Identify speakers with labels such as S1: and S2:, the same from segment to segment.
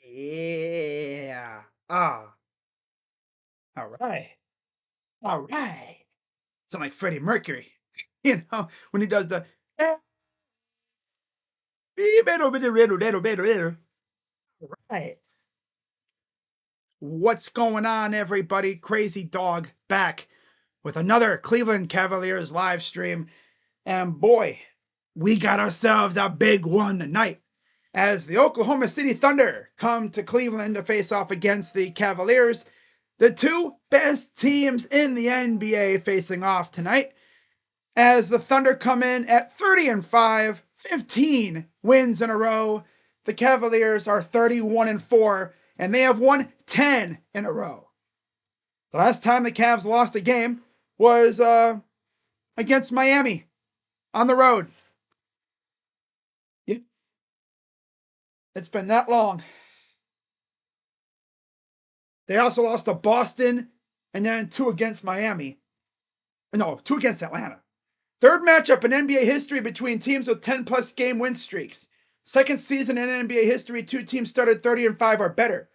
S1: Yeah. Ah. All right. All right. Sound like Freddie Mercury, when he does the right. What's going on, everybody? Crazy Dog back with another Cleveland Cavaliers live stream. And boy, we got ourselves a big one tonight as the Oklahoma City Thunder come to Cleveland to face off against the Cavaliers. The two best teams in the NBA facing off tonight as the Thunder come in at 30-5, 15 wins in a row. The Cavaliers are 31-4, and they have won 10 in a row. The last time the Cavs lost a game was against Miami on the road. Yep. It's been that long. They also lost to Boston and then 2 against Miami. No, 2 against Atlanta. Third matchup in NBA history between teams with 10-plus game win streaks. Second season in NBA history, 2 teams started 30-5 or better.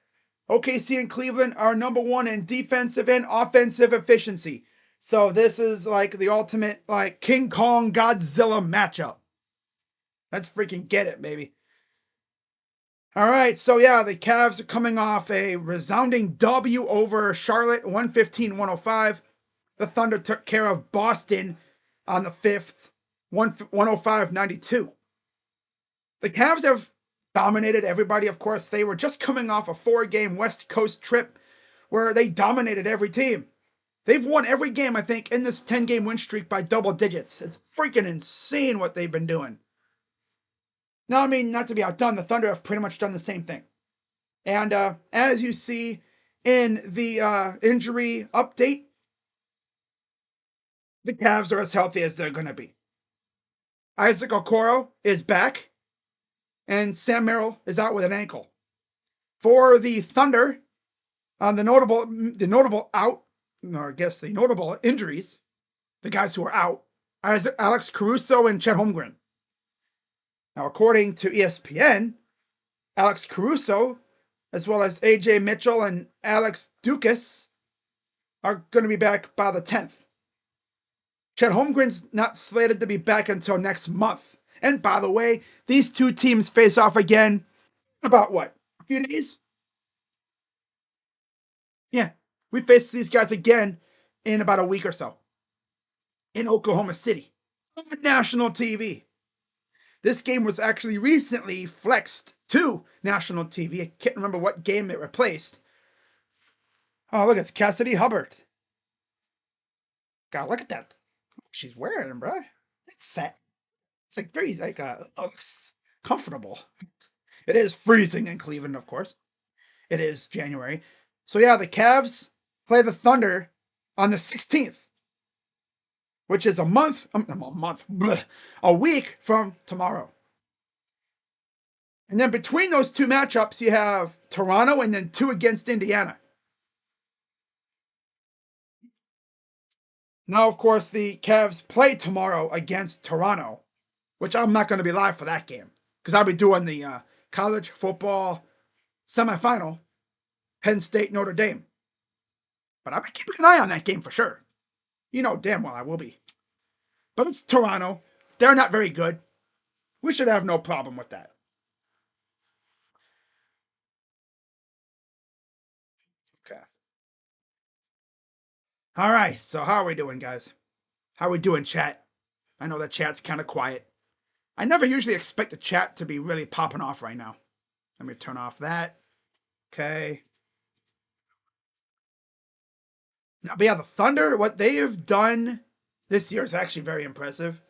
S1: OKC and Cleveland are number 1 in defensive and offensive efficiency. So this is like the ultimate like King Kong Godzilla matchup. Let's freaking get it, baby. All right, so yeah, the Cavs are coming off a resounding W over Charlotte, 115-105. The Thunder took care of Boston on the 5th, 105-92. The Cavs have dominated everybody. Of course, they were just coming off a 4-game West Coast trip where they dominated every team. They've won every game, I think, in this 10-game win streak by double digits. It's freaking insane what they've been doing. Now, I mean, not to be outdone, the Thunder have pretty much done the same thing. And as you see in the injury update, the Cavs are as healthy as they're going to be. Isaac Okoro is back, and Sam Merrill is out with an ankle. For the Thunder, the notable out, or I guess the notable injuries, the guys who are out, Alex Caruso and Chet Holmgren. Now, according to ESPN, Alex Caruso, as well as AJ Mitchell and Alex Dukas, are going to be back by the 10th. Chet Holmgren's not slated to be back until next month. And by the way, these two teams face off again in about what? A few days? Yeah. We face these guys again in about a week or so in Oklahoma City on national TV. This game was actually recently flexed to national TV. I can't remember what game it replaced. Oh, look, it's Cassidy Hubbard. God, look at that. She's wearing, bro. It's set. It's like very looks comfortable. It is freezing in Cleveland, of course. It is January. So yeah, the Cavs play the Thunder on the 16th, which is a week from tomorrow. And then between those two matchups, you have Toronto and then 2 against Indiana. Now, of course, the Cavs play tomorrow against Toronto, which I'm not going to be live for that game because I'll be doing the college football semifinal, Penn State, Notre Dame. But I'll be keeping an eye on that game for sure. You know damn well I will be. But it's Toronto. They're not very good. We should have no problem with that. Okay. All right. So how are we doing, guys? How are we doing, chat? I know that chat's kind of quiet. I never usually expect the chat to be really popping off right now. Let me turn off that. Okay. Now, but yeah, the Thunder, what they have done this year is actually very impressive.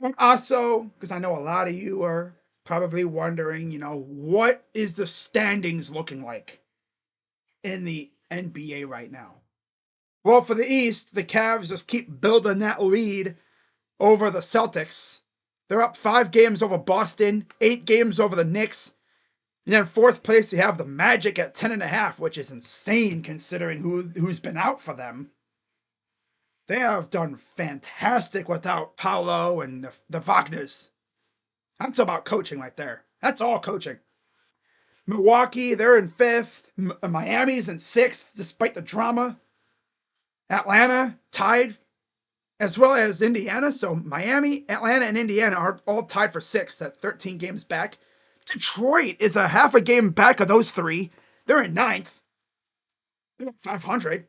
S1: And also, because I know a lot of you are probably wondering, what is the standings looking like in the NBA right now? Well, for the East, the Cavs just keep building that lead over the Celtics. They're up 5 games over Boston, 8 games over the Knicks. And then 4th place, you have the Magic at 10.5, which is insane considering who's been out for them. They have done fantastic without Paolo and the Wagners. That's about coaching right there. That's all coaching. Milwaukee, they're in 5th. Miami's in 6th, despite the drama. Atlanta tied, as well as Indiana. So Miami, Atlanta, and Indiana are all tied for 6th at 13 games back. Detroit is a half a game back of those three. They're in 9th. They're 500.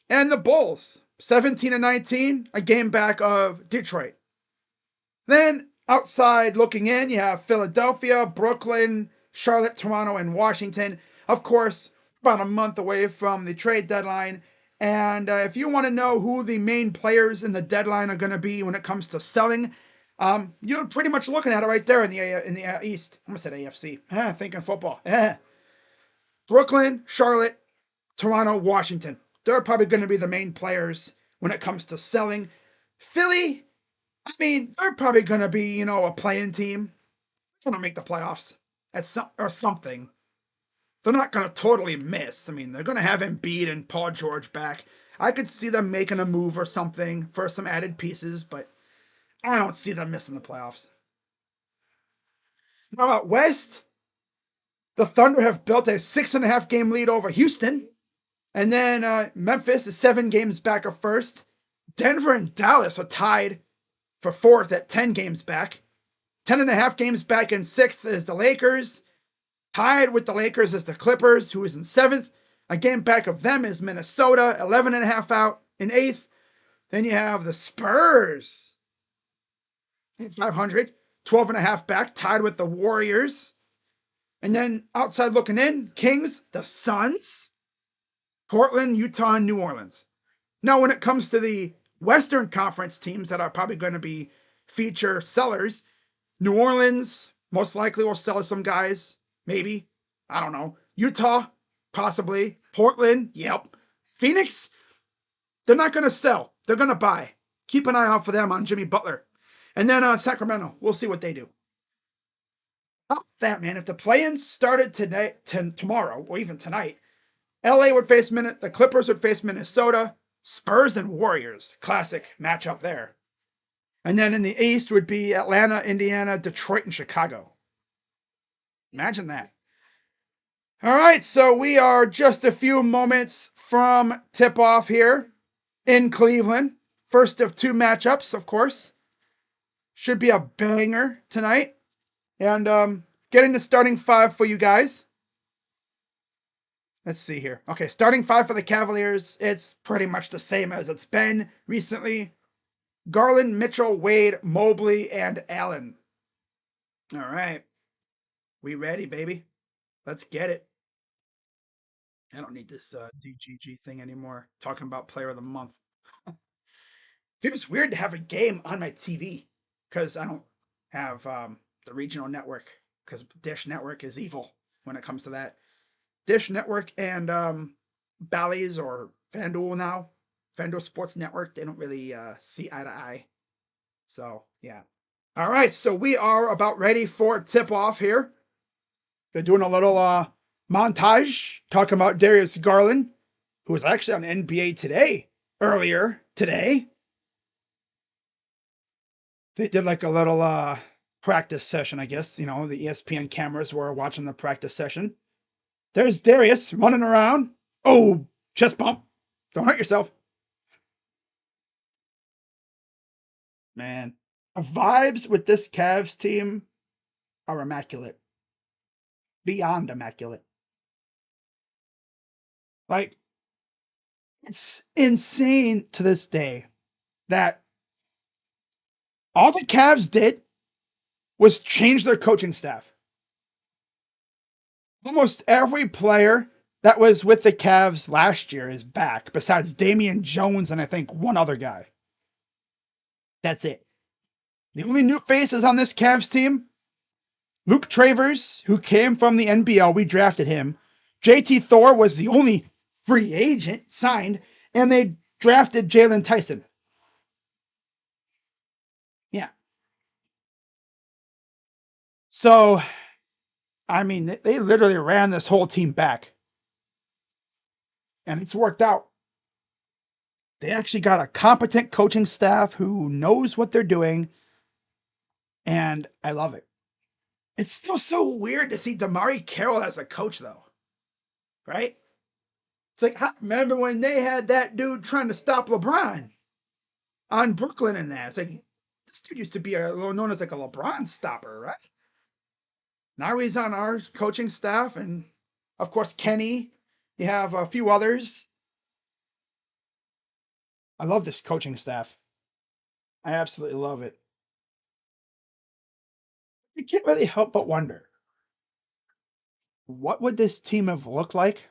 S1: And the Bulls, 17 and 19, a game back of Detroit. Then outside looking in, you have Philadelphia, Brooklyn, Charlotte, Toronto, and Washington. Of course, about a month away from the trade deadline. And if you want to know who the main players in the deadline are going to be when it comes to selling, you're pretty much looking at it right there in the East. I almost said AFC. Thinking football. Brooklyn, Charlotte, Toronto, Washington. They're probably going to be the main players when it comes to selling. Philly, I mean, they're probably going to be, a playing team. They're going to make the playoffs or something. They're not going to totally miss. I mean, they're going to have Embiid and Paul George back. I could see them making a move or something for some added pieces, but I don't see them missing the playoffs. Now out West, the Thunder have built a 6.5 game lead over Houston. And then Memphis is 7 games back of first. Denver and Dallas are tied for 4th at 10 games back. 10.5 games back in 6th is the Lakers. Tied with the Lakers is the Clippers, who is in 7th. A game back of them is Minnesota, 11.5 out in 8th. Then you have the Spurs at 500, 12.5 back, tied with the Warriors. And then outside looking in, Kings, the Suns, Portland, Utah, and New Orleans. Now, when it comes to the Western Conference teams that are probably going to be feature sellers, New Orleans most likely will sell some guys. Maybe. I don't know. Utah, possibly. Portland, yep. Phoenix, they're not going to sell. They're going to buy. Keep an eye out for them on Jimmy Butler. And then Sacramento, we'll see what they do. Not that, man. If the play-ins started tomorrow, or even tonight, LA would face the Clippers would face Minnesota, Spurs and Warriors. Classic matchup there. And then in the East would be Atlanta, Indiana, Detroit, and Chicago. Imagine that. All right, so we are just a few moments from tip-off here in Cleveland. First of 2 matchups, of course. Should be a banger tonight. And getting the starting 5 for you guys. Let's see here. Okay, starting 5 for the Cavaliers. It's pretty much the same as it's been recently. Garland, Mitchell, Wade, Mobley, and Allen. All right. We ready, baby? Let's get it. I don't need this DGG thing anymore. Talking about player of the month. It was weird to have a game on my TV because I don't have the regional network because Dish Network is evil when it comes to that. Dish Network and Bally's or FanDuel now, FanDuel Sports Network, they don't really see eye to eye. So, yeah. All right, so we are about ready for tip-off here. They're doing a little montage talking about Darius Garland, who was actually on NBA Today earlier today. They did like a little practice session, I guess. The ESPN cameras were watching the practice session. There's Darius running around. Oh, chest bump. Don't hurt yourself. Man, the vibes with this Cavs team are immaculate. Beyond immaculate. Like, it's insane to this day that all the Cavs did was change their coaching staff. Almost every player that was with the Cavs last year is back, besides Damian Jones and I think one other guy. That's it. The only new faces on this Cavs team, Luke Travers, who came from the NBL, we drafted him. JT Thor was the only free agent signed, and they drafted Jalen Tyson. Yeah. So, I mean, they literally ran this whole team back. And it's worked out. They actually got a competent coaching staff who knows what they're doing. And I love it. It's still so weird to see Damari Carroll as a coach, though. Right? It's like, remember when they had that dude trying to stop LeBron on Brooklyn and that? It's like, this dude used to be known as like a LeBron stopper, right? Now he's on our coaching staff, and of course, Kenny. You have a few others. I love this coaching staff. I absolutely love it. You can't really help but wonder, what would this team have looked like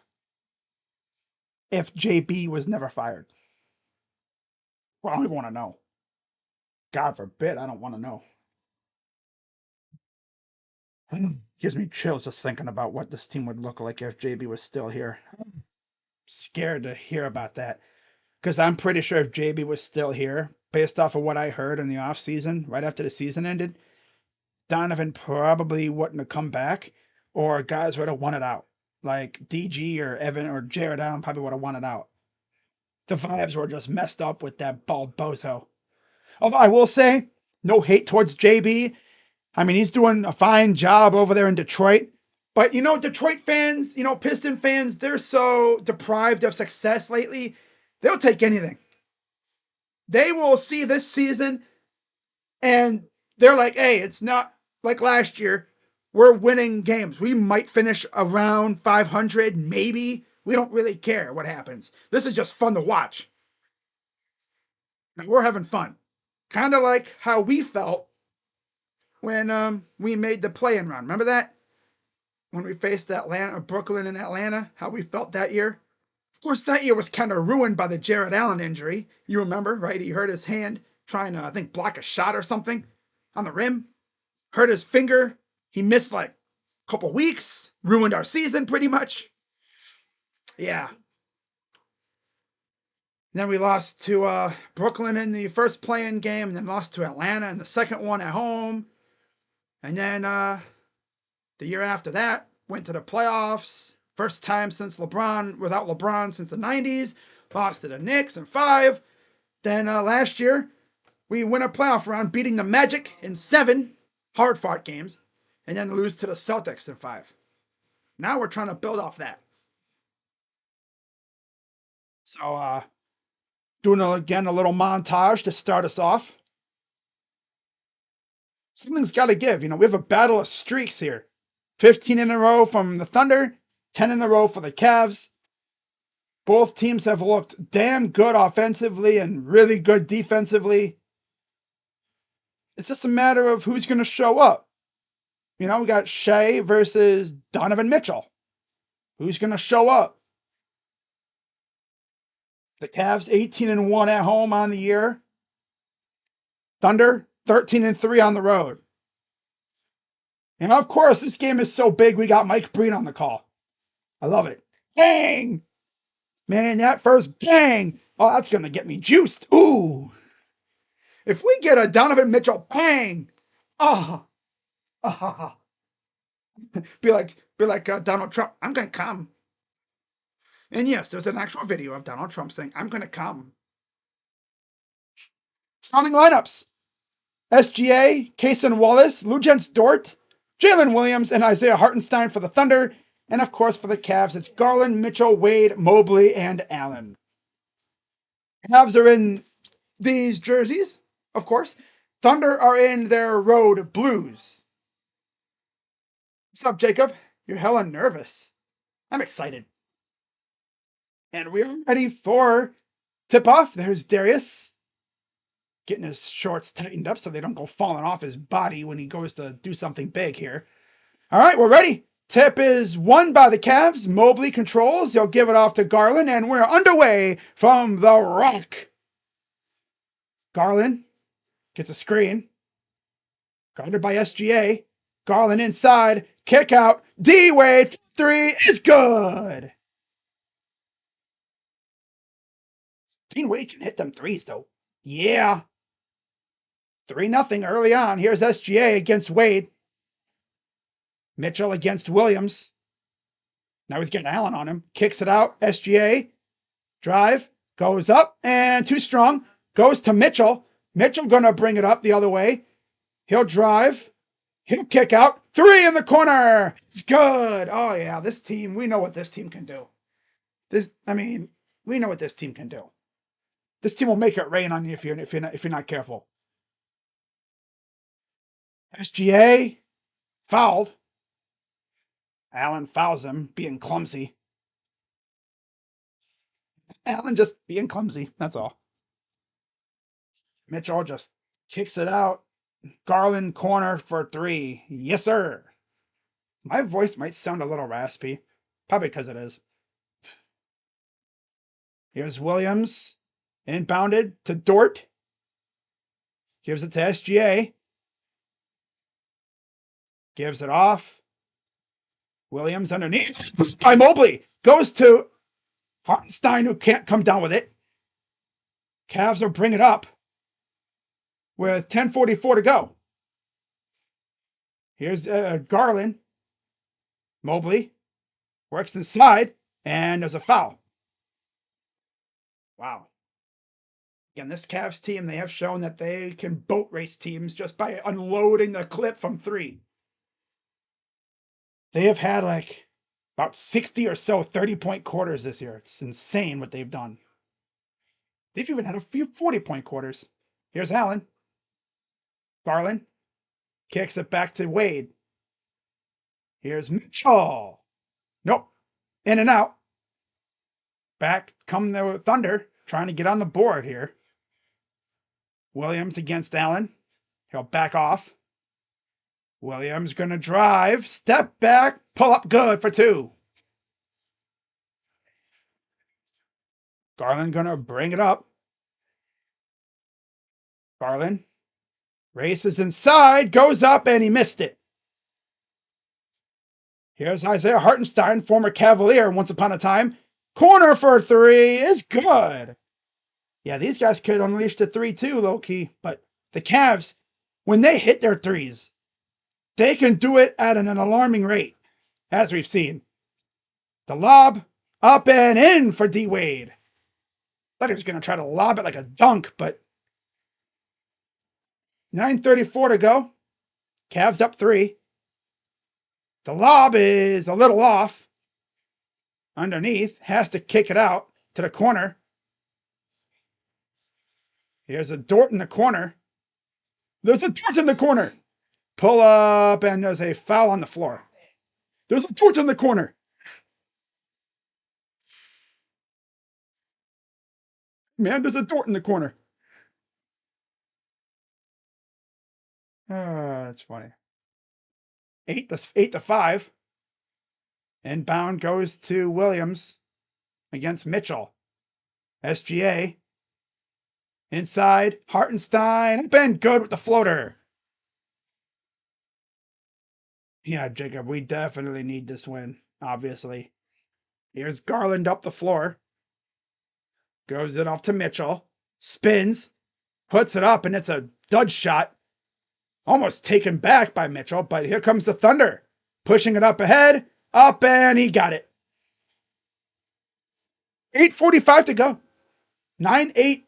S1: if JB was never fired? Well, I don't even want to know. God forbid, I don't want to know. Gives me chills just thinking about what this team would look like if JB was still here. I'm scared to hear about that because I'm pretty sure if JB was still here, based off of what I heard in the offseason, right after the season ended, Donovan probably wouldn't have come back, or guys would have wanted out. Like DG or Evan or Jared Allen probably would have wanted out. The vibes were just messed up with that bald bozo. Although I will say, no hate towards JB. I mean, he's doing a fine job over there in Detroit. But, Detroit fans, Piston fans, they're so deprived of success lately. They'll take anything. They will see this season and they're like, hey, it's not like last year. We're winning games. We might finish around 500, maybe. We don't really care what happens. This is just fun to watch. We're having fun. Kind of like how we felt when we made the play-in run. Remember that? When we faced Brooklyn and Atlanta, how we felt that year? Of course, that year was kind of ruined by the Jared Allen injury. You remember, right? He hurt his hand trying to, I think, block a shot or something on the rim. Hurt his finger. He missed like a couple weeks. Ruined our season pretty much. Yeah. And then we lost to Brooklyn in the first play-in game, and then lost to Atlanta in the second one at home. And then the year after that, went to the playoffs. First time without LeBron since the 90s. Lost to the Knicks in 5. Then last year, we win a playoff round, beating the Magic in 7 hard-fought games, and then lose to the Celtics in 5. Now we're trying to build off that. So, doing again a little montage to start us off. Something's got to give. We have a battle of streaks here. 15 in a row from the Thunder, 10 in a row for the Cavs. Both teams have looked damn good offensively and really good defensively. It's just a matter of who's going to show up. We got Shea versus Donovan Mitchell. Who's going to show up? The Cavs 18-1 at home on the year. Thunder 13-3 on the road. And of course, this game is so big, we got Mike Breen on the call. I love it. Bang! Man, that first bang! Oh, that's going to get me juiced. Ooh! If we get a Donovan Mitchell bang, be like Donald Trump, I'm going to come. And yes, there's an actual video of Donald Trump saying, I'm going to come. Starting lineups. SGA, Kaysen Wallace, Luguentz Dort, Jalen Williams, and Isaiah Hartenstein for the Thunder. And of course, for the Cavs, it's Garland, Mitchell, Wade, Mobley, and Allen. Cavs are in these jerseys, of course. Thunder are in their road blues. What's up, Jacob? You're hella nervous. I'm excited. And we're ready for tip-off. There's Darius getting his shorts tightened up so they don't go falling off his body when he goes to do something big here. All right, we're ready. Tip is won by the Cavs. Mobley controls. He'll give it off to Garland, and we're underway from the Rock. Garland gets a screen. Guarded by SGA. Garland inside. Kick out. D-Wade. 3 is good. D-Wade can hit them threes, though. Yeah. 3-0 early on. Here's SGA against Wade. Mitchell against Williams. Now he's getting Allen on him. Kicks it out. SGA. Drive. Goes up. And too strong. Goes to Mitchell. Mitchell going to bring it up the other way. He'll drive. He'll kick out. 3 in the corner. It's good. Oh, yeah. This team, we know what this team can do. We know what this team can do. This team will make it rain on you if you're not careful. SGA fouled. Allen fouls him, being clumsy. Allen just being clumsy. That's all. Mitchell just kicks it out. Garland corner for 3. Yes, sir. My voice might sound a little raspy. Probably because it is. Here's Williams. Inbounded to Dort. Gives it to SGA. Gives it off. Williams underneath. By Mobley. Goes to Hartenstein, who can't come down with it. Cavs will bring it up with 10:44 to go. Here's Garland. Mobley works inside, and there's a foul. Wow. Again, this Cavs team, they have shown that they can boat race teams just by unloading the clip from 3. They have had like about 60 or so 30-point quarters this year. It's insane what they've done. They've even had a few 40-point quarters. Here's Allen. Garland kicks it back to Wade. Here's Mitchell. Nope. In and out. Back come the Thunder, trying to get on the board here. Williams against Allen. He'll back off. Williams going to drive. Step back. Pull up good for 2. Garland going to bring it up. Garland races inside. Goes up, and he missed it. Here's Isaiah Hartenstein, former Cavalier once upon a time. Corner for 3 is good. Yeah, these guys could unleash the 3 too, low-key. But the Cavs, when they hit their 3s, they can do it at an alarming rate, as we've seen. The lob, up and in for D. Wade. Thought he was going to try to lob it like a dunk, but 9:34 to go. Cavs up 3. The lob is a little off. Underneath, has to kick it out to the corner. Here's a Dort in the corner. There's a Dort in the corner. Pull up, and there's a foul on the floor. There's a Dort in the corner. Man, there's a Dort in the corner. That's funny. 8-5. Inbound goes to Williams against Mitchell. SGA. Inside. Hartenstein. Been good with the floater. Yeah, Jacob, we definitely need this win, obviously. Here's Garland up the floor. Goes it off to Mitchell. Spins. Puts it up, and it's a dud shot. Almost taken back by Mitchell, but here comes the Thunder. Pushing it up ahead. Up, and he got it. 8:45 to go. 9-8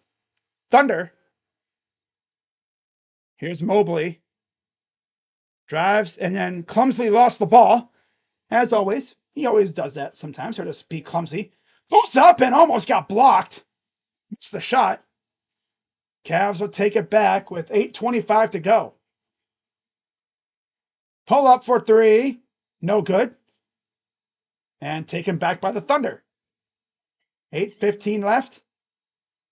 S1: Thunder. Here's Mobley. Drives and then clumsily lost the ball. As always. He always does that sometimes. He'll just be clumsy. Goes up and almost got blocked. Missed the shot. Cavs will take it back with 8:25 to go. Pull up for 3. No good. And taken back by the Thunder. 8:15 left.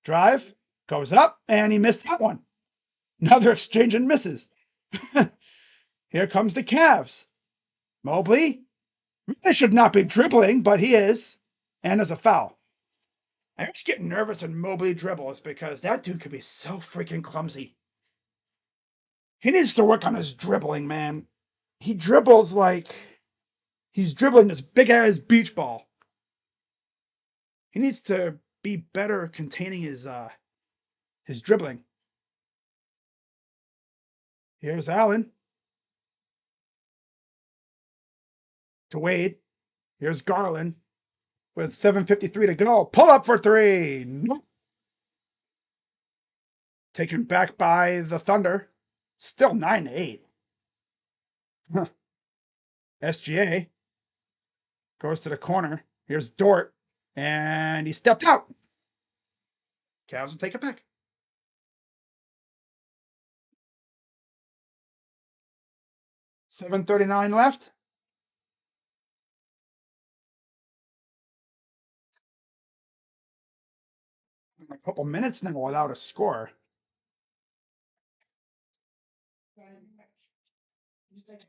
S1: Drive. Goes up. And he missed that one. Another exchange and misses. Here comes the Cavs. Mobley. Really should not be dribbling, but he is. And there's a foul. I just get nervous when Mobley dribbles because that dude could be so freaking clumsy. He needs to work on his dribbling, man. He dribbles like he's dribbling this big-ass beach ball. He needs to be better containing his dribbling. Here's Allen. To Wade. Here's Garland. With 7:53 to go. Pull up for 3. Nope. Taken back by the Thunder. Still 9-8. SGA goes to the corner. Here's Dort, and he stepped out. Cavs will take it back. 7:39 left. A couple minutes now without a score.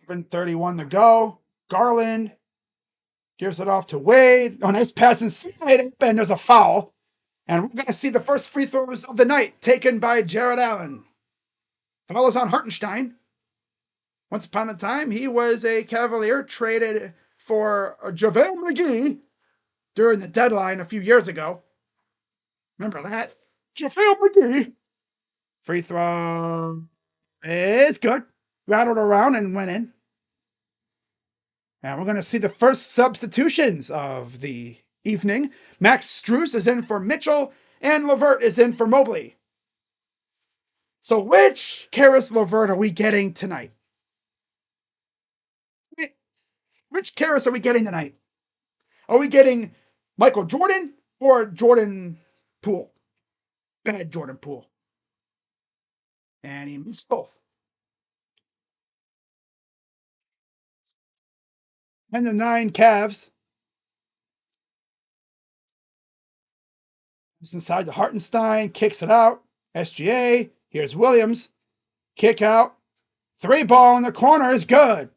S1: 7:31 to go. Garland gives it off to Wade. Oh, nice pass inside, and there's a foul. And we're going to see the first free throws of the night taken by Jared Allen. Foul is on Hartenstein. Once upon a time, he was a Cavalier traded for JaVale McGee during the deadline a few years ago. Remember that? JaVale McGee. Free throw is good. Rattled around and went in. And we're going to see the first substitutions of the evening. Max Strus is in for Mitchell, and LeVert is in for Mobley. So which Karis LeVert are we getting tonight? Which Karis are we getting tonight? Are we getting Michael Jordan or Jordan Poole? Bad Jordan Poole. And he missed both. And the 9 Cavs. It's inside to Hartenstein, kicks it out. SGA. Here's Williams. Kick out. 3 ball in the corner is good.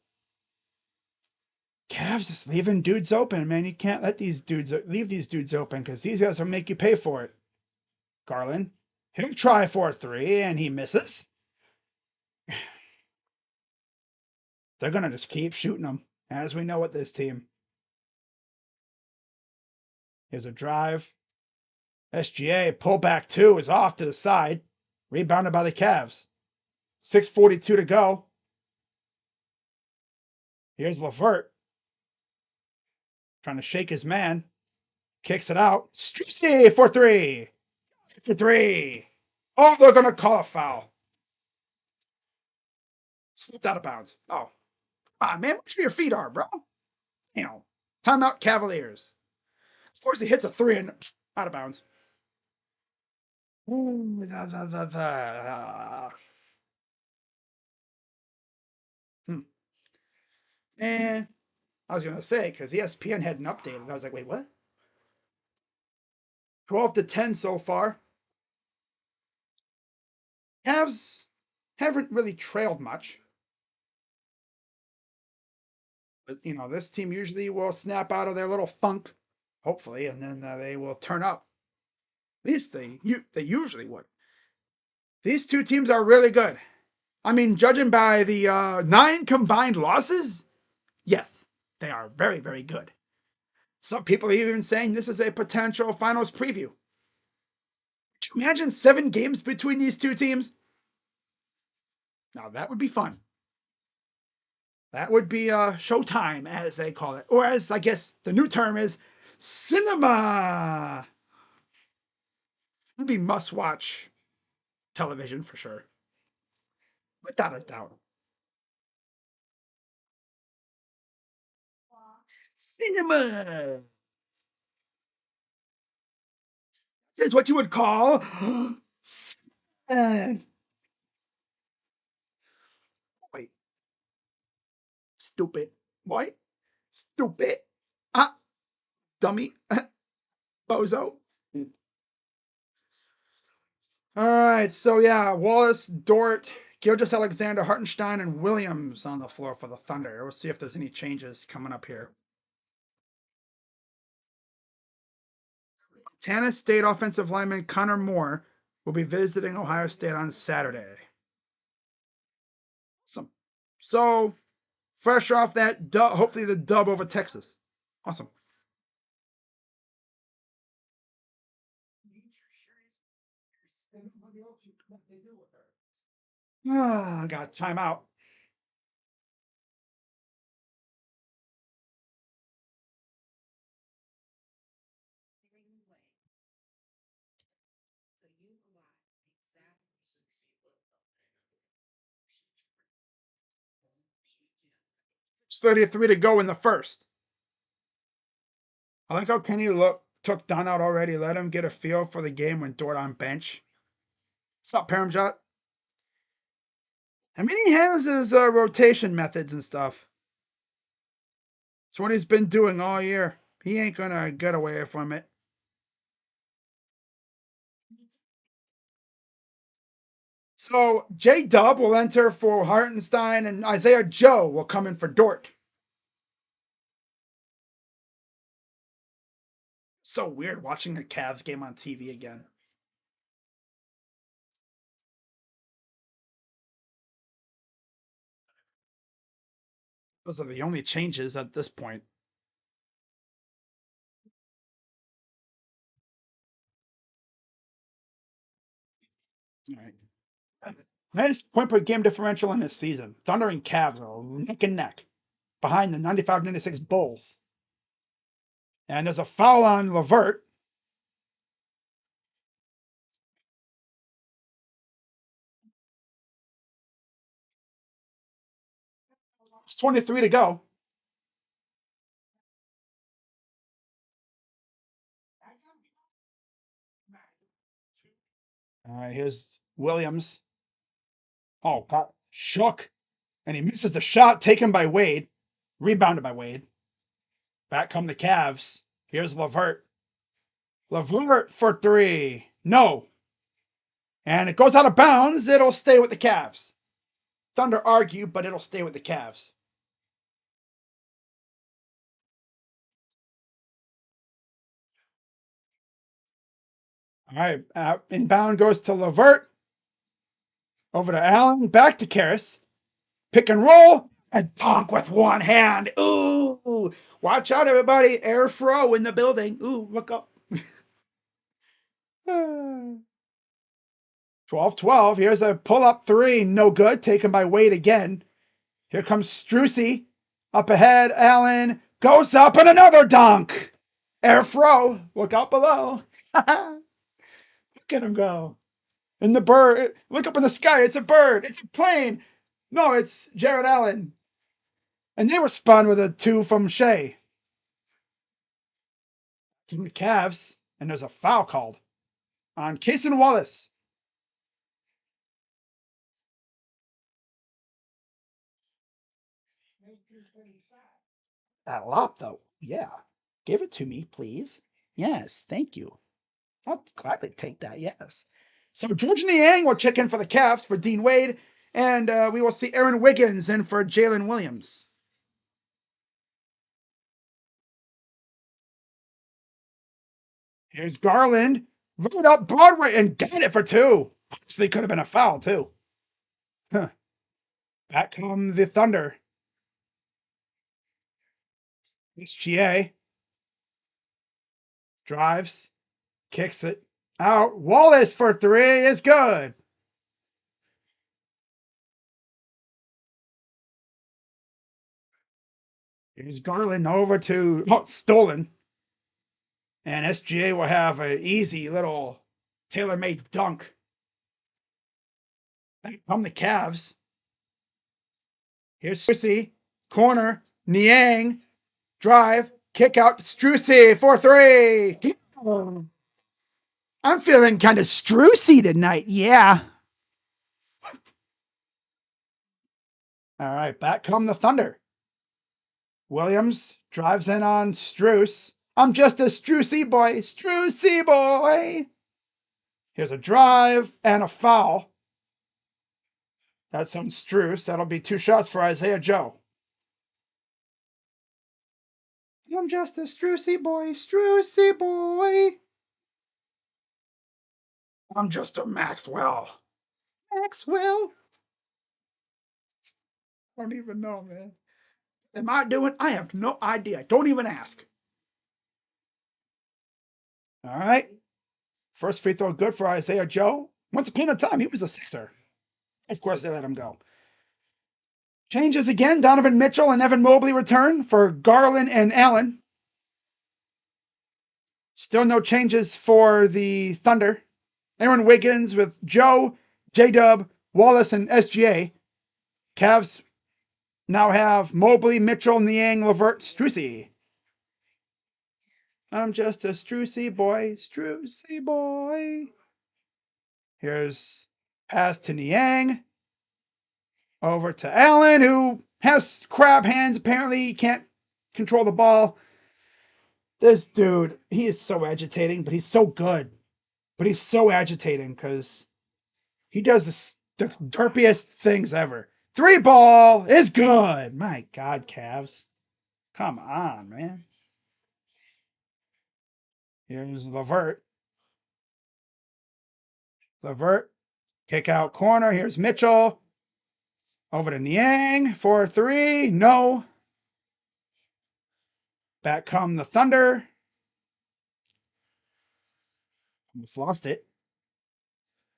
S1: Cavs just leaving dudes open, man. You can't let these dudes leave these dudes open because these guys will make you pay for it. Garland. He'll try for a 3 and he misses. They're going to just keep shooting them, as we know with this team. Here's a drive. SGA, pullback 2 is off to the side. Rebounded by the Cavs. 6:42 to go. Here's LeVert. Trying to shake his man. Kicks it out. Strusy for 3. For 3. Oh, they're going to call a foul. Slipped out of bounds. Oh. Come on, man. Watch where your feet are, bro. You know. Timeout Cavaliers. Of course, he hits a 3 and out of bounds. Hmm. And I was going to say, because ESPN hadn't updated. I was like, wait, what? 12-10 so far. Cavs haven't really trailed much. But, you know, this team usually will snap out of their little funk, hopefully, and then they will turn up. At least they usually would. These two teams are really good. I mean, judging by the 9 combined losses, yes, they are very, very good. Some people are even saying this is a potential finals preview. Could you imagine 7 games between these two teams? Now, that would be fun. That would be showtime, as they call it. Or as I guess the new term is, cinema. It would be must-watch television for sure. Without a doubt. Cinema is what you would call wait. Stupid. What? Stupid. Ah, dummy. Bozo. All right, so yeah, Wallace, Dort, Gilgis Alexander, Hartenstein, and Williams on the floor for the Thunder. We'll see if there's any changes coming up here. Montana State offensive lineman Connor Moore will be visiting Ohio State on Saturday. Awesome. So, fresh off that dub, hopefully the dub over Texas. Awesome. Ah, got timeout. 6:33 to go in the first. I like how Kenny took Dunn out already. Let him get a feel for the game when Dort on bench. What's up, Paramjot? I mean, he has his rotation methods and stuff. It's what he's been doing all year. He ain't gonna get away from it. So J Dub will enter for Hartenstein, and Isaiah Joe will come in for Dort. So weird watching a Cavs game on TV again. Those are the only changes at this point. All right. Highest point per game differential in this season. Thunder and Cavs are neck and neck behind the 95-96 Bulls. And there's a foul on Levert. It's 23 to go. All right, here's Williams. Oh, God. Shook. And he misses the shot taken by Wade. Rebounded by Wade. Back come the Cavs. Here's Levert. Levert for three. No. And it goes out of bounds. It'll stay with the Cavs. Thunder argue, but it'll stay with the Cavs. All right. Inbound goes to Levert. Over to Allen. Back to Karras. Pick and roll. And dunk with one hand. Ooh. Watch out, everybody. Air throw in the building. Ooh, look up. 12-12. Here's a pull-up three. No good. Taken by Wade again. Here comes Strussi. Up ahead. Allen goes up and another dunk. Air throw. Look out below. Look at him go. And the bird. Look up in the sky. It's a bird. It's a plane. No, it's Jared Allen. And they respond with a two from Shea. From the Cavs. And there's a foul called on Cason Wallace. That lop, though. Yeah. Give it to me, please. Yes, thank you. I'll gladly take that, yes. So George Niang will check in for the Cavs for Dean Wade, and we will see Aaron Wiggins in for Jalen Williams. Here's Garland, right up Broadway, and got it for two. Actually, could have been a foul, too. Huh. Back come the Thunder. SGA drives, kicks it out. Wallace for three is good. Here's Garland over to stolen. And SGA will have an easy little tailor-made dunk. Back come the Cavs. Here's Strussi. Corner. Niang. Drive. Kick out to Strussi for three. I'm feeling kind of Strussi tonight. Yeah. All right. Back come the Thunder. Williams drives in on Strus. I'm just a Strussi boy. Strussi boy. Here's a drive and a foul. That's on Strus. That'll be two shots for Isaiah Joe. I'm just a Strussi boy. Strussi boy. I'm just a Maxwell. Maxwell? I don't even know, man. Am I doing? I have no idea. Don't even ask. All right. First free throw good for Isaiah Joe. Once upon a time, he was a Sixer. Of course, they let him go. Changes again. Donovan Mitchell and Evan Mobley return for Garland and Allen. Still no changes for the Thunder. Aaron Wiggins with Joe, J-Dub, Wallace, and SGA. Cavs now have Mobley, Mitchell, Niang, Levert, Strucy. I'm just a Strucy boy. Here's pass to Niang. Over to Allen, who has crab hands. Apparently, he can't control the ball. This dude, he is so agitating, but he's so good. But he's so agitating because he does the derpiest things ever. Three ball is good. My God, Cavs. Come on, man. Here's Levert. Levert. Kick out corner. Here's Mitchell. Over to Niang for three. No. Back come the Thunder. Almost lost it.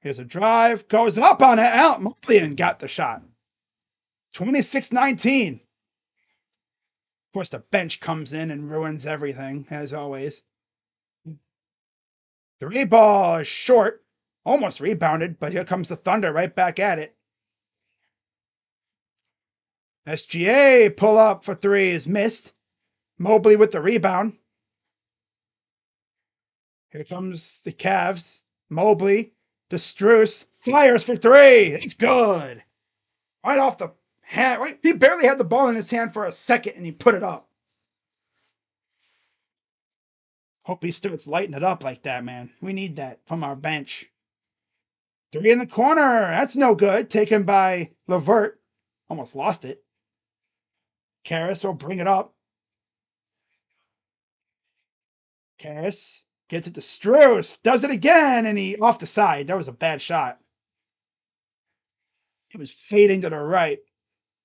S1: Here's a drive. Goes up on it. Out. Mobley got the shot. 26-19. Of course, the bench comes in and ruins everything, as always. Three ball is short. Almost rebounded, but here comes the Thunder right back at it. SGA pull up for three is missed. Mobley with the rebound. Here comes the Cavs. Mobley to Strus. Fires for three. It's good. Right off the hand. Right, he barely had the ball in his hand for a second and he put it up. Hope he starts lighting it up like that, man. We need that from our bench. Three in the corner. That's no good. Taken by Levert. Almost lost it. Karras will bring it up. Karras gets it to Strus. Does it again, and he off the side. That was a bad shot. It was fading to the right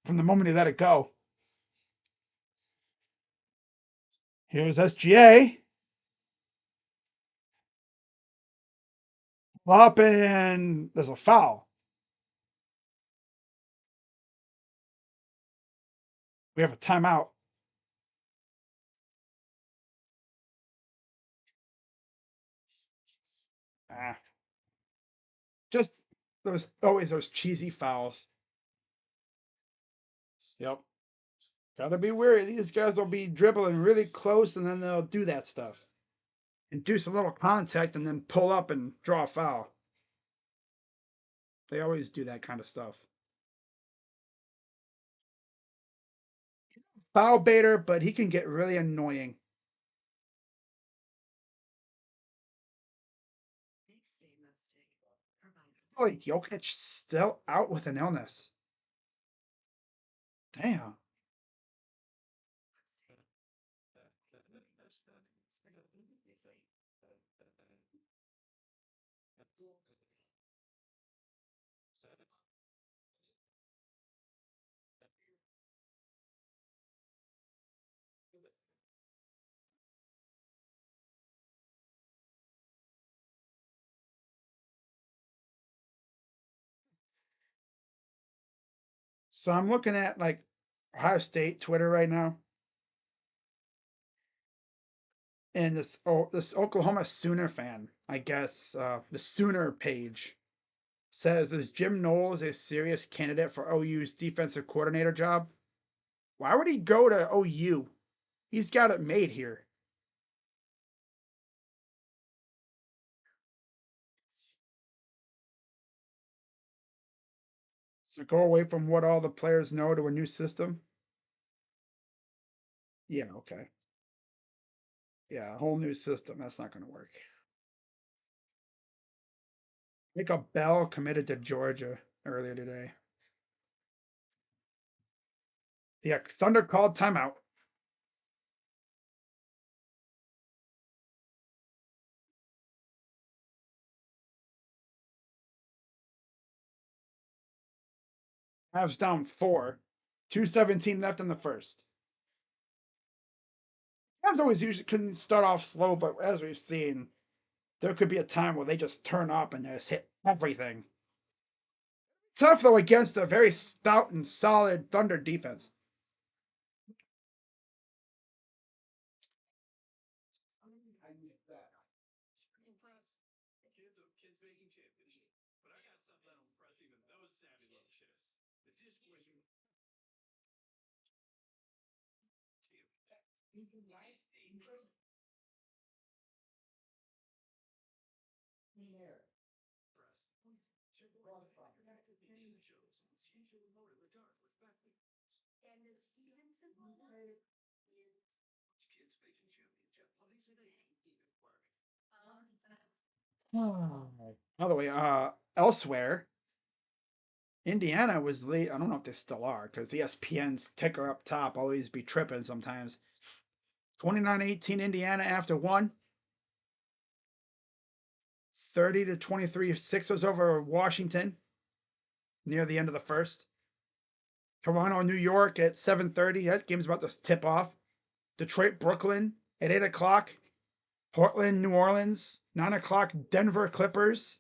S1: from the moment he let it go. Here's SGA. Up, and there's a foul. We have a timeout. Ah, just those always those cheesy fouls. Yep. Gotta be wary. These guys will be dribbling really close and then they'll do that stuff. Induce a little contact and then pull up and draw a foul. They always do that kind of stuff. Foul baiter, but he can get really annoying. Oh, Jokic still out with an illness. Damn. So I'm looking at like Ohio State Twitter right now, and this Oklahoma Sooner fan, I guess, the Sooner page says, "Is Jim Knowles a serious candidate for OU's defensive coordinator job? Why would he go to OU? He's got it made here." So go away from what all the players know to a new system. Yeah, okay. Yeah, a whole new system. That's not going to work. Like a Bell committed to Georgia earlier today. Yeah, Thunder called timeout. Mavs down four. 2:17 left in the first. Mavs always usually can start off slow, but as we've seen, there could be a time where they just turn up and just hit everything. Tough though against a very stout and solid Thunder defense. By the way, elsewhere, Indiana was late. I don't know if they still are because ESPN's ticker up top always be tripping sometimes. 29-18 Indiana after one. 30-23 Sixers over Washington near the end of the first. Toronto, New York at 7:30. That game's about to tip off. Detroit, Brooklyn at 8 o'clock. Portland, New Orleans, 9 o'clock. Denver Clippers.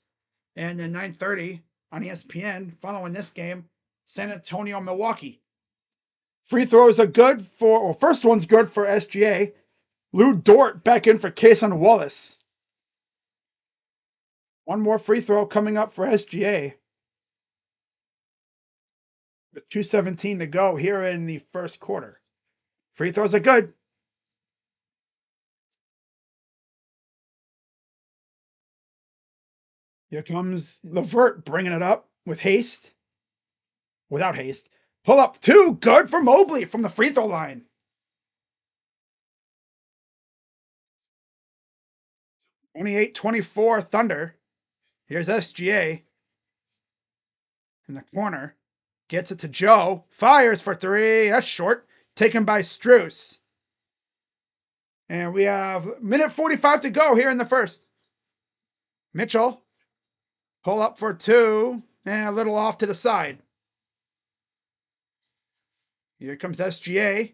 S1: And then 9:30 on ESPN following this game, San Antonio, Milwaukee. Free throws are good for, well, first one's good for SGA. Lou Dort back in for Cason Wallace. One more free throw coming up for SGA. With 2:17 to go here in the first quarter. Free throws are good. Here comes Levert bringing it up with haste. Without haste. Pull up two. Good for Mobley from the free throw line. 28-24 Thunder. Here's SGA in the corner. Gets it to Joe. Fires for three. That's short. Taken by Strus. And we have minute 45 to go here in the first. Mitchell. Pull up for two. And a little off to the side. Here comes SGA.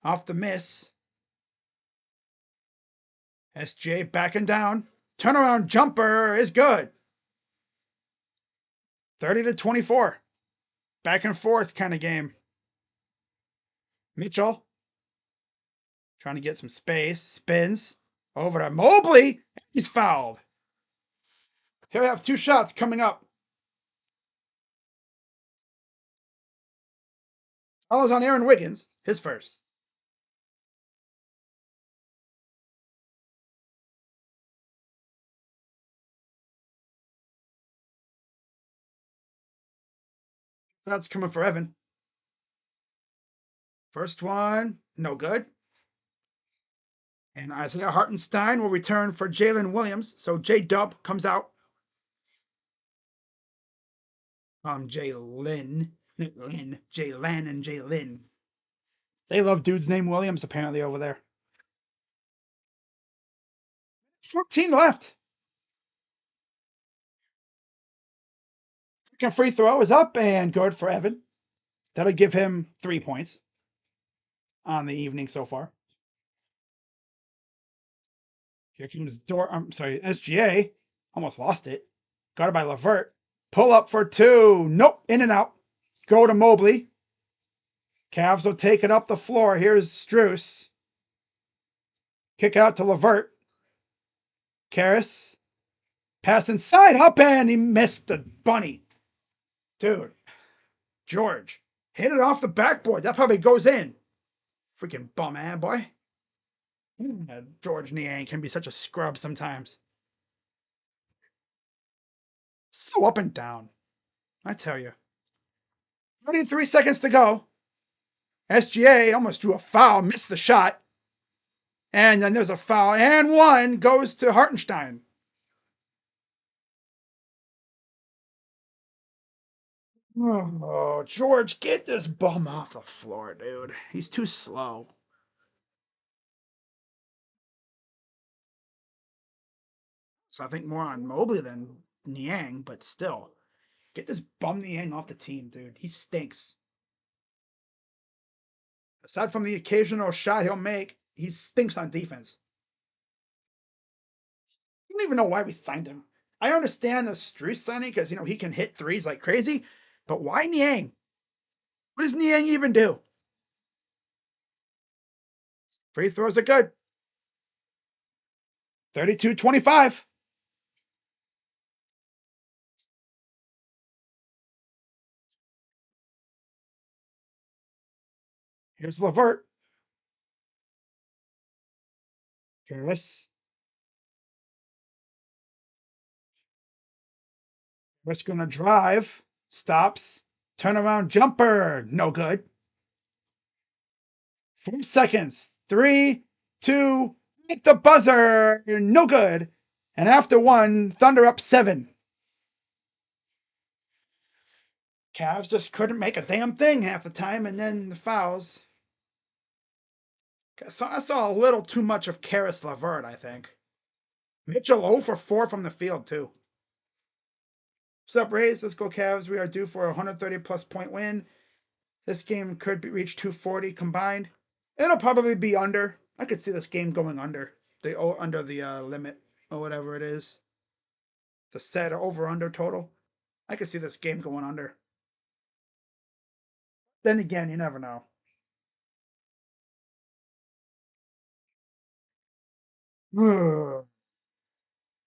S1: Off the miss. SGA backing down. Turnaround jumper is good. 30-24. Back and forth kind of game. Mitchell trying to get some space. Spins over to Mobley. He's fouled. Here we have two shots coming up. Follows on Aaron Wiggins. His first. Shots coming for Evan. First one, no good. And Isaiah Hartenstein will return for Jalen Williams. So J-Dub comes out. Jalen. Lynn. Jalen and Jalen. They love dudes named Williams apparently over there. 14 left. Second free throw is up and good for Evan. That'll give him 3 points on the evening so far. Here comes SGA. Almost lost it. Got it by Levert. Pull up for two. Nope. In and out. Go to Mobley. Cavs will take it up the floor. Here's Strus. Kick out to Levert. Karras. Pass inside. Up and he missed the bunny. Dude. George. Hit it off the backboard. That probably goes in. Freaking bum, boy. George Niang can be such a scrub sometimes. So up and down. I tell you. 33 seconds to go. SGA almost drew a foul, missed the shot. And then there's a foul, and one goes to Hartenstein. Oh, George, get this bum off the floor, dude. He's too slow. So I think more on Mobley than Niang, but still. Get this bum Niang off the team, dude. He stinks. Aside from the occasional shot he'll make, he stinks on defense. I don't even know why we signed him. I understand the Strus signing because, he can hit threes like crazy, but why Niang? What does Niang even do? Free throws are good. 32-25. Here's Levert. Chris. Chris gonna drive. Stops. Turnaround jumper. No good. 4 seconds. 3, 2, hit the buzzer. No good. And after one, Thunder up 7. Cavs just couldn't make a damn thing half the time, and then the fouls. So I saw a little too much of Karis LeVert, I think. Mitchell 0 for 4 from the field, too. What's up, Rays? Let's go, Cavs. We are due for a 130-plus point win. This game could reach 240 combined. It'll probably be under. I could see this game going under the limit or whatever it is. The set or over-under total. I could see this game going under. Then again, you never know.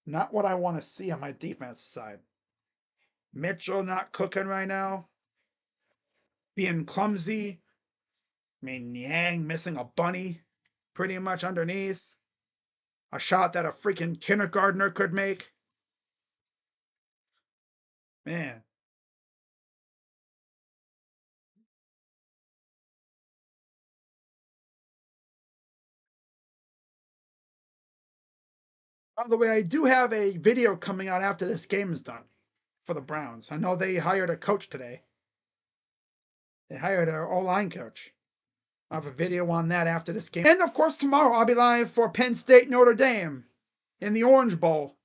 S1: Not what I want to see on my defense side. Mitchell not cooking right now. Being clumsy. I mean, Yang missing a bunny pretty much underneath. A shot that a freaking kindergartner could make. Man. By the way, I do have a video coming out after this game is done for the Browns. I know they hired a coach today. They hired an O-line coach. I have a video on that after this game. And of course, tomorrow I'll be live for Penn State Notre Dame in the Orange Bowl.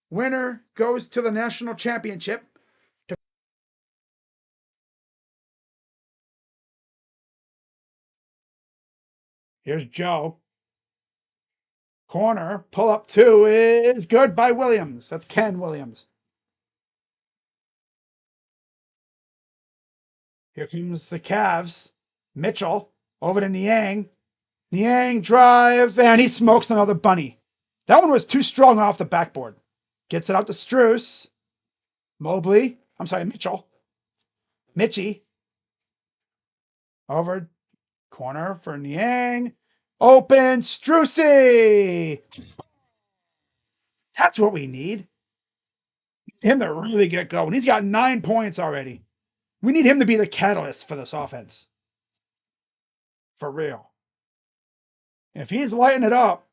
S1: Winner goes to the national championship. Here's Joe. Corner, pull up 2 is good by Williams. That's Ken Williams. Here comes the Cavs. Mitchell over to Niang. Niang drive, and he smokes another bunny. That one was too strong off the backboard. Gets it out to Strus. Mitchell. Mitchie. Over corner for Niang. Open Strusy. That's what we need. Him to really get going. He's got 9 points already. We need him to be the catalyst for this offense. For real. If he's lighting it up,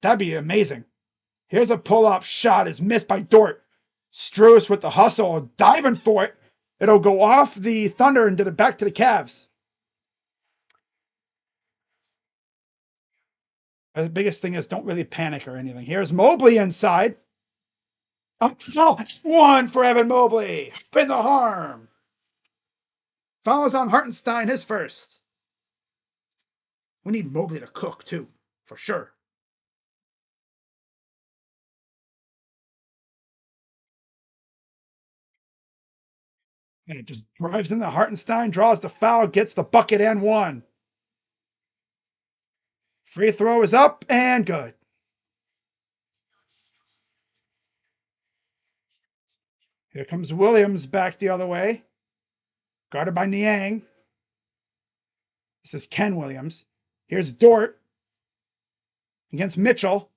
S1: that'd be amazing. Here's a pull-up shot. Is missed by Dort. Strus with the hustle, diving for it. It'll go off the Thunder and back to the Cavs. The biggest thing is don't really panic or anything. Here's Mobley inside. Oh, no, 1 for Evan Mobley. Spin the harm. Follows on Hartenstein, his first. We need Mobley to cook, too, for sure. And it just drives in the Hartenstein, draws the foul, gets the bucket and 1. Free throw is up and good. Here comes Williams back the other way. Guarded by Niang. This is Ken Williams. Here's Dort against Mitchell.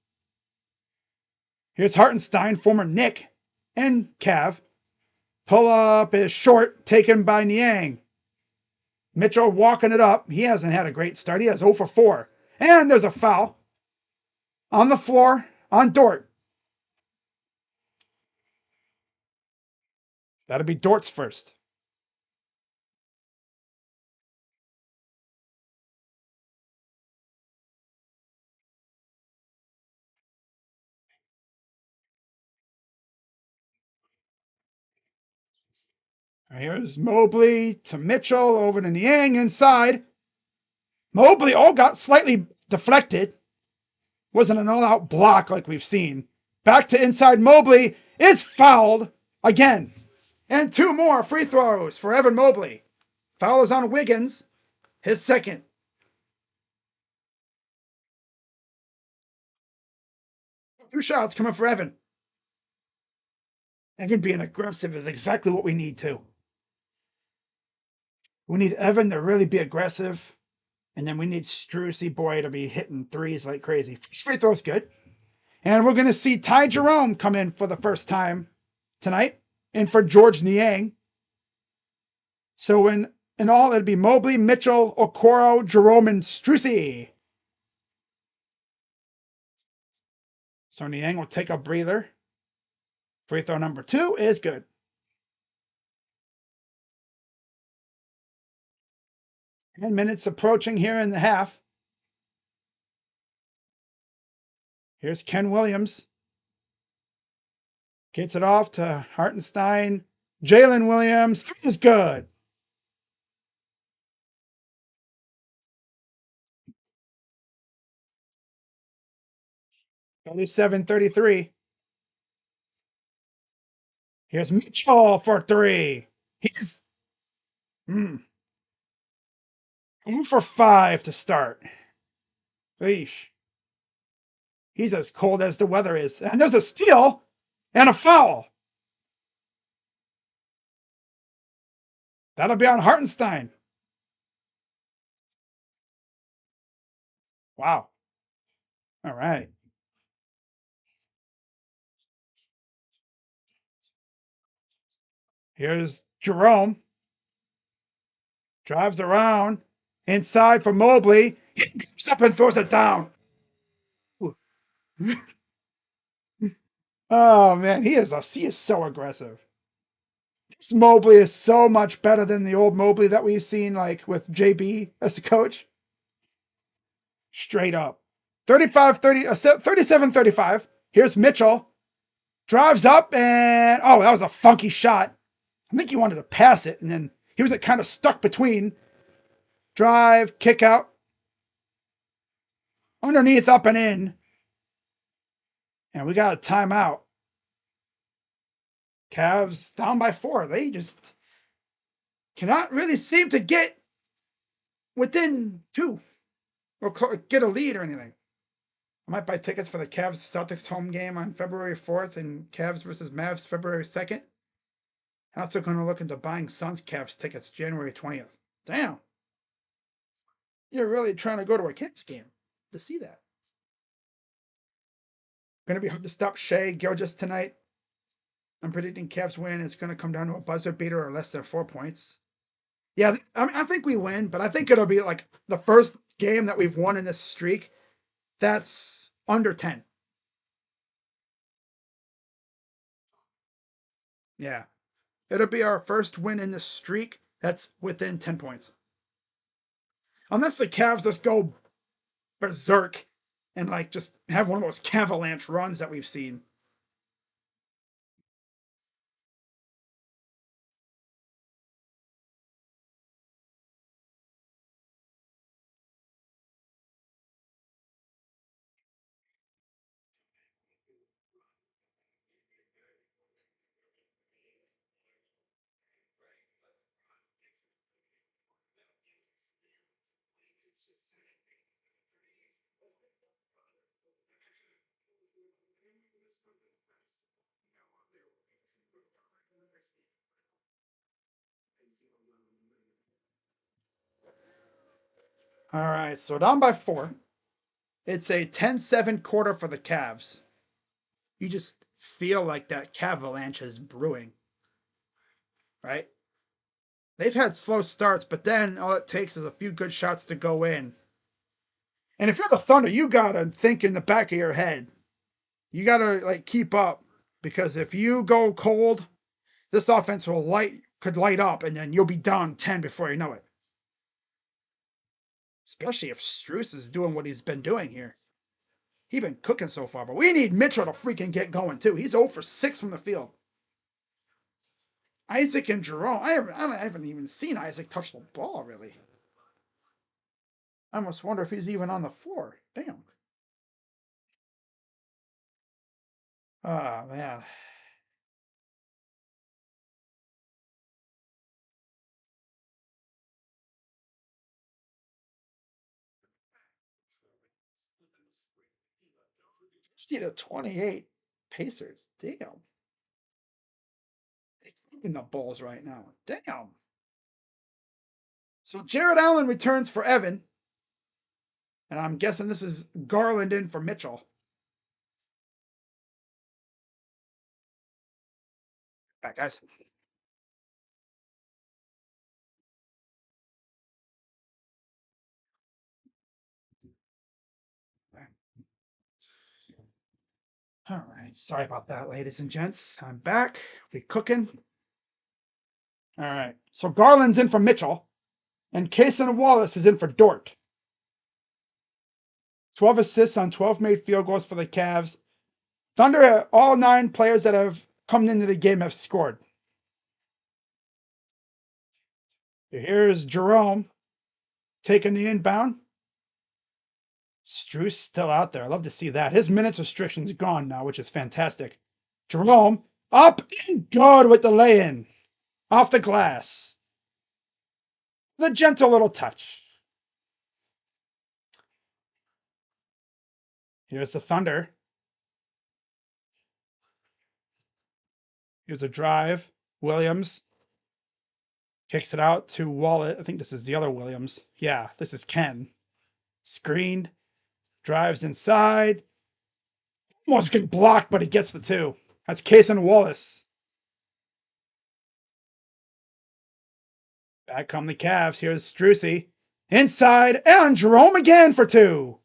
S1: Here's Hartenstein, former Knick and Cav. Pull up is short, taken by Niang. Mitchell walking it up. He hasn't had a great start. He has 0 for 4. And there's a foul on the floor on Dort. That'll be Dort's first. Here's Mobley to Mitchell, over to Niang inside. Mobley got slightly deflected. Wasn't an all-out block like we've seen. Back to inside. Mobley is fouled again. And 2 more free throws for Evan Mobley. Foul is on Wiggins, his second. Two shots coming for Evan. Evan being aggressive is exactly what we need to. We need Evan to really be aggressive. And then we need Strucy Boy to be hitting threes like crazy. Free throw's good. And we're going to see Ty Jerome come in for the first time tonight. And for George Niang. So in all, it'd be Mobley, Mitchell, Okoro, Jerome, and Strucy. So Niang will take a breather. Free throw number 2 is good. And minutes approaching here in the half. Here's Ken Williams. Gets it off to Hartenstein. Jalen Williams. 3 is good. $37-33. Here's Mitchell for 3. He's 0 for 5 to start. Eesh. He's as cold as the weather is. And there's a steal and a foul. That'll be on Hartenstein. Wow. All right. Here's Jerome. Drives around. Inside for Mobley. He comes up and throws it down. Oh man, he is so aggressive. This Mobley is so much better than the old Mobley that we've seen, like with JB as the coach. Straight up. 37-35. Here's Mitchell. Drives up and that was a funky shot. I think he wanted to pass it, and then he was kind of stuck between. Drive, kick out. Underneath, up and in. And we got a timeout. Cavs down by 4. They just cannot really seem to get within 2 or get a lead or anything. I might buy tickets for the Cavs Celtics home game on February 4th and Cavs versus Mavs February 2nd. I'm also going to look into buying Suns Cavs tickets January 20th. Damn. You're really trying to go to a Cavs game to see that. Going to be hard to stop Shea Gilgeous tonight. I'm predicting Cavs win. It's going to come down to a buzzer beater or less than 4 points. Yeah, I think we win, but I think it'll be like the first game that we've won in this streak that's under 10. Yeah. It'll be our first win in this streak that's within 10 points. Unless the Cavs just go berserk and like just have one of those Cavalanche runs that we've seen. All right, so down by 4. It's a 10-7 quarter for the Cavs. You just feel like that Cavalanche is brewing, right? They've had slow starts, but then all it takes is a few good shots to go in. And if you're the Thunder, you gotta think in the back of your head. You gotta like keep up, because if you go cold, this offense could light up, and then you'll be down 10 before you know it. Especially if Strus is doing what he's been doing here. He's been cooking so far, but we need Mitchell to freaking get going too. He's 0 for 6 from the field. Isaac and Jerome. I haven't even seen Isaac touch the ball really. I almost wonder if he's even on the floor. Damn. Oh man. She to 28 Pacers. Damn. They're in the Bulls right now. Damn. So Jared Allen returns for Evan. And I'm guessing this is Garland in for Mitchell. Back, guys. All right. Sorry about that, ladies and gents. I'm back. We cooking. All right. So Garland's in for Mitchell, and Kaysen Wallace is in for Dort. 12 assists on 12 made field goals for the Cavs. Thunder, all 9 players that have come into the game have scored. Here's Jerome taking the inbound. Struess still out there. I love to see that. His minutes restriction's gone now, which is fantastic. Jerome up and good with the lay-in. Off the glass. The gentle little touch. Here's the Thunder. Here's a drive. Williams kicks it out to Wallet. I think this is the other Williams. Yeah, this is Ken. Screened. Drives inside. Almost getting blocked, but he gets the 2. That's Kaysen Wallace. Back come the Cavs. Here's Struessy. Inside. And Jerome again for 2.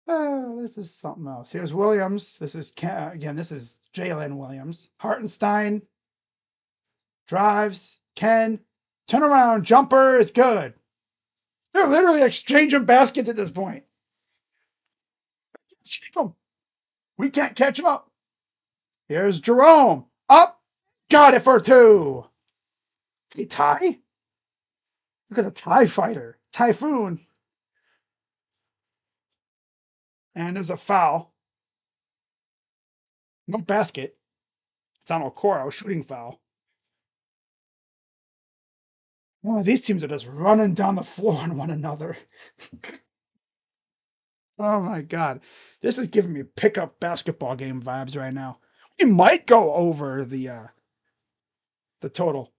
S1: Oh, this is something else. Here's Williams. This is again. This is Jalen Williams. Hartenstein drives. Ken turnaround jumper is good. They're literally exchanging baskets at this point. We can't catch up. Here's Jerome up. Got it for 2. A tie. Look at the tie fighter, Typhoon. And there's a foul. No basket. It's on Okoro, shooting foul. Oh, these teams are just running down the floor on one another. Oh my god. This is giving me pickup basketball game vibes right now. We might go over the total.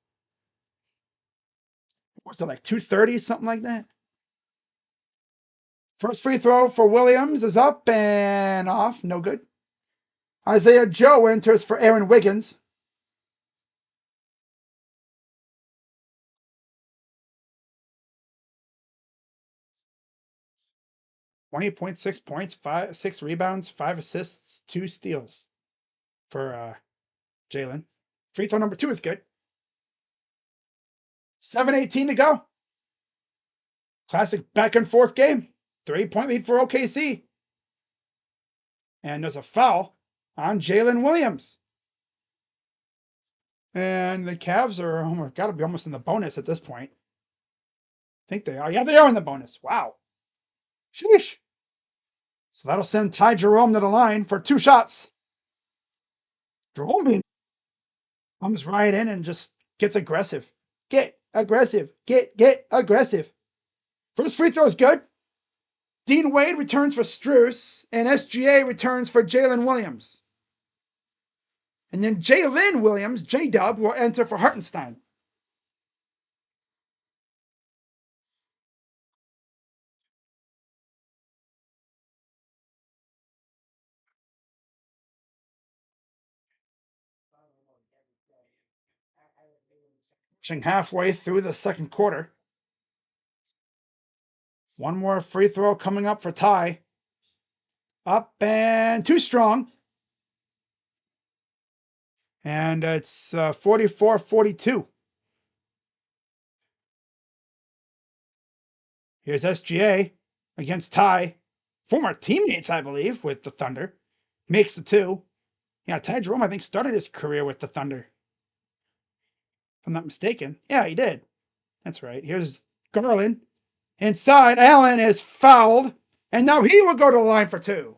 S1: What's it like 230, something like that? First free throw for Williams is up and off. No good. Isaiah Joe enters for Aaron Wiggins. 20.6 points, 6 rebounds, 5 assists, 2 steals for Jalen. Free throw number 2 is good. 7:18 to go. Classic back and forth game. 3-point lead for OKC. And there's a foul on Jalen Williams. And the Cavs are got to be almost in the bonus at this point. I think they are. Yeah, they are in the bonus. Wow. Sheesh. So that'll send Ty Jerome to the line for 2 shots. Jerome comes right in and just gets aggressive. Get aggressive. Get aggressive. First free throw is good. Dean Wade returns for Struess, and SGA returns for Jalen Williams. And then Jalen Williams, J-Dub, will enter for Hartenstein. Pushing halfway through the second quarter. One more free throw coming up for Ty. Up and too strong. And it's 44-42. Here's SGA against Ty. Former teammates, I believe, with the Thunder. Makes the 2. Yeah, Ty Jerome, I think, started his career with the Thunder. If I'm not mistaken. Yeah, he did. That's right. Here's Garland. Inside, Allen is fouled. And now he will go to the line for 2.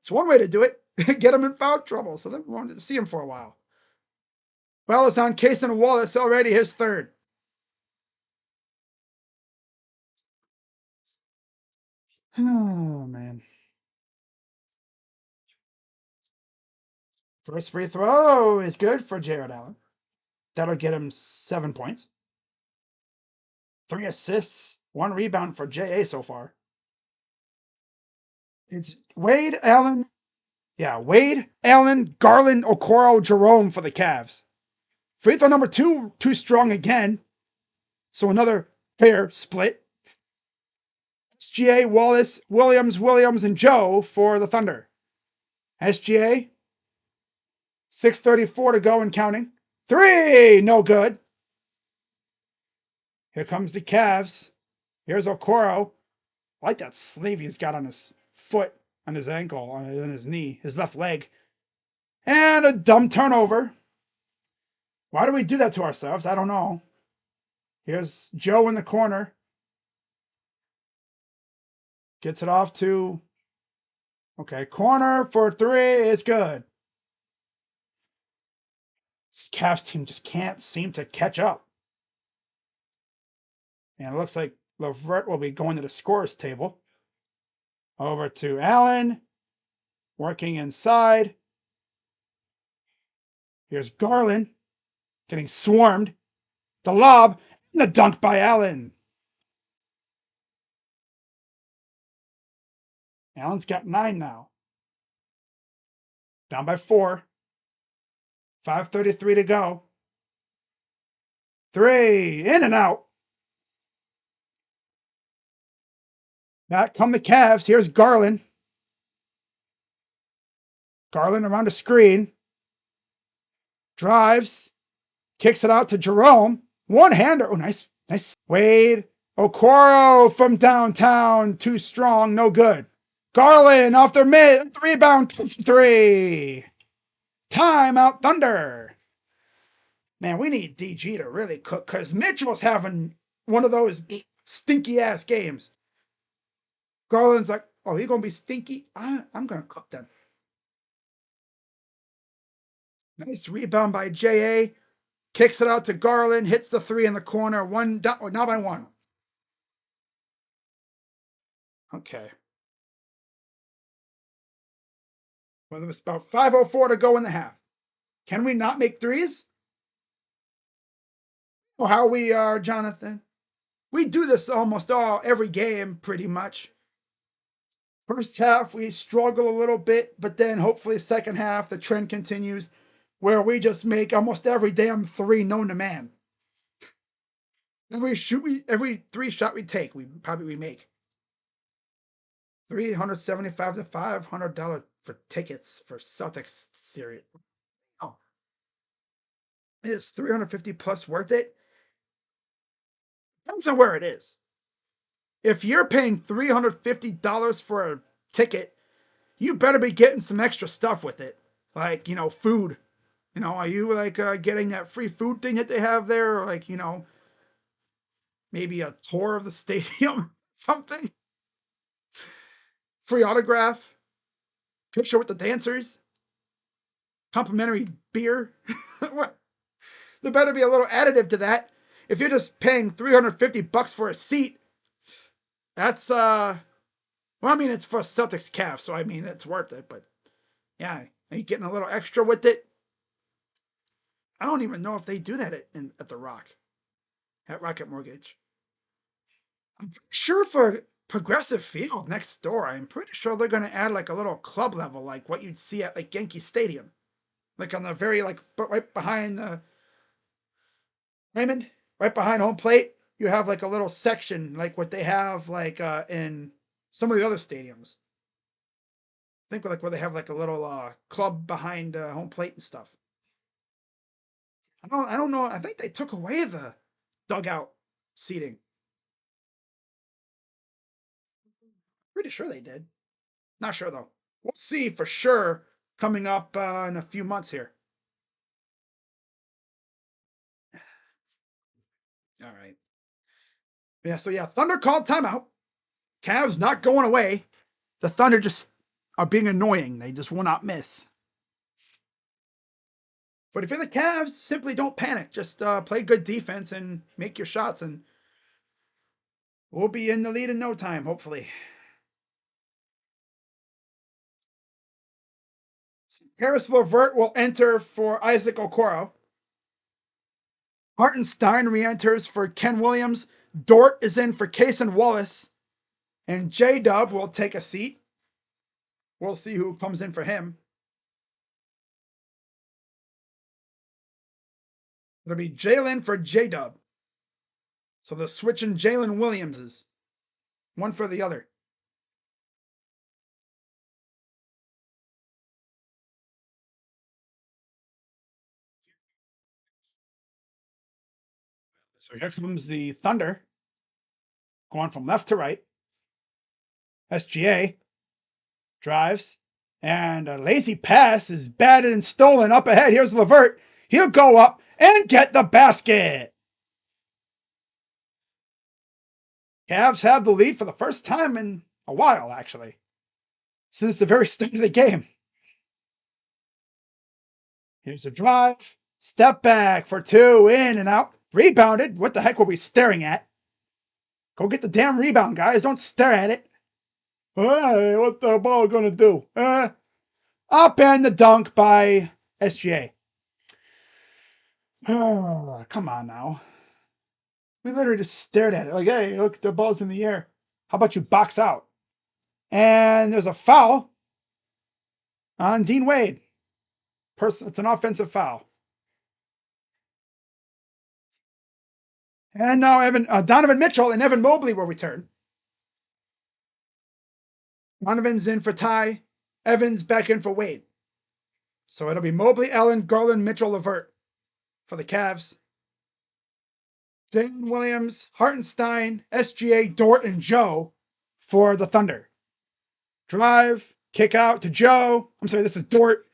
S1: It's one way to do it. Get him in foul trouble. So they wanted to see him for a while. Well, it's on Kaysen Wallace already, his 3rd. Oh, man. First free throw is good for Jared Allen. That'll get him 7 points. 3 assists, 1 rebound for JA so far. It's Wade, Allen. Yeah, Wade, Allen, Garland, Okoro, Jerome for the Cavs. Free throw number 2, too strong again. So another fair split. SGA, Wallace, Williams, and Joe for the Thunder. SGA, 6:34 to go and counting. 3, no good. Here comes the Cavs. Here's Okoro. I like that sleeve he's got on his foot, on his ankle, on his knee, his left leg. And a dumb turnover. Why do we do that to ourselves? I don't know. Here's Joe in the corner. Gets it off to... Okay, corner for 3 is good. This Cavs team just can't seem to catch up. And it looks like LeVert will be going to the scorers table. Over to Allen. Working inside. Here's Garland. Getting swarmed. The lob. And the dunk by Allen. Allen's got 9 now. Down by 4. 5:33 to go. 3. In and out. Back come the Cavs. Here's Garland. Garland around the screen. Drives. Kicks it out to Jerome. One-hander. Oh, nice. Nice. Wade. Okoro from downtown. Too strong. No good. Garland off their mid. Rebound. 3. Timeout Thunder. Man, we need DG to really cook because Mitchell's having one of those stinky-ass games. Garland's like, oh, he's going to be stinky? I'm going to cook them. Nice rebound by J.A. Kicks it out to Garland. Hits the 3 in the corner. Now by 1. Okay. Well, there's about 5:04 to go in the half. Can we not make threes? Well, how we are, Jonathan. We do this almost every game, pretty much. First half, we struggle a little bit, but then hopefully second half, the trend continues where we just make almost every damn 3 known to man. Every 3 shot we take, we make. $375 to $500 for tickets for Celtics series. Oh, is 350 plus worth it? Depends on where it is. If you're paying $350 for a ticket, you better be getting some extra stuff with it. Like, food. Are you like getting that free food thing that they have there? Or like, maybe a tour of the stadium, something? Free autograph? Picture with the dancers? Complimentary beer? What? There better be a little additive to that. If you're just paying $350 for a seat, that's well, I mean, it's for Celtics Cavs, so I mean it's worth it. But yeah, are you getting a little extra with it? I don't even know if they do that at the Rock, at Rocket Mortgage. I'm sure for Progressive Field next door, I'm pretty sure they're going to add like a little club level, like what you'd see at like Yankee Stadium, like on the very right behind the Raymond, right behind home plate. You have like a little section like what they have like in some of the other stadiums. I think like where they have like a little club behind home plate and stuff. I don't know. I think they took away the dugout seating. Pretty sure they did. Not sure though. We'll see for sure coming up in a few months here. All right. Yeah, so yeah, Thunder called timeout. Cavs not going away. The Thunder just are being annoying. They just will not miss. But if you're the Cavs, simply don't panic. Just play good defense and make your shots, and we'll be in the lead in no time, hopefully. Harris Levert will enter for Isaac Okoro. Hartenstein re-enters for Ken Williams. Dort is in for Cason Wallace. And J-Dub will take a seat. We'll see who comes in for him. It'll be Jalen for J-Dub. So they're switching Jalen Williamses. One for the other. So here comes the Thunder. Going from left to right. SGA drives. And a lazy pass is batted and stolen up ahead. Here's Levert. He'll go up and get the basket. Cavs have the lead for the first time in a while, actually, since the very start of the game. Here's a drive. Step back for two, in and out. Rebounded. What the heck were we staring at? Go get the damn rebound, guys. Don't stare at it. Hey, what the ball gonna do? Up and the dunk by SGA. Oh, come on now. We literally just stared at it. Like, hey, look, the ball's in the air. How about you box out? And there's a foul on Dean Wade. It's an offensive foul. And now Donovan Mitchell and Evan Mobley will return. Donovan's in for Ty. Evans back in for Wade. So it'll be Mobley, Allen, Garland, Mitchell, Levert for the Cavs. Jalen Williams, Hartenstein, SGA, Dort, and Joe for the Thunder. Drive, kick out to Joe. I'm sorry, this is Dort.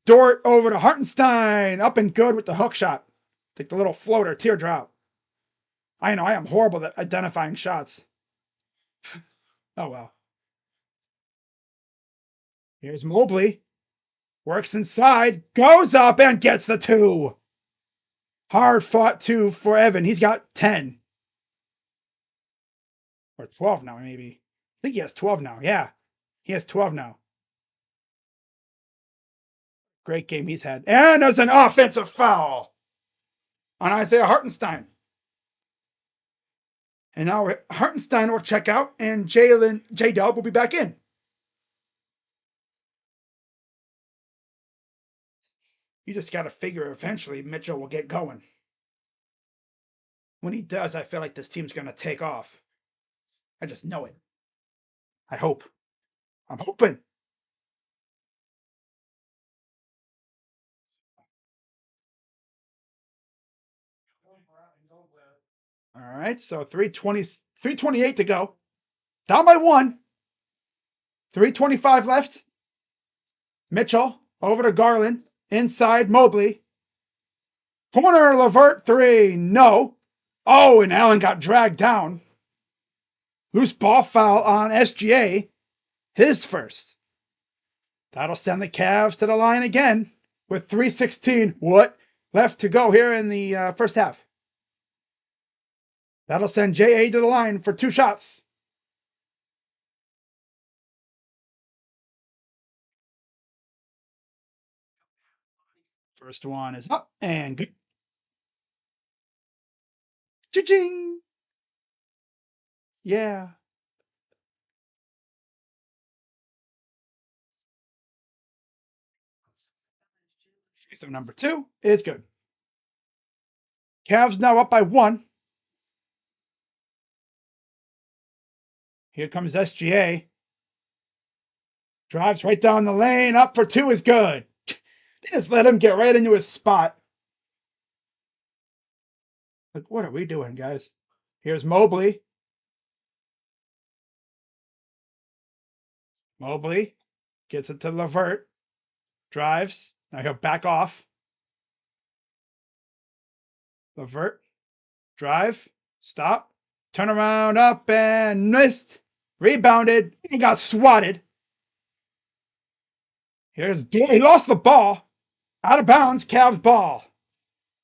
S1: Dort over to Hartenstein. Up and good with the hook shot. Take the little floater, teardrop. I know, I am horrible at identifying shots. Oh, well. Here's Mobley. Works inside. Goes up and gets the two. Hard fought two for Evan. He's got 10. Or 12 now, maybe. I think he has 12 now. Yeah. He has 12 now. Great game he's had. And there's an offensive foul on Isaiah Hartenstein. And now Hartenstein will check out, and J-Dub will be back in. You just got to figure eventually Mitchell will get going. When he does, I feel like this team's going to take off. I just know it. I hope. I'm hoping. All right, so 3:28 to go. Down by one. 3:25 left. Mitchell over to Garland. Inside Mobley. Corner Levert three. No. Oh, and Allen got dragged down. Loose ball foul on SGA. His first. That'll send the Cavs to the line again with 3:16 left to go here in the first half. That'll send JA to the line for two shots. First one is up and good. Cha-ching! Yeah. Free throw number two is good. Cavs now up by one. Here comes SGA. Drives right down the lane. Up for two is good. They just let him get right into his spot. Like, what are we doing, guys? Here's Mobley. Mobley gets it to Levert. Drives. Now he'll back off. Levert. Drive. Stop. Turn around. Up and missed. Rebounded. He got swatted. Here's Dort. He lost the ball. Out of bounds. Cavs ball.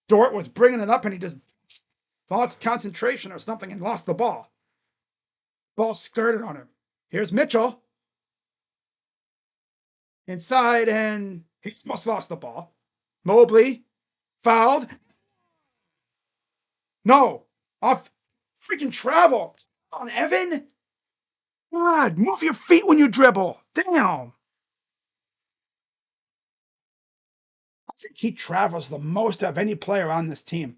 S1: Dort was bringing it up and he just lost concentration or something and lost the ball. Ball skirted on him. Here's Mitchell. Inside and He almost lost the ball. Mobley fouled. No, off freaking travel. Come on, Evan. God, move your feet when you dribble. Damn. I think he travels the most of any player on this team.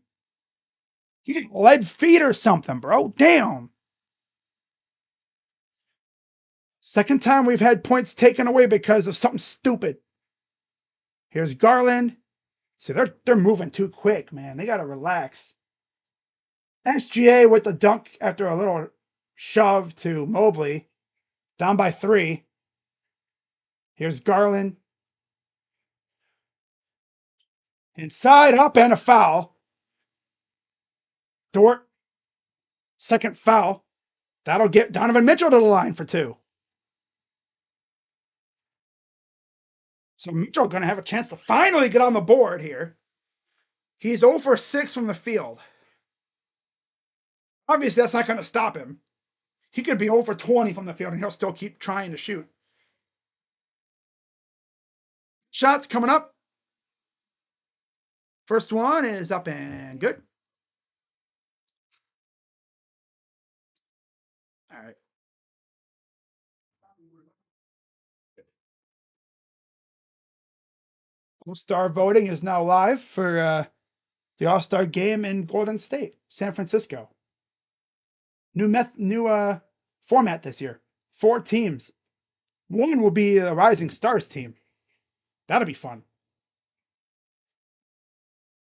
S1: He get lead feet or something, bro. Damn. Second time we've had points taken away because of something stupid. Here's Garland. See, they're moving too quick, man. They gotta relax. SGA with the dunk after a little shove to Mobley. Down by 3. Here's Garland. Inside up and a foul. Dort. Second foul. That'll get Donovan Mitchell to the line for 2. So Mitchell going to have a chance to finally get on the board here. He's 0 for 6 from the field. Obviously, that's not going to stop him. He could be 0 for 20 from the field and he'll still keep trying to shoot. Shots coming up. First one is up and good. All right. All-Star voting is now live for the All-Star game in Golden State, San Francisco. New format this year. 4 teams. One will be the Rising Stars team. That'll be fun.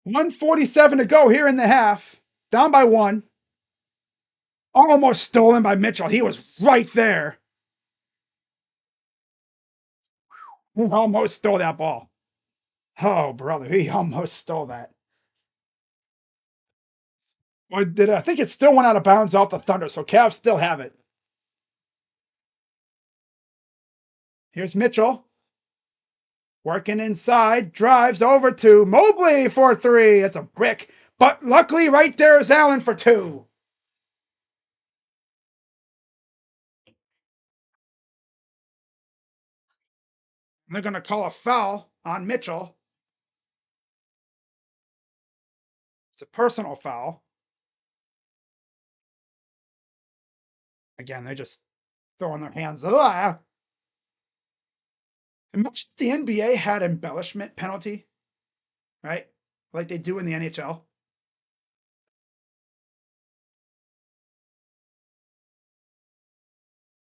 S1: 1:47 to go here in the half. Down by 1. Almost stolen by Mitchell. He was right there. He almost stole that ball. Oh, brother, he almost stole that. Well, I think it still went out of bounds off the Thunder, so Cavs still have it. Here's Mitchell. Working inside, drives over to Mobley for 3. It's a brick, but luckily right there is Allen for 2. They're going to call a foul on Mitchell. It's a personal foul. Again, they're just throwing their hands. Imagine if the NBA had embellishment penalty, right? Like they do in the NHL.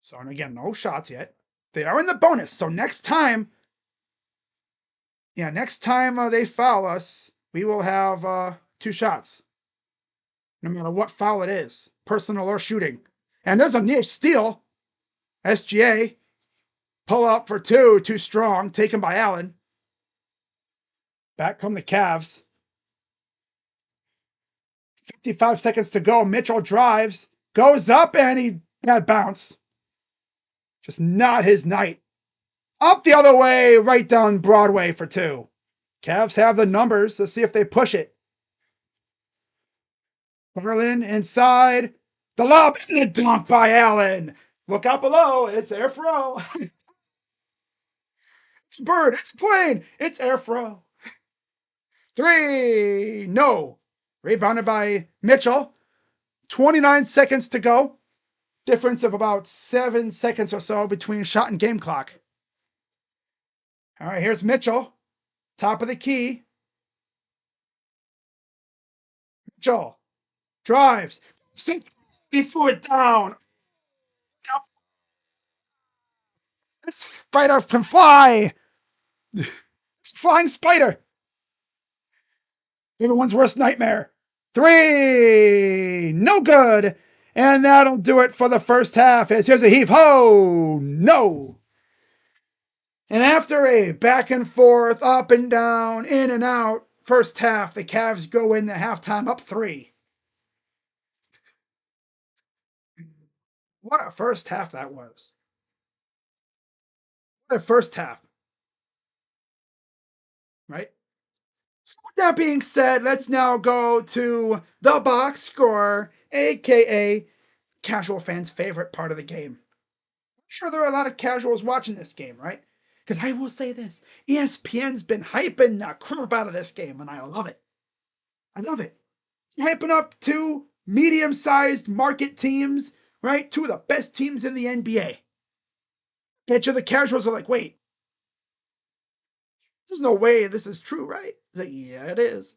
S1: So, and again, no shots yet. They are in the bonus. So next time they foul us, we will have 2 shots. No matter what foul it is, personal or shooting. And there's a near steal. SGA, pull up for 2, too strong, taken by Allen. Back come the Cavs. 55 seconds to go. Mitchell drives, goes up, and he had bounce. Just not his night. Up the other way, right down Broadway for 2. Cavs have the numbers. Let's see if they push it. Garland inside. The lob and the dunk by Allen. Look out below. It's Airfro. It's Bird. It's Plane. It's Airfro. 3. No. Rebounded by Mitchell. 29 seconds to go. Difference of about 7 seconds or so between shot and game clock. All right, here's Mitchell. Top of the key. Mitchell drives. He threw it down. This spider can fly. It's a flying spider. Everyone's worst nightmare. 3. No good. And that'll do it for the first half. As here's a heave ho. No. And after a back and forth, up and down, in and out, first half, the Cavs go in the halftime up 3. What a first half that was. What a first half. Right? So with that being said, let's now go to the box score, aka casual fans' favorite part of the game. I'm sure there are a lot of casuals watching this game, right? Because I will say this, ESPN's been hyping the crap out of this game, and I love it. I love it. Hyping up two medium-sized market teams, right? Two of the best teams in the NBA. Bet you the casuals are like, wait, there's no way this is true, right? It's like, yeah, it is.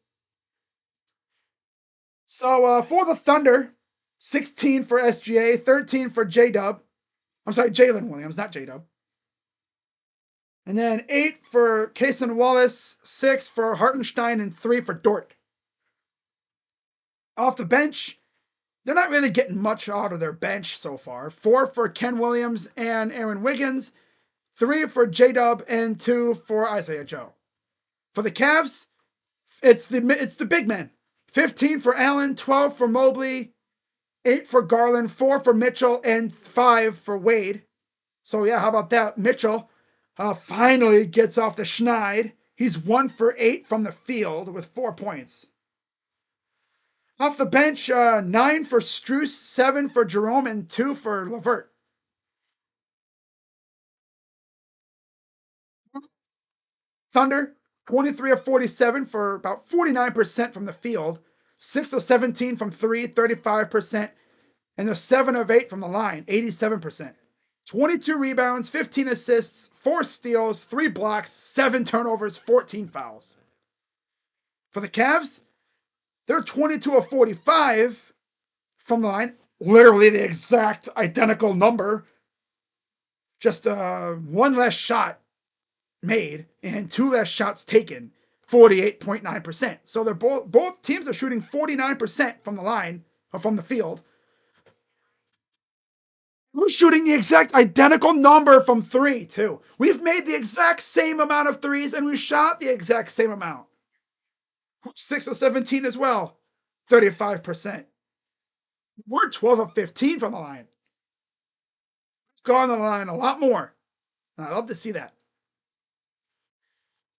S1: So for the Thunder, 16 for SGA, 13 for J Dub. I'm sorry, Jalen Williams, not J Dub. And then 8 for Cason Wallace, 6 for Hartenstein, and 3 for Dort. Off the bench, they're not really getting much out of their bench so far. 4 for Ken Williams and Aaron Wiggins, 3 for J Dub, and 2 for Isaiah Joe. For the Cavs, it's the big men. 15 for Allen, 12 for Mobley, 8 for Garland, 4 for Mitchell, and 5 for Wade. So yeah, how about that? Mitchell finally gets off the schneid. He's 1 for 8 from the field with 4 points. Off the bench, 9 for Strus, 7 for Jerome, and 2 for Levert. Thunder, 23 of 47 for about 49% from the field, 6 of 17 from 3, 35%, and they're 7 of 8 from the line, 87%. 22 rebounds, 15 assists, 4 steals, 3 blocks, 7 turnovers, 14 fouls. For the Cavs, they're 22 of 45 from the line, literally the exact identical number. Just one less shot made and 2 less shots taken, 48.9%. So they're both teams are shooting 49% from the line or from the field. We're shooting the exact identical number from 3 too. We've made the exact same amount of threes and we shot the exact same amount. 6 of 17 as well, 35%. We're 12 of 15 from the line. We've gone to the line a lot more. And I love to see that.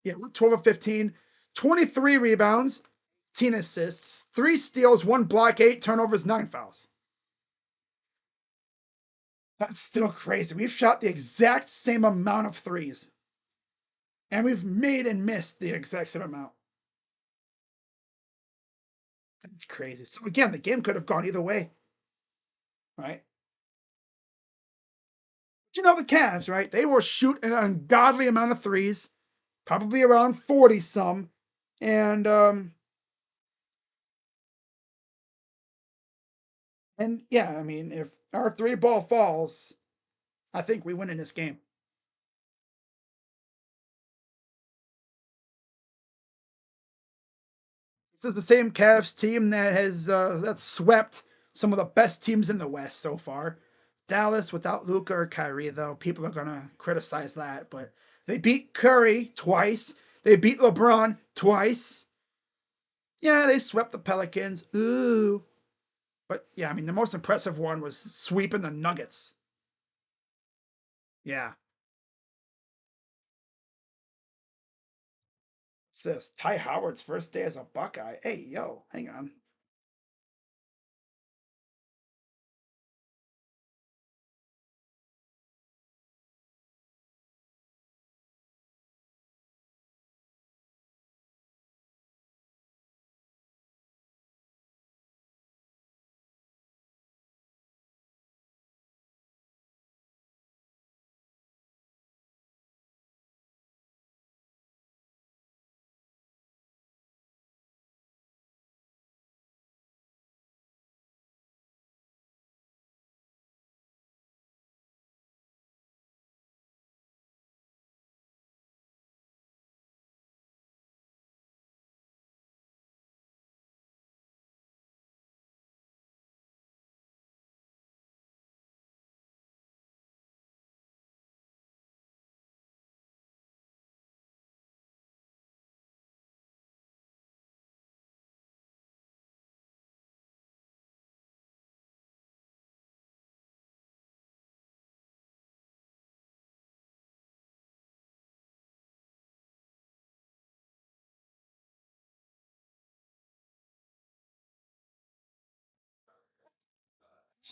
S1: Yeah, we're 12 of 15, 23 rebounds, 10 assists, 3 steals, 1 block, 8 turnovers, 9 fouls. That's still crazy. We've shot the exact same amount of threes. And we've made and missed the exact same amount. That's crazy. So again, the game could have gone either way. Right? But you know the Cavs, right? They will shoot an ungodly amount of threes, probably around 40 some. And yeah, I mean, if our 3 ball falls, I think we win in this game. This is the same Cavs team that has that's swept some of the best teams in the West so far. Dallas without Luka or Kyrie, though, people are gonna criticize that, but they beat Curry twice. They beat LeBron twice. Yeah, they swept the Pelicans. Ooh. But yeah, I mean, the most impressive one was sweeping the Nuggets. Yeah. It's this Ty Howard's first day as a Buckeye. Hey, yo, hang on.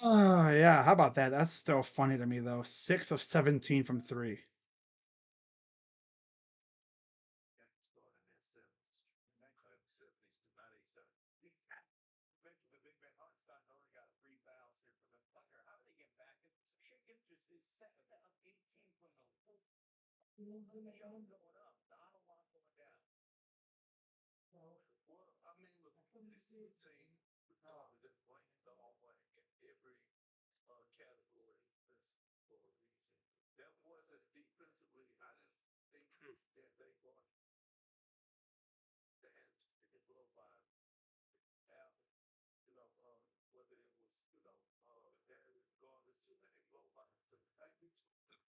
S1: Oh, yeah. How about that? That's still funny to me, though. 6 of 17 from 3.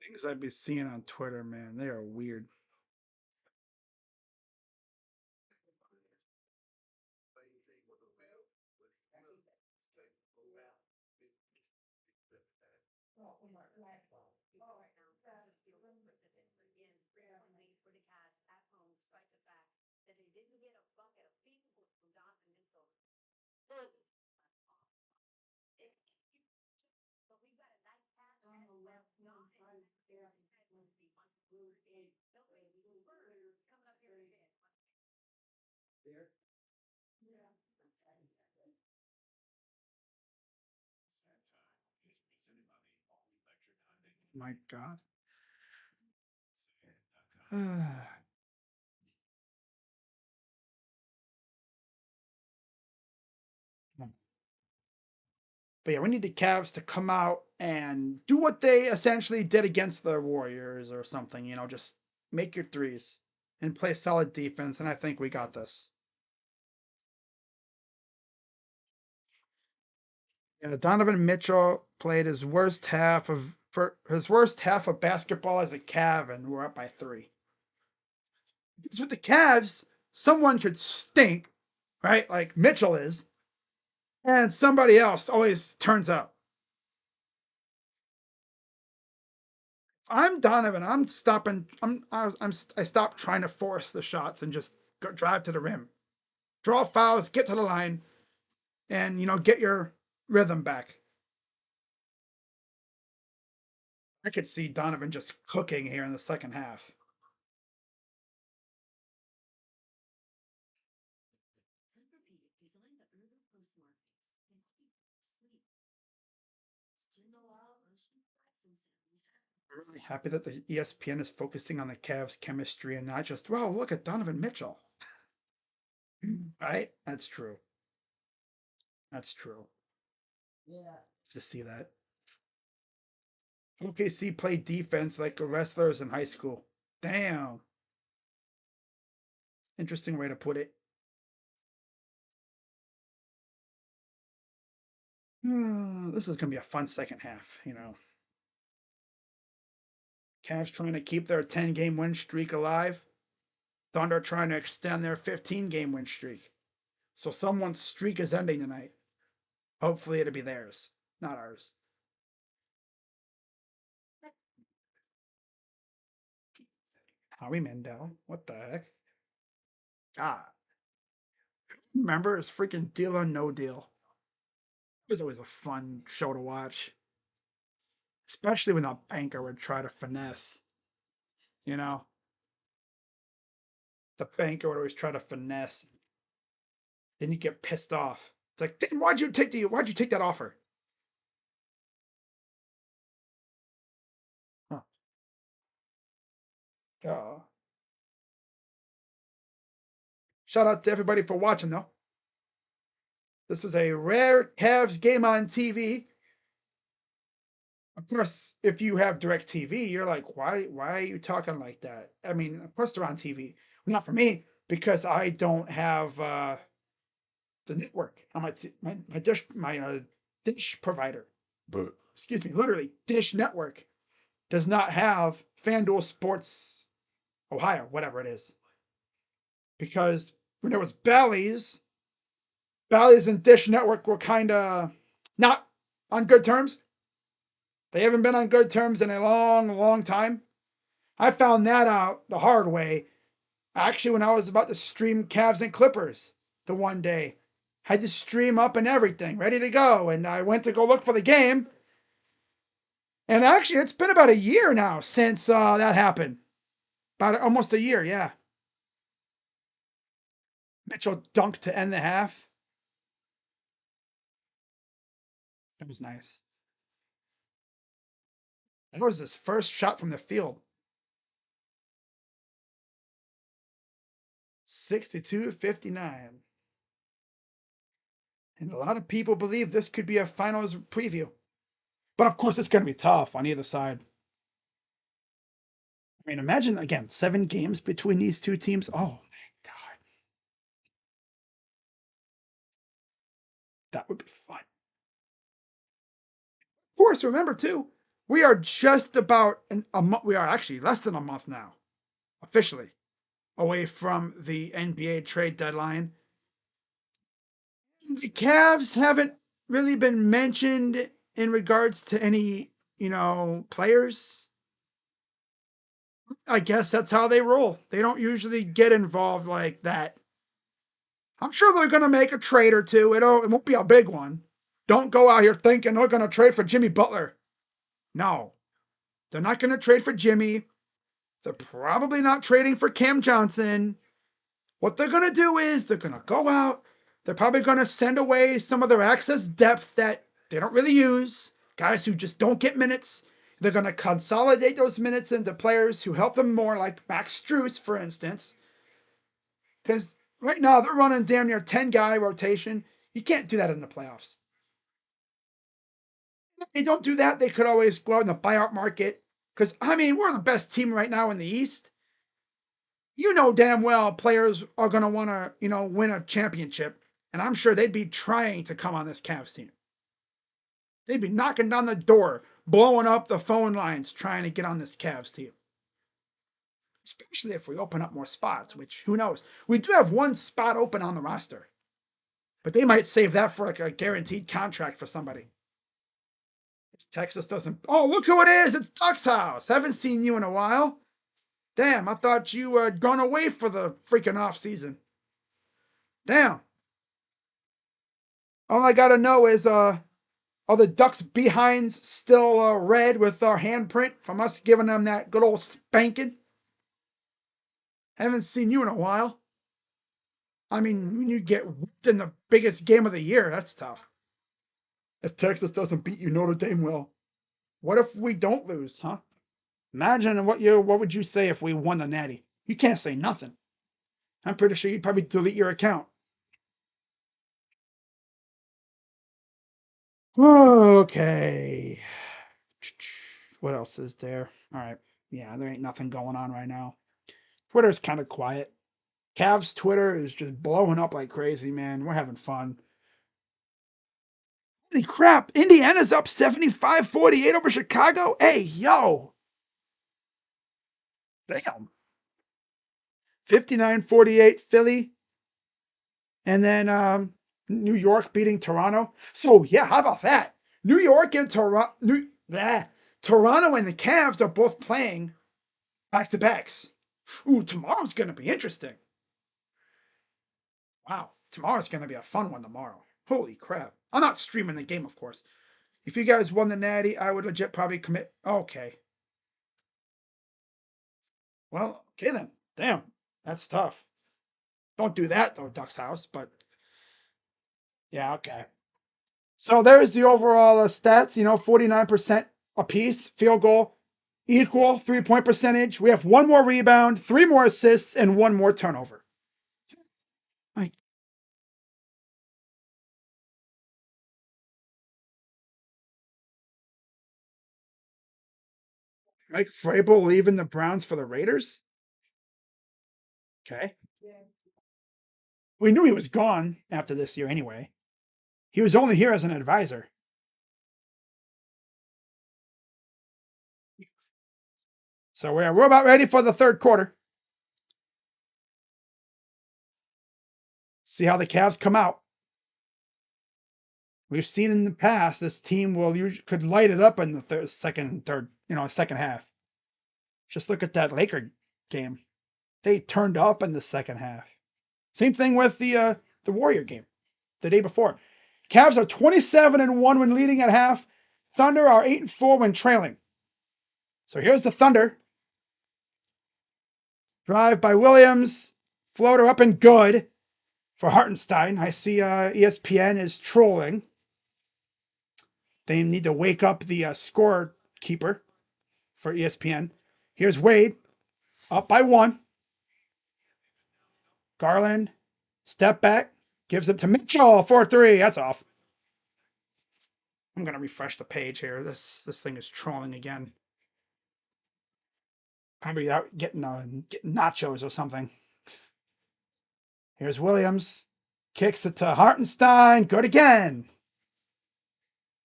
S1: Things I'd be seeing on Twitter, man, they are weird. My God. But yeah, we need the Cavs to come out and do what they essentially did against the Warriors or something. Just make your threes and play solid defense. And I think we got this. Yeah, Donovan Mitchell played his worst half of for his worst half of basketball as a Cav, and we're up by 3. Because with the Cavs, someone could stink, right? Like Mitchell is, and somebody else always turns up. I'm Donovan. I'm stopping. I stopped trying to force the shots and just drive to the rim, draw fouls, get to the line, and get your rhythm back. I could see Donovan just cooking here in the second half. I'm really happy that the ESPN is focusing on the Cavs' chemistry and not just, well, look at Donovan Mitchell. Right? That's true. That's true. Yeah. To see that. OKC played defense like the wrestlers in high school. Damn. Interesting way to put it. This is going to be a fun second half. Cavs trying to keep their 10-game win streak alive. Thunder trying to extend their 15-game win streak. So someone's streak is ending tonight. Hopefully it'll be theirs, not ours. Howie Mandel. What the heck? God. Remember his freaking Deal or No Deal? It was always a fun show to watch. Especially when a banker would try to finesse. You know? The banker would always try to finesse. Then you get pissed off. It's like, why'd you take that offer? Huh. Oh. Shout out to everybody for watching though. This was a rare Cavs game on TV. Of course, if you have direct TV, you're like, why are you talking like that? I mean, of course they're on TV. Not for me, because I don't have the network on my dish provider. Excuse me, literally, Dish Network does not have FanDuel Sports Ohio, whatever it is. Because when there was Bally's and Dish Network were kind of not on good terms. They haven't been on good terms in a long, long time. I found that out the hard way. Actually, when I was about to stream Cavs and Clippers the one day, had to stream up and everything, ready to go. And I went to go look for the game. And actually, it's been about a year now since that happened. About almost a year, yeah. Mitchell dunked to end the half. That was nice. That was his first shot from the field. 62-59. And a lot of people believe this could be a finals preview. But of course, it's going to be tough on either side. I mean, imagine, again, 7 games between these two teams. Oh, my God. That would be fun. Of course, remember, too, we are just about a month. We are actually less than a month now, officially, away from the NBA trade deadline. The Cavs haven't really been mentioned in regards to any, players. I guess that's how they roll. They don't usually get involved like that. I'm sure they're going to make a trade or two. It won't be a big one. Don't go out here thinking they're going to trade for Jimmy Butler. No, they're not going to trade for Jimmy. They're probably not trading for Cam Johnson. What they're going to do is they're going to go out. They're probably going to send away some of their excess depth that they don't really use, guys who just don't get minutes. They're going to consolidate those minutes into players who help them more, like Max Strus, for instance. Because right now they're running damn near 10-guy rotation. You can't do that in the playoffs. If they don't do that, they could always go out in the buyout market. Because, I mean, we're the best team right now in the East. You know damn well players are going to want to, win a championship. And I'm sure they'd be trying to come on this Cavs team. They'd be knocking down the door, blowing up the phone lines, trying to get on this Cavs team. Especially if we open up more spots, which, who knows? We do have one spot open on the roster. But they might save that for like a guaranteed contract for somebody. Texas doesn't. Oh, look who it is. It's Duck's house. Haven't seen you in a while. Damn, I thought you had gone away for the freaking off season. Damn. All I gotta know is are the Ducks behinds still red with our handprint from us giving them that good old spanking? Haven't seen you in a while. I mean, when you get whipped in the biggest game of the year, that's tough. If Texas doesn't beat you, Notre Dame will. What if we don't lose, huh? Imagine what would you say if we won the Natty? You can't say nothing. I'm pretty sure you'd probably delete your account. Okay. What else is there? All right. Yeah, there ain't nothing going on right now. Twitter's kind of quiet. Cavs Twitter is just blowing up like crazy, man. We're having fun. Holy crap. Indiana's up 75-48 over Chicago. Hey, yo. Damn. 59-48 Philly. And then New York beating Toronto. So, yeah, how about that? New York and Toronto. Toronto and the Cavs are both playing back-to-backs. Ooh, tomorrow's going to be interesting. Wow, tomorrow's going to be a fun one tomorrow. Holy crap. I'm not streaming the game, of course. If you guys won the Natty, I would legit probably commit. Okay. Well, okay then. Damn, that's tough. Don't do that, though, Duck's house, but yeah, okay. So there's the overall stats, 49% apiece, field goal, equal 3-point percentage. We have 1 more rebound, 3 more assists, and 1 more turnover. Mike Vrabel leaving the Browns for the Raiders? Okay. We knew he was gone after this year anyway. He was only here as an advisor. So we're about ready for the third quarter. See how the Cavs come out. We've seen in the past this team could light it up in the second half. Just look at that Laker game. They turned up in the second half. Same thing with the Warrior game the day before. Cavs are 27-1 when leading at half. Thunder are 8-4 when trailing. So here's the Thunder. Drive by Williams. Floater up and good for Hartenstein. I see ESPN is trolling. They need to wake up the scorekeeper for ESPN. Here's Wade. Up by 1. Garland, step back, gives it to Mitchell, 4-3. That's off. I'm gonna refresh the page here. This thing is trolling again. Probably out getting nachos or something. Here's Williams. Kicks it to Hartenstein. Good again.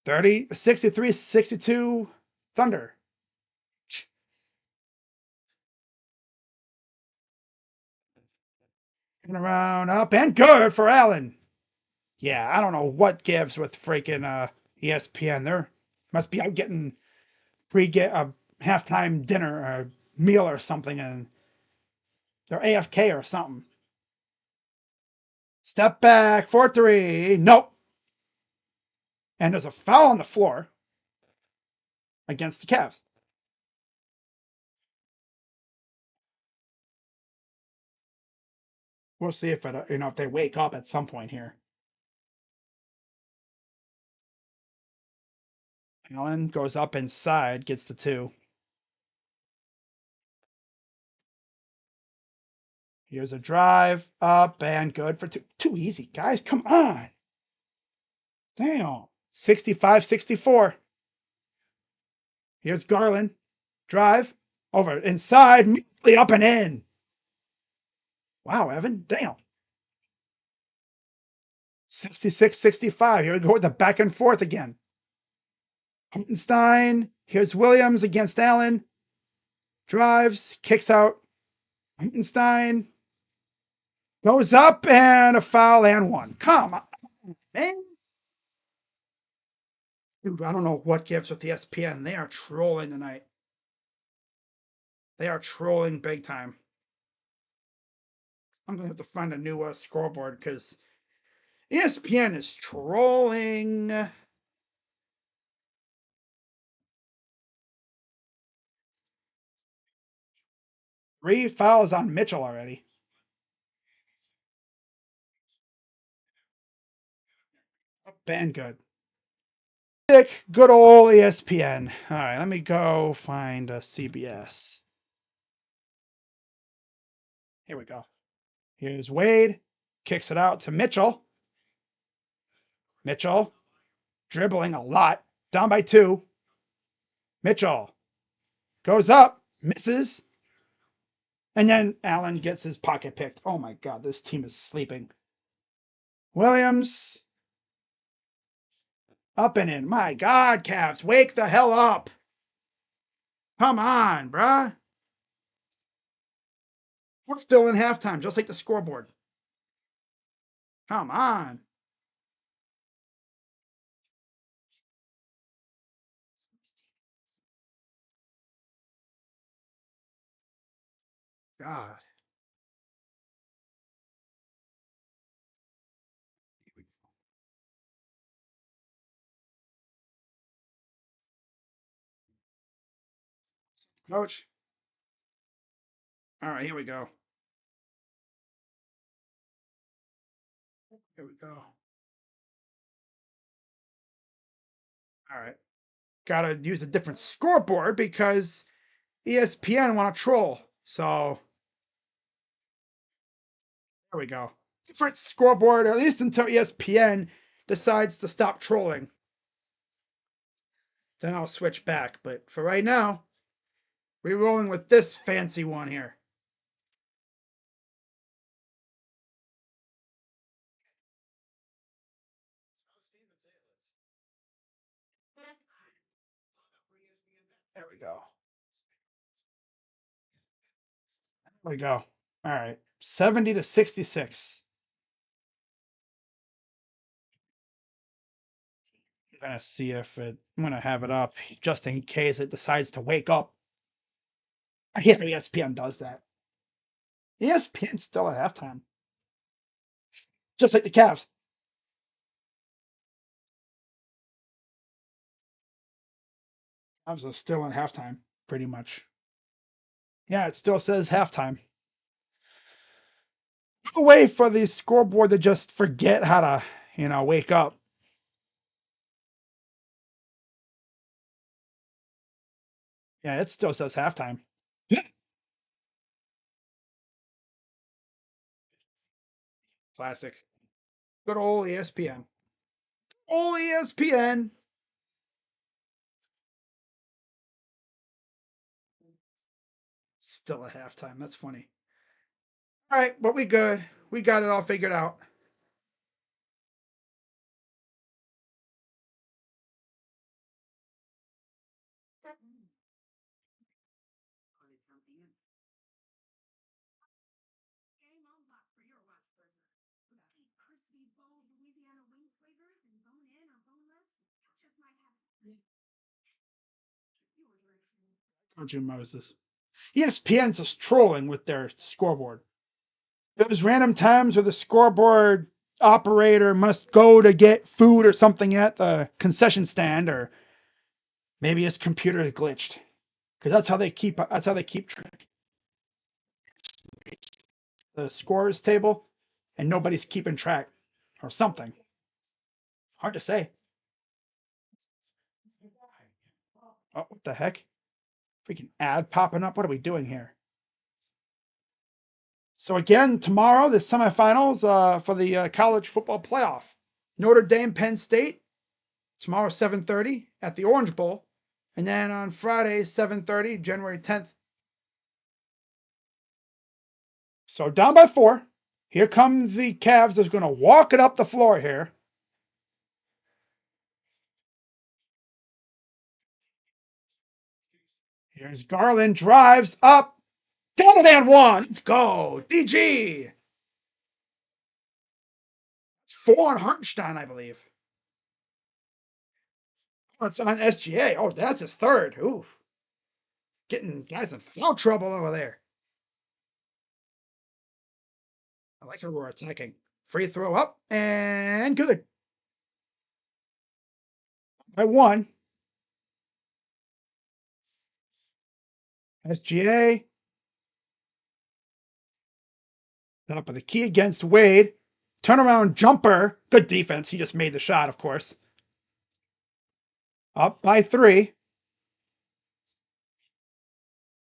S1: 30, 63, 62. Thunder. Coming around up and good for Allen. Yeah, I don't know what gives with freaking ESPN. They're must be out getting get a halftime dinner or meal or something, and they're AFK or something. Step back, 4-3. Nope. And there's a foul on the floor against the Cavs. We'll see if it, if they wake up at some point here. Allen goes up inside, gets the 2. Here's a drive up and good for 2. Too easy, guys. Come on. Damn. 65-64. Here's Garland. Drive over inside, immediately up and in. Wow, Evan. Damn. 66-65. Here we go with the back and forth again. Hartenstein. Here's Williams against Allen. Drives, kicks out. Hartenstein goes up and a foul and 1. Come on, man. Dude, I don't know what gives with the ESPN. They are trolling tonight. They are trolling big time. I'm going to have to find a new scoreboard because ESPN is trolling. 3 fouls on Mitchell already. Up and good. Good old ESPN. All right, let me go find a CBS. Here we go. Here's Wade. Kicks it out to Mitchell. Mitchell dribbling a lot. Down by 2. Mitchell goes up. Misses. And then Allen gets his pocket picked. Oh my God, this team is sleeping. Williams. Up and in. My God, Cavs, wake the hell up. Come on, bruh. We're still in halftime, just like the scoreboard. Come on. God. Coach. All right, here we go. Here we go. All right. Got to use a different scoreboard because ESPN want to troll. So there we go. Different scoreboard, at least until ESPN decides to stop trolling. Then I'll switch back. But for right now, we're rolling with this fancy one here. There we go. There we go. All right. 70-66. I'm gonna see if it. I'm gonna have it up just in case it decides to wake up. I hate how ESPN does that. ESPN's still at halftime, just like the Cavs. Cavs are still in halftime, pretty much. Yeah, it still says halftime. A way for the scoreboard to just forget how to, wake up. Yeah, it still says halftime. Classic. Good old ESPN. Old ESPN. Still a halftime. That's funny. All right, but we good. We got it all figured out. Country Moses. ESPN's just trolling with their scoreboard. There's random times where the scoreboard operator must go to get food or something at the concession stand, or maybe his computer is glitched. Because that's how they keep track. The scores table, and nobody's keeping track or something. Hard to say. Oh, what the heck? Freaking ad popping up. What are we doing here? So again, tomorrow the semifinals for the college football playoff. Notre Dame, Penn State. Tomorrow 7:30 at the Orange Bowl, and then on Friday 7:30, January 10th. So down by 4. Here comes the Cavs. That's going to walk it up the floor here. Here's Garland, drives up, down it and one. Let's go, DG. It's 4 on Hartenstein, I believe. Oh, it's on SGA. Oh, that's his third. Ooh, getting guys in foul trouble over there. I like how we're attacking. Free throw up and good. By 1. SGA. Top of the key against Wade. Turnaround jumper. Good defense. He just made the shot, of course. Up by 3.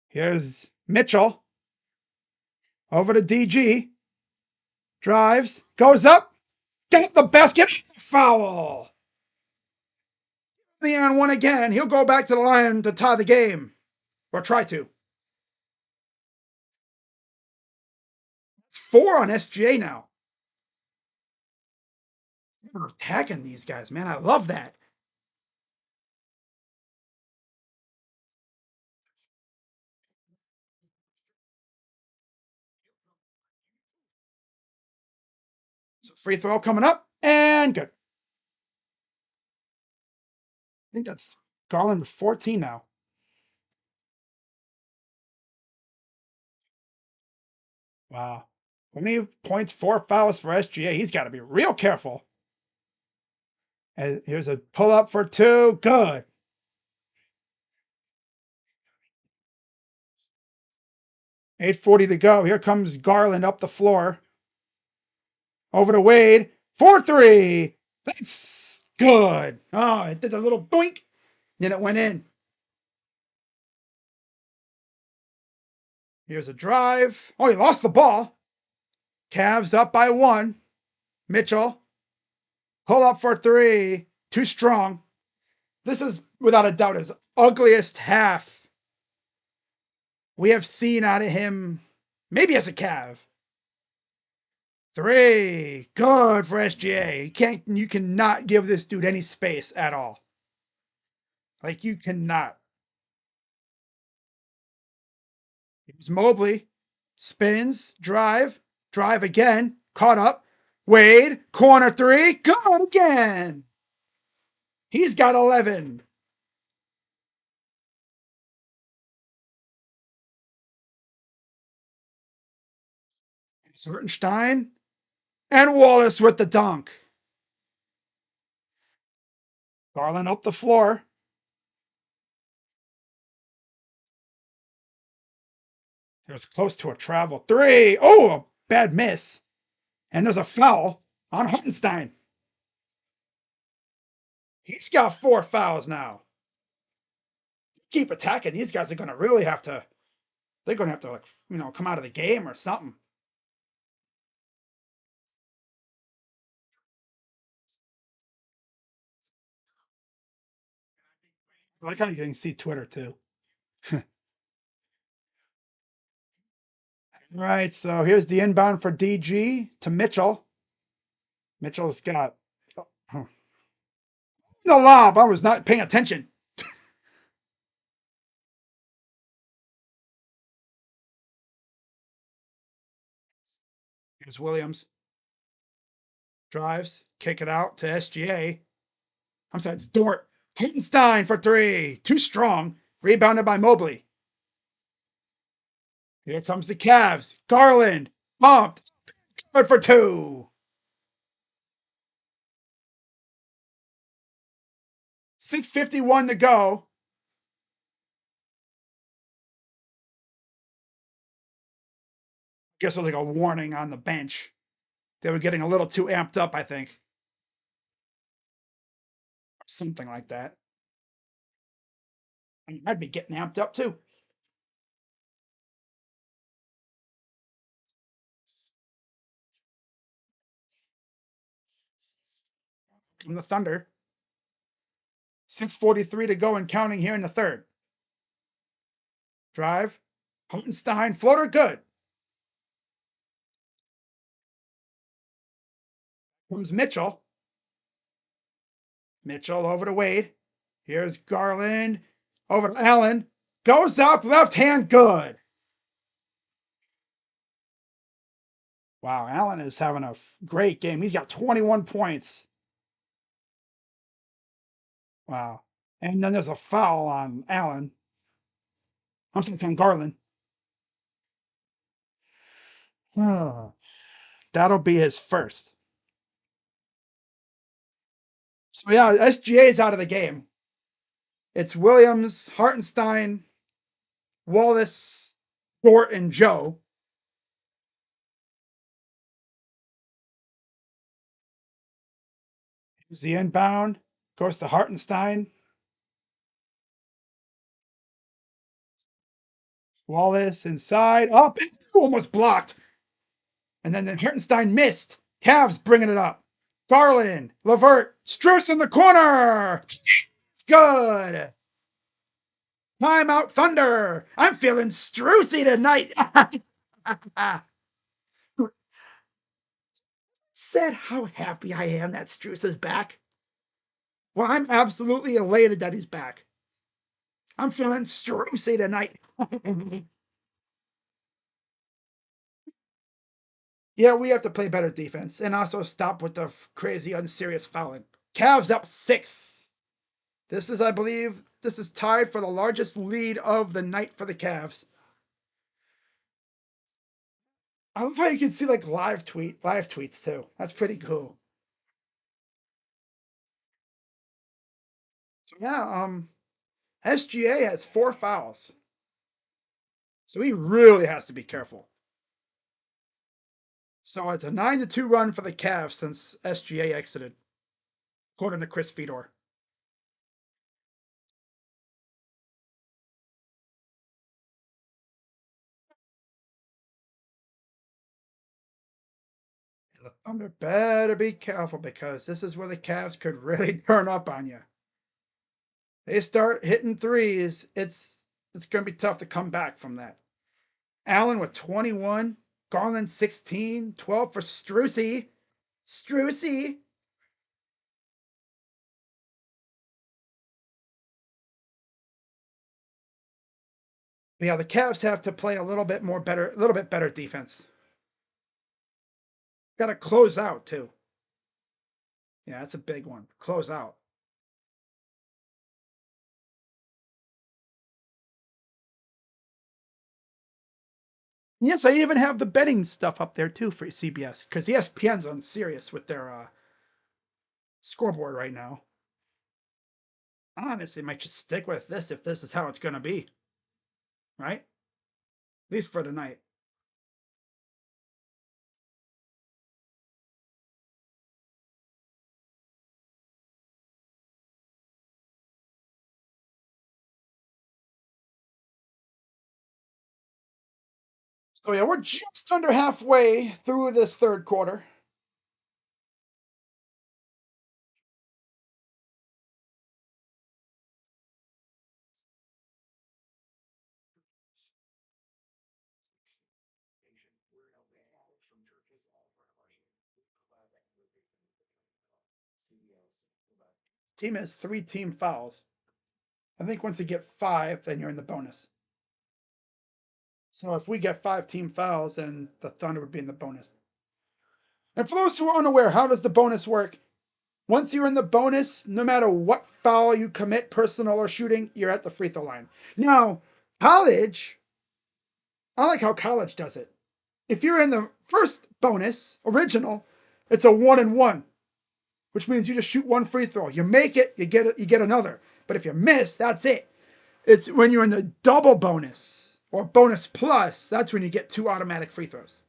S1: Here's Mitchell. Over to DG. Drives. Goes up. Got the basket. Foul. The and 1 again. He'll go back to the line to tie the game. Or try to. It's 4 on SGA now. They're attacking these guys, man. I love that. So free throw coming up. And good. I think that's Garland with 14 now. Wow. 20 points, 4 fouls for SGA. He's got to be real careful. And here's a pull up for 2. Good. 8:40 to go. Here comes Garland up the floor. Over to Wade. 4-3. That's good. Oh, it did a little boink. Then it went in. Here's a drive. Oh, he lost the ball. Cavs up by 1. Mitchell. Pull up for 3. Too strong. This is, without a doubt, his ugliest half we have seen out of him, maybe as a Cav. 3. Good for SGA. You cannot give this dude any space at all. Like, you cannot. Here's Mobley. Spins. Drive again. Caught up. Wade. Corner 3. Good again. He's got 11. Hartenstein. And Wallace with the dunk. Garland up the floor. It was close to a travel 3. Oh, a bad miss. And there's a foul on Hartenstein. He's got 4 fouls now. Keep attacking. These guys are going to really have to. They're going to have to, like, come out of the game or something. I like how you can see Twitter too. All right, so here's the inbound for DG to Mitchell. Mitchell's got oh, the lob. I was not paying attention. Here's Williams. Drives, kick it out to SGA. I'm sorry, it's Dort. Hittenstein for three. Too strong. Rebounded by Mobley. Here comes the Cavs. Garland. Bumped. Good for two. 6:51 to go. Guess it was like a warning on the bench. They were getting a little too amped up, I think. Something like that. I'd be getting amped up too. From the Thunder. 6:43 to go and counting here in the third. Drive. Huntenstein. Floater good. Comes Mitchell. Mitchell over to Wade. Here's Garland. Over to Allen. Goes up. Left hand good. Wow, Allen is having a great game. He's got 21 points. Wow. And then there's a foul on Allen. I'm saying it's on Garland. That'll be his first. So yeah, SGA is out of the game. It's Williams, Hartenstein, Wallace, Dort, and Joe. Here's the inbound. Goes to Hartenstein. Wallace inside. Up. Almost blocked. And then Hartenstein missed. Cavs bringing it up. Garland, Levert, Strus in the corner. It's good. Timeout Thunder. I'm feeling Strusy tonight. Said how happy I am that Strus is back. Well, I'm absolutely elated that he's back. I'm feeling Strusy tonight. Yeah, we have to play better defense and also stop with the crazy, unserious fouling. Cavs up 6. This is, I believe, this is tied for the largest lead of the night for the Cavs. I love how you can see like live tweets too. That's pretty cool. So yeah, SGA has 4 fouls. So he really has to be careful. So it's a 9-2 run for the Cavs since SGA exited, according to Chris Fedor. The Thunder better be careful because this is where the Cavs could really turn up on you. They start hitting threes, it's going to be tough to come back from that. Allen with 21, Garland 16, 12 for Strusy. Strusy. Yeah, the Cavs have to play a little bit better defense. Got to close out too. Yeah, that's a big one. Close out. Yes, I even have the betting stuff up there too for CBS because ESPN's on serious with their scoreboard right now. Honestly, might just stick with this if this is how it's going to be, right? At least for tonight. So yeah, we're just under halfway through this third quarter. Team has 3 team fouls. I think once you get 5, then you're in the bonus. So if we get 5 team fouls, then the Thunder would be in the bonus. And for those who are unaware, how does the bonus work? Once you're in the bonus, no matter what foul you commit, personal or shooting, you're at the free throw line. Now, college, I like how college does it. If you're in the first bonus, original, it's a 1-and-1, which means you just shoot 1 free throw. You make it, you get another. But if you miss, that's it. It's when you're in the double bonus or bonus plus, that's when you get 2 automatic free throws.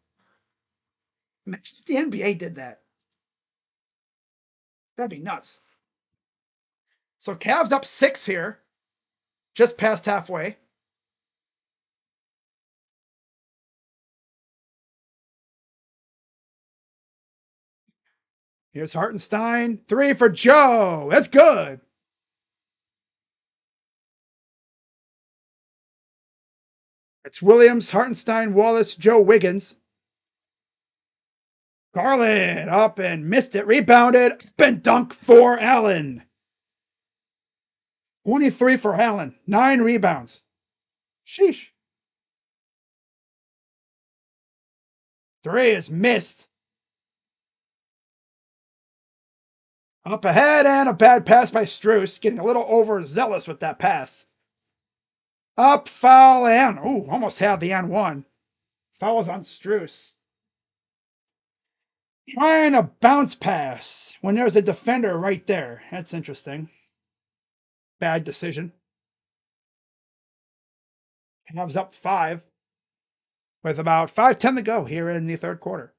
S1: Imagine if the NBA did that. That'd be nuts. So Cavs up 6 here, just past halfway. Here's Hartenstein. 3 for Joe. That's good. It's Williams, Hartenstein, Wallace, Joe Wiggins. Garland up and missed it. Rebounded. Up and dunk for Allen. 23 for Allen. 9 rebounds. Sheesh. 3 is missed. Up ahead and a bad pass by Strus. Getting a little overzealous with that pass. Up, foul, and almost had the N1. Fouls on Strus. Trying a bounce pass when there's a defender right there. That's interesting. Bad decision. Cavs up 5 with about 5:10 to go here in the third quarter.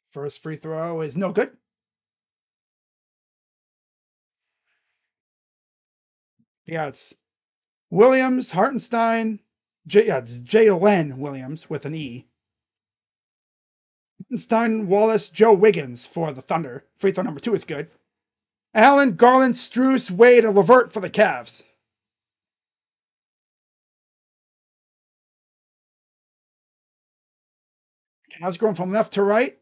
S1: First free throw is no good. Yeah, it's Williams, Hartenstein, it's Jalen Williams with an E. Hartenstein, Wallace, Joe Wiggins for the Thunder. Free throw number 2 is good. Allen, Garland, Strus, Wade, and LeVert for the Cavs. Cavs going from left to right.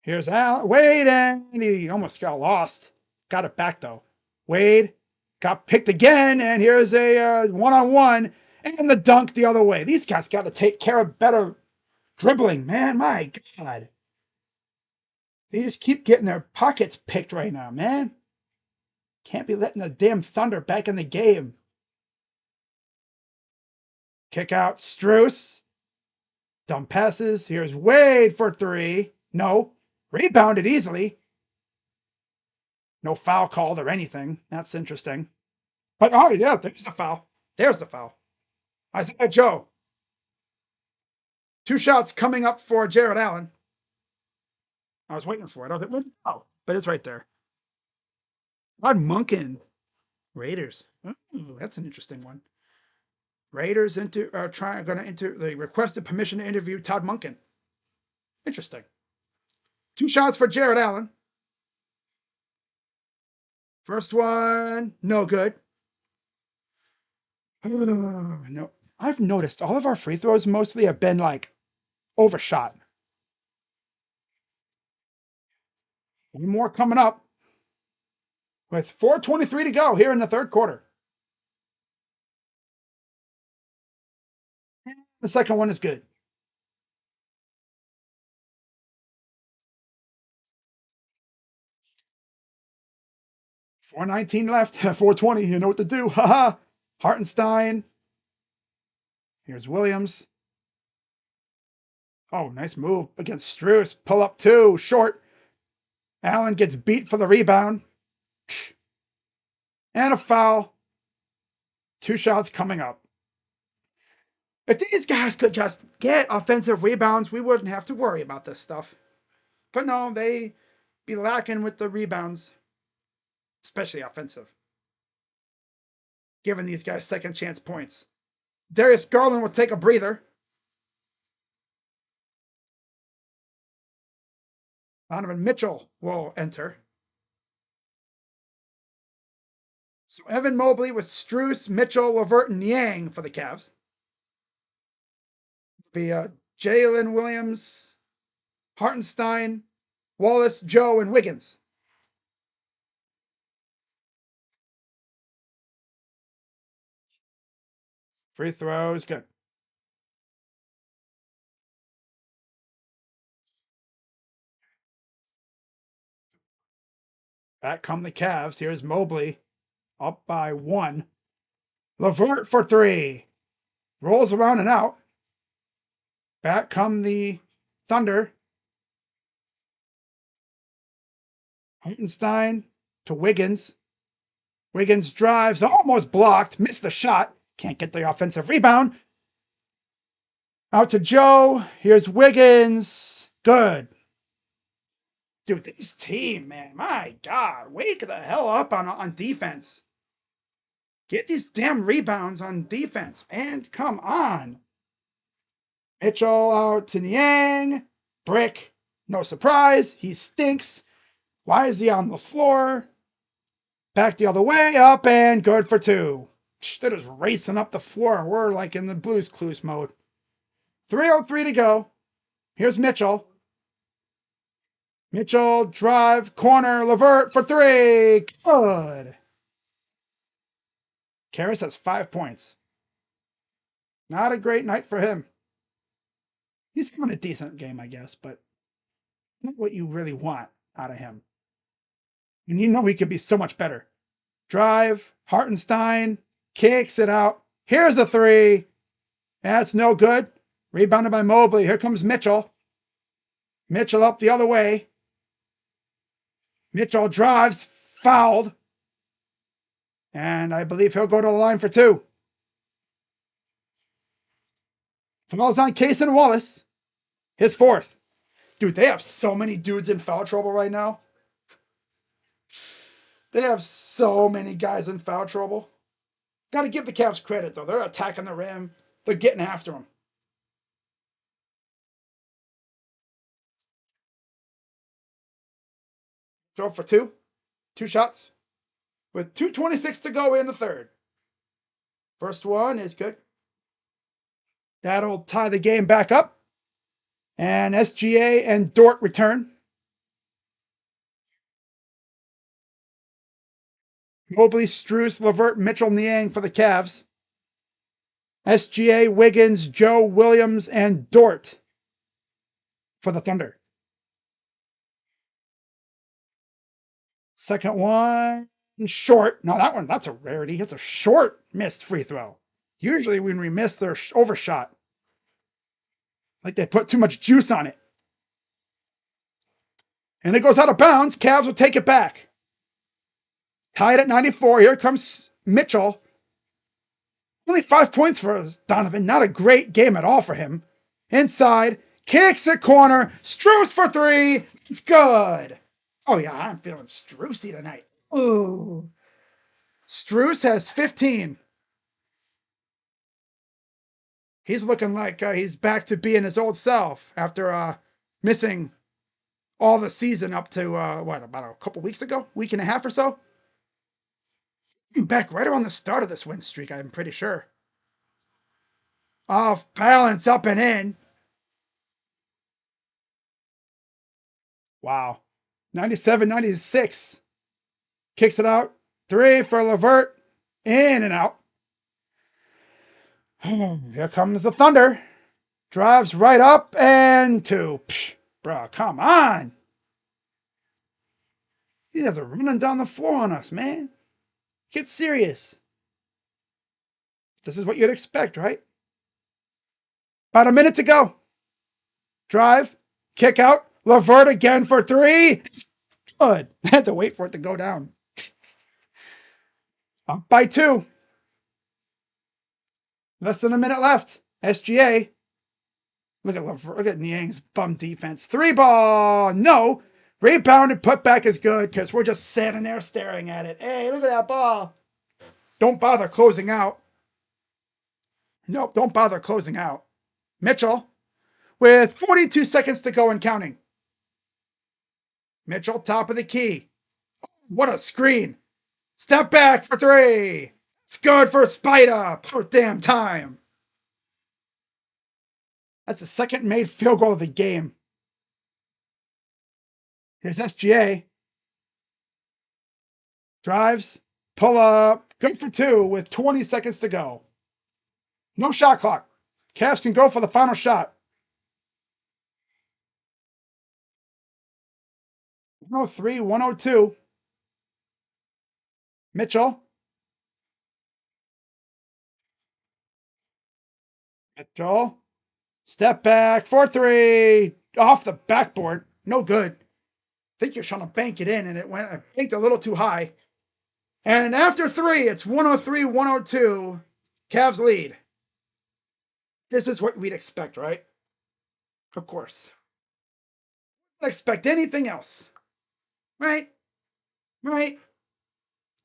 S1: Here's Wade, and he almost got lost. Got it back, though. Wade got picked again, and here's a one-on-one, and the dunk the other way. These guys got to take care of better dribbling, man. My God. They just keep getting their pockets picked right now, man. Can't be letting the damn Thunder back in the game. Kick out Strus. Dumb passes. Here's Wade for 3. No. Rebounded easily. No foul called or anything. That's interesting. But, oh, yeah, there's the foul. There's the foul. Isaiah Joe. 2 shots coming up for Jared Allen. I was waiting for it. Oh, but it's right there. Todd Monken. Raiders. Ooh, that's an interesting one. Raiders going to enter. They requested permission to interview Todd Monken. Interesting. 2 shots for Jared Allen. First one, no good. No, I've noticed all of our free throws mostly have been like overshot. One more coming up with 4:23 to go here in the third quarter. The second one is good. 4:19 left. 4:20. You know what to do. Haha. Hartenstein. Here's Williams. Oh, nice move against Strus. Pull up 2. Short. Allen gets beat for the rebound. And a foul. 2 shots coming up. If these guys could just get offensive rebounds, we wouldn't have to worry about this stuff. But no, they be lacking with the rebounds, especially offensive. Giving these guys second chance points. Darius Garland will take a breather. Donovan Mitchell will enter. So Evan Mobley with Strus, Mitchell, LeVert, and Yang for the Cavs. Be Jalen Williams, Hartenstein, Wallace, Joe, and Wiggins. Free throws, good. Back come the Cavs. Here's Mobley, up by 1. LeVert for 3. Rolls around and out. Back come the Thunder. Hartenstein to Wiggins. Wiggins drives, almost blocked, missed the shot. Can't get the offensive rebound. Out to Joe. Here's Wiggins. Good. Dude, this team, man, my God, wake the hell up on defense. Get these damn rebounds on defense, man. Come on. Mitchell out to Niang. Brick. No surprise. He stinks. Why is he on the floor? Back the other way. Up and good for 2. They're just racing up the floor. We're like in the Blues Clues mode. 3:03 to go. Here's Mitchell. Mitchell, drive, corner, LeVert for 3. Good. Karras has 5 points. Not a great night for him. He's having a decent game, I guess, but not what you really want out of him. And you know he could be so much better. Drive, Hartenstein, kicks it out. Here's a 3. That's no good. Rebounded by Mobley. Here comes Mitchell. Mitchell up the other way. Mitchell drives, fouled. And I believe he'll go to the line for 2. Fouls on Case and Wallace. His 4th. Dude, they have so many dudes in foul trouble right now. They have so many guys in foul trouble. Got to give the Cavs credit, though. They're attacking the rim. They're getting after him. Throw for 2. 2 shots. With 2:26 to go in the 3rd. First one is good. That'll tie the game back up. And SGA and Dort return. Mobley, Strus, LeVert, Mitchell, Niang for the Cavs. SGA, Wiggins, Joe, Williams, and Dort for the Thunder. Second one, short. No, that's a rarity. It's a short missed free throw. Usually when we miss, they're overshot. Like they put too much juice on it. And it goes out of bounds. Cavs will take it back. Tied at 94. Here comes Mitchell. Only 5 points for Donovan. Not a great game at all for him. Inside. Kicks a corner. Strus for 3. It's good. Oh, yeah, I'm feeling Strusy tonight. Ooh. Strus has 15. He's looking like he's back to being his old self after missing all the season up to, about a couple weeks ago? Week and a half or so? Back right around the start of this win streak, I'm pretty sure. Off balance, up and in. Wow. 97-96. Kicks it out. 3 for LeVert. In and out. Here comes the Thunder. Drives right up and 2. Psh, bro, come on. These guys are running down the floor on us, man. Get serious. This is what you'd expect, right? About a minute to go. Drive. Kick out. LeVert again for 3. It's good. I had to wait for it to go down. Up by 2. Less than a minute left. SGA. Look at Niang's bum defense. 3 ball. No. Rebounded. Put back is good because we're just standing there staring at it. Hey, look at that ball. Don't bother closing out. Nope, don't bother closing out. Mitchell with 42 seconds to go and counting. Mitchell, top of the key. What a screen. Step back for 3. It's good for Spida. Poor damn time. That's the second made field goal of the game. Here's SGA. Drives, pull up, good for two with 20 seconds to go. No shot clock. Cavs can go for the final shot. 103, 102. Mitchell. Mitchell. Step back, 4-3. Off the backboard. No good. I think you're trying to bank it in, and it went, I banked a little too high. And after three, it's 103, 102. Cavs lead. This is what we'd expect, right? Of course. I'd expect anything else. Right? Right?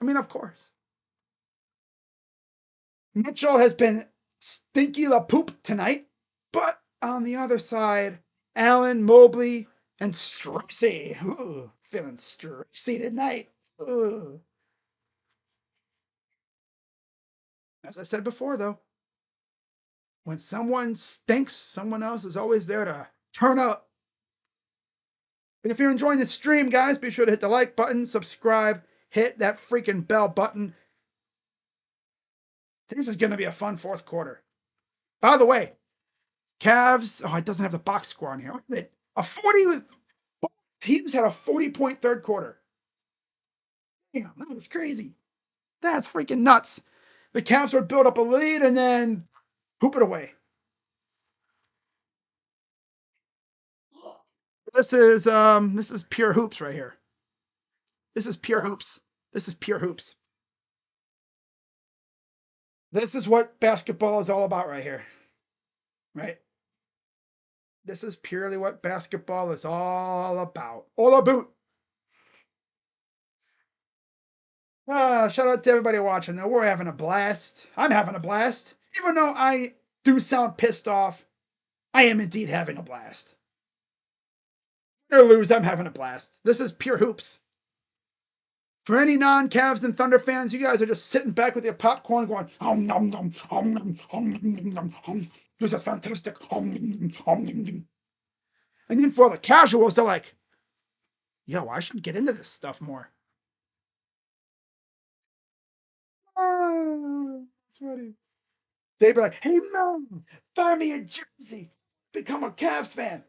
S1: I mean, of course. Mitchell has been stinky la poop tonight, but on the other side, Allen, Mobley, and Strixie. Ooh, feeling Strixie tonight. Ooh. As I said before, though, when someone stinks, someone else is always there to turn up. But if you're enjoying the stream, guys, be sure to hit the like button, subscribe, hit that freaking bell button. This is going to be a fun fourth quarter. By the way, Cavs, oh, it doesn't have the box score on here. A 40, teams had a 40-point third quarter. Damn, that was crazy. That's freaking nuts. The Cavs would build up a lead and then hoop it away. This is pure hoops right here. This is pure hoops. This is pure hoops. This is what basketball is all about right here. Right? This is purely what basketball is all about. All about. Shout out to everybody watching. Though we're having a blast. I'm having a blast. Even though I do sound pissed off, I am indeed having a blast. Win or lose, I'm having a blast. This is pure hoops. For any non-Cavs and Thunder fans, you guys are just sitting back with your popcorn going, nom, nom, nom, nom, nom, nom, nom, nom, nom. This is fantastic. And then for the casuals, they're like, yo, I should get into this stuff more. Oh, that's funny. They'd be like, hey, Mom, buy me a jersey. Become a Cavs fan.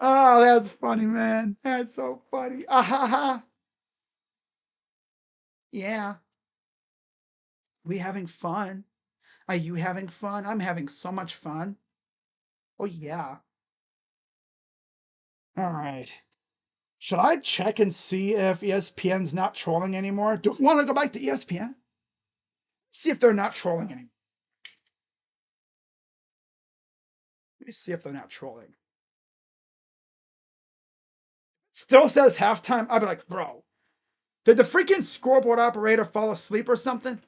S1: Oh, that's funny, man. That's so funny. Ah, ha, ha. Yeah. We having fun. Are you having fun? I'm having so much fun. Oh, yeah. All right. Should I check and see if ESPN's not trolling anymore? Do we want to go back to ESPN? See if they're not trolling anymore. Let me see if they're not trolling. Still says halftime. I'd be like, bro, did the freaking scoreboard operator fall asleep or something?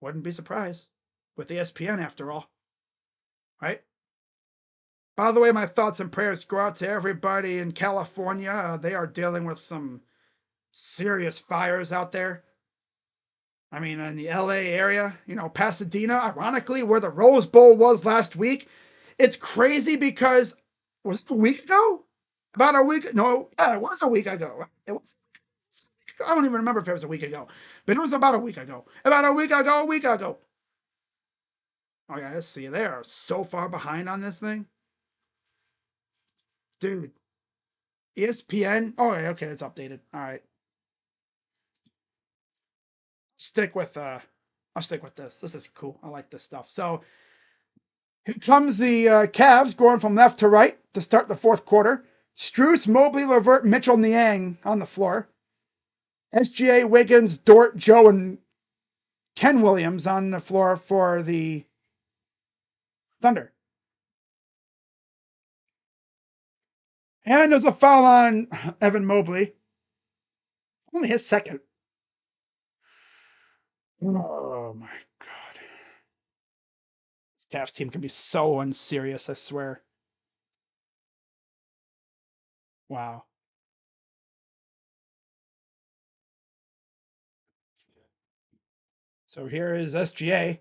S1: Wouldn't be surprised. With ESPN, after all. Right? By the way, my thoughts and prayers go out to everybody in California. They are dealing with some serious fires out there. I mean, in the LA area, Pasadena, ironically, where the Rose Bowl was last week. It's crazy because, was it a week ago? About a week? No, yeah, it was a week ago. It was. I don't even remember if it was a week ago, but it was about a week ago. About a week ago, a week ago. Oh yeah, let's see. They are so far behind on this thing, dude. ESPN. Oh, okay, it's updated. All right. Stick with I'll stick with this. This is cool. I like this stuff. So here comes the Cavs going from left to right to start the fourth quarter. Strus, Mobley, Levert, Mitchell, Niang on the floor. SGA, Wiggins, Dort, Joe, and Ken Williams on the floor for the Thunder. And there's a foul on Evan Mobley. Only his second. Oh my God. This Cavs team can be so unserious, I swear. Wow. So here is SGA.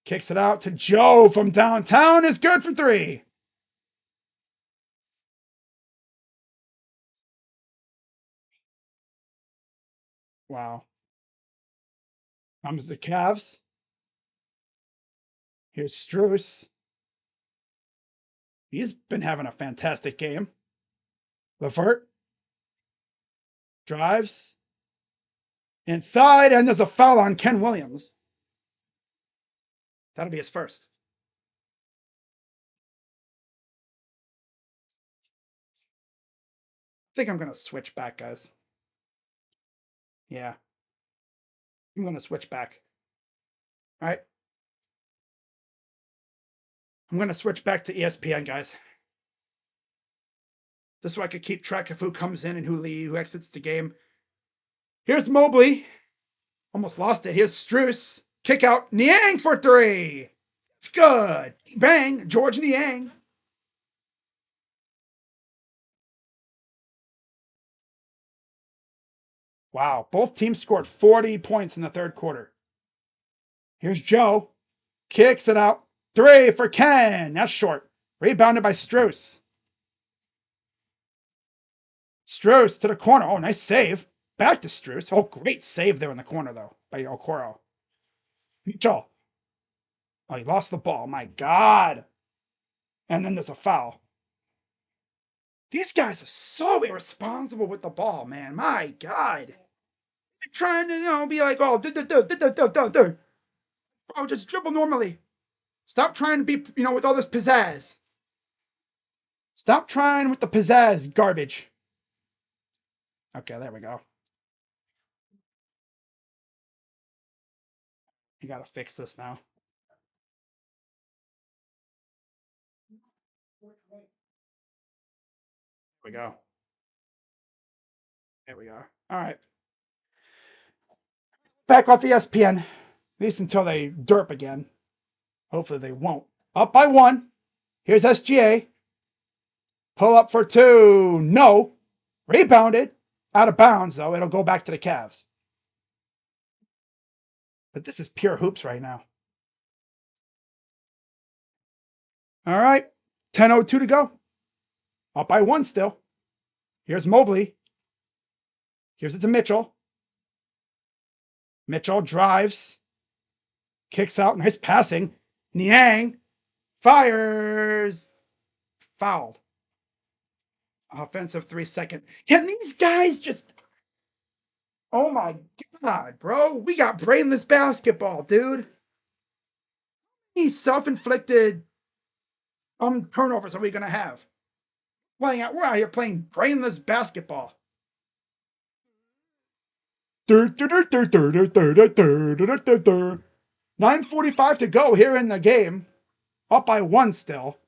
S1: Kicks it out to Joe from downtown. Is good for 3. Wow. Comes the Cavs. Here's Struess. He's been having a fantastic game. Levert drives inside, and there's a foul on Ken Williams. That'll be his first. I think I'm going to switch back, guys. Yeah, I'm going to switch back. All right. I'm going to switch back to ESPN, guys. Just so I could keep track of who comes in and who exits the game. Here's Mobley. Almost lost it. Here's Struess. Kick out. Niang for 3. It's good. Bang. George Niang. Wow. Both teams scored 40 points in the third quarter. Here's Joe. Kicks it out. 3 for Ken. That's short. Rebounded by Struess. Struess to the corner. Oh, nice save. Back to Struess. Oh, great save there in the corner, though, by Okoro. Mitchell. Oh, he lost the ball. My God. And then there's a foul. These guys are so irresponsible with the ball, man. My God. They're trying to, be like, oh, bro, just dribble normally. Stop trying to be, with all this pizzazz. Stop trying with the pizzazz garbage. Okay, there we go. You gotta fix this now. There we go. There we go. All right. Back off ESPN. At least until they derp again. Hopefully they won't. Up by 1. Here's SGA. Pull up for 2. No. Rebounded. Out of bounds, though. It'll go back to the Cavs. But this is pure hoops right now. All right. 10:02 to go. Up by 1 still. Here's Mobley. Gives it to Mitchell. Mitchell drives. Kicks out. Nice passing. Niang fires. Fouled. Offensive 3-second. Can these guys just... Oh my God, bro. We got brainless basketball, dude. These self-inflicted turnovers are we going to have? We're out here playing brainless basketball. 9:45 to go here in the game. Up by 1 still.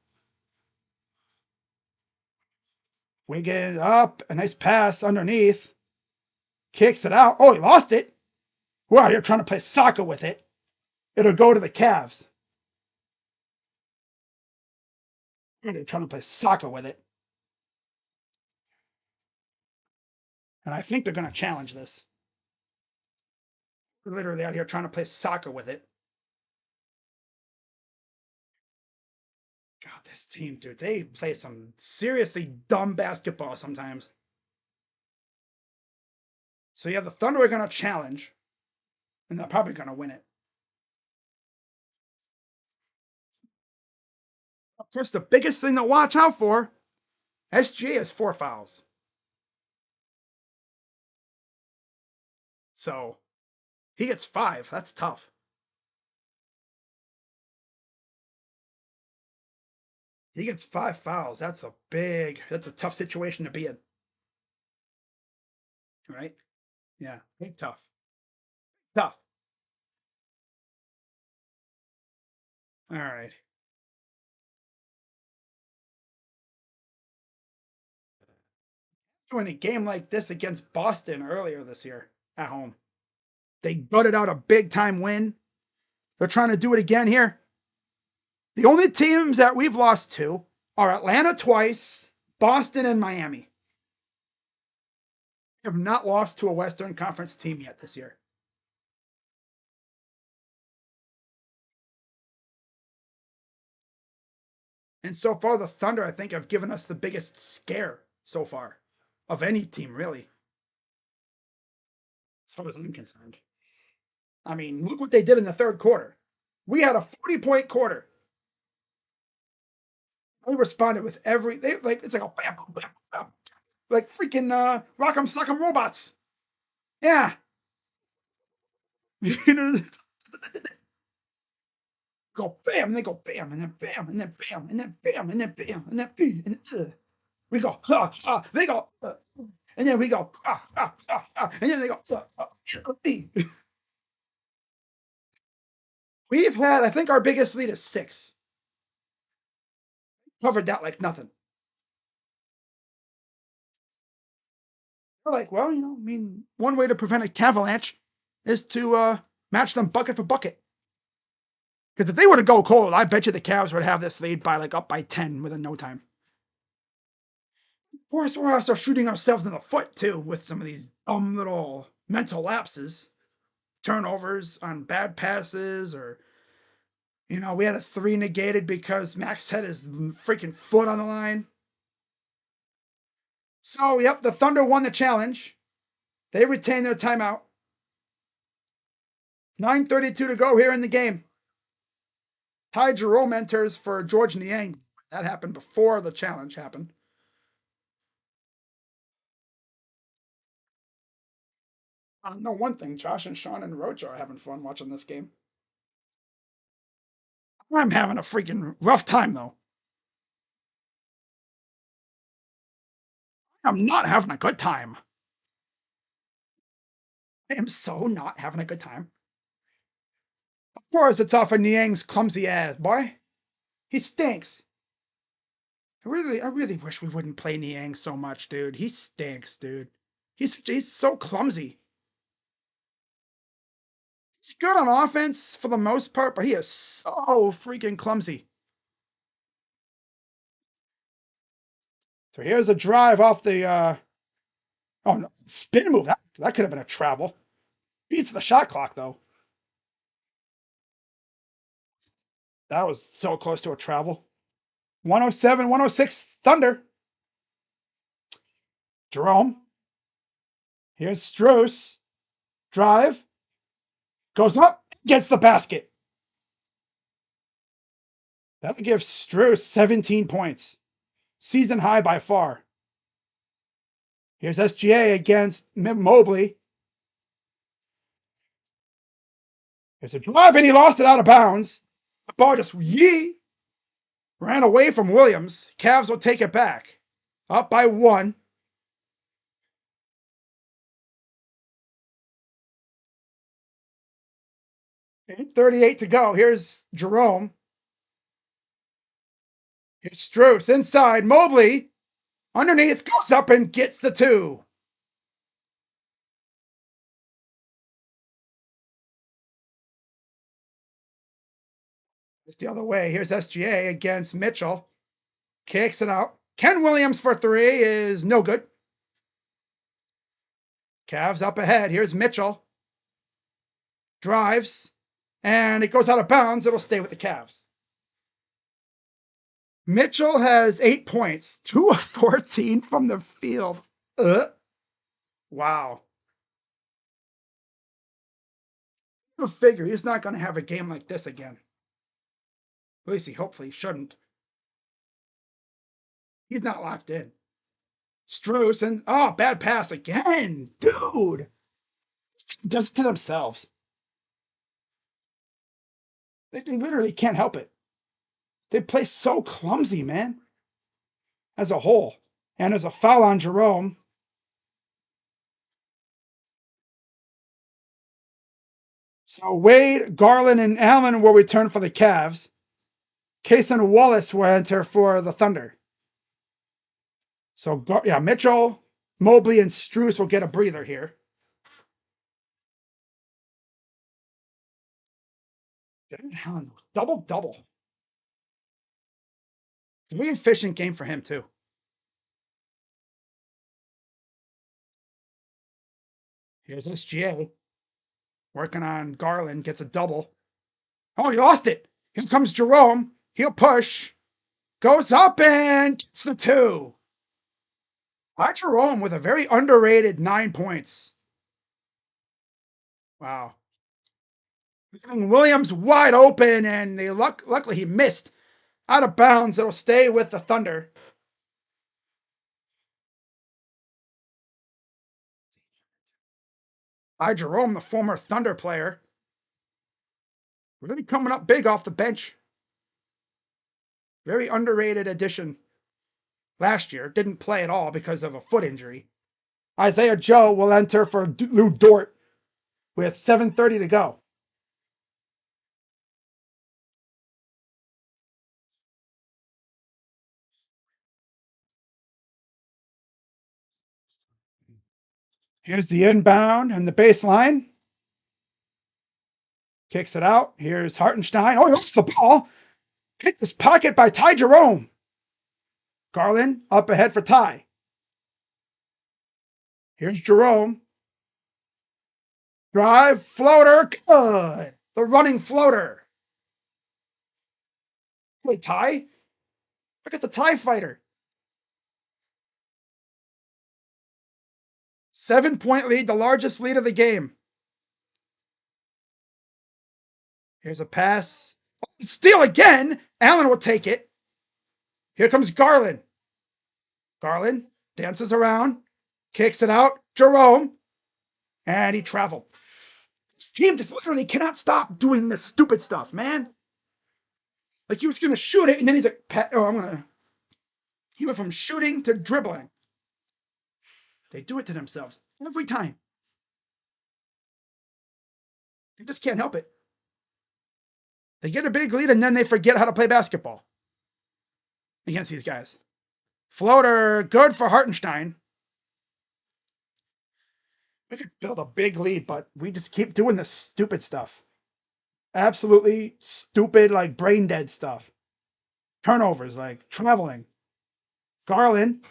S1: Wiggins up. A nice pass underneath. Kicks it out. Oh, he lost it. We're out here trying to play soccer with it. It'll go to the Cavs. They're trying to play soccer with it. And I think they're going to challenge this. We're literally out here trying to play soccer with it. God, this team, dude, they play some seriously dumb basketball sometimes. So yeah, the Thunder are going to challenge, and they're probably going to win it. Of course, the biggest thing to watch out for, SGA has 4 fouls. So he gets 5. That's tough. He gets 5 fouls. That's a tough situation to be in. Right? Yeah, big tough. Tough. All right. Doing a game like this against Boston earlier this year at home. They gutted out a big time win. They're trying to do it again here. The only teams that we've lost to are Atlanta twice, Boston, and Miami. We have not lost to a Western Conference team yet this year. And so far, the Thunder, I think, have given us the biggest scare so far of any team, really, as far as I'm concerned. I mean, look what they did in the third quarter. We had a 40-point quarter. They responded with it's like a bam, bam, bam, bam, like freaking Rock'em Sock'em Robots. Yeah. You know, go bam, and they go bam, and then bam, and then bam, and then bam, and then bam, and then bam, and we go, they go, and then we go, and then they go, We've had, I think our biggest lead is 6. Covered that like nothing. We're like, well, I mean, one way to prevent a Cavalanche is to match them bucket for bucket. Because if they were to go cold, I bet you the Cavs would have this lead by like up by 10 within no time. Of course, we're also shooting ourselves in the foot too with some of these dumb little mental lapses, turnovers on bad passes, or we had a 3 negated because Max had his freaking foot on the line. So, yep, the Thunder won the challenge. They retained their timeout. 9:32 to go here in the game. Ty Jerome enters for George Niang. That happened before the challenge happened. I know one thing, Josh and Sean and Roach are having fun watching this game. I'm having a freaking rough time, though. I'm not having a good time. I am so not having a good time. Of course, it's off of Niang's clumsy ass, boy. He stinks. I really wish we wouldn't play Niang so much, dude. He stinks, dude. He's so clumsy. He's good on offense for the most part, but he is so freaking clumsy. So here's a drive off the oh no, spin move. That could have been a travel. Beats the shot clock though. That was so close to a travel. 107, 106 Thunder. Jerome. Here's Strus. Drive. Goes up. Gets the basket. That would give Strus 17 points. Season high by far. Here's SGA against Mobley. There's a drive, and he lost it out of bounds. The ball just ran away from Williams. Cavs will take it back. Up by 1. 8:38 to go. Here's Jerome. Here's Strus inside. Mobley underneath, goes up and gets the 2. It's the other way. Here's SGA against Mitchell. Kicks it out. Ken Williams for 3 is no good. Cavs up ahead. Here's Mitchell. Drives. And it goes out of bounds. It'll stay with the Cavs. Mitchell has 8 points. 2 of 14 from the field. Wow. Go figure he's not going to have a game like this again. At least he hopefully shouldn't. He's not locked in. Strus and bad pass again, dude. Does it to themselves. They literally can't help it. They play so clumsy, man. As a whole, and there's a foul on Jerome. So Wade, Garland, and Allen will return for the Cavs. Case and Wallace will enter for the Thunder. So yeah, Mitchell, Mobley, and Strus will get a breather here. Double. 3 efficient game for him too. Here's SGA working on Garland, gets a double. Oh, he lost it. Here comes Jerome. He'll push. Goes up and gets the 2. Ty Jerome with a very underrated 9 points. Wow. Leaving Williams wide open, and luckily he missed. Out of bounds. It'll stay with the Thunder. Ty Jerome, the former Thunder player, really coming up big off the bench. Very underrated addition. Last year, didn't play at all because of a foot injury. Isaiah Joe will enter for Lou Dort with 7:30 to go. Here's the inbound and the baseline. Kicks it out. Here's Hartenstein. Oh, he lost the ball. Hit this pocket by Ty Jerome. Garland up ahead for Ty. Here's Jerome. Drive, floater, good. The running floater. Wait, Ty? Look at the Tie fighter. 7-point lead, the largest lead of the game. Here's a pass. Steal again. Allen will take it. Here comes Garland. Garland dances around, kicks it out. Jerome. And he traveled. This team just literally cannot stop doing this stupid stuff, man. Like he was going to shoot it, and then he's like, he went from shooting to dribbling. They do it to themselves every time. They just can't help it. They get a big lead, and then they forget how to play basketball against these guys. Floater, good for Hartenstein. We could build a big lead, but we just keep doing this stupid stuff. Absolutely stupid, like brain dead stuff. Turnovers, like traveling. Garland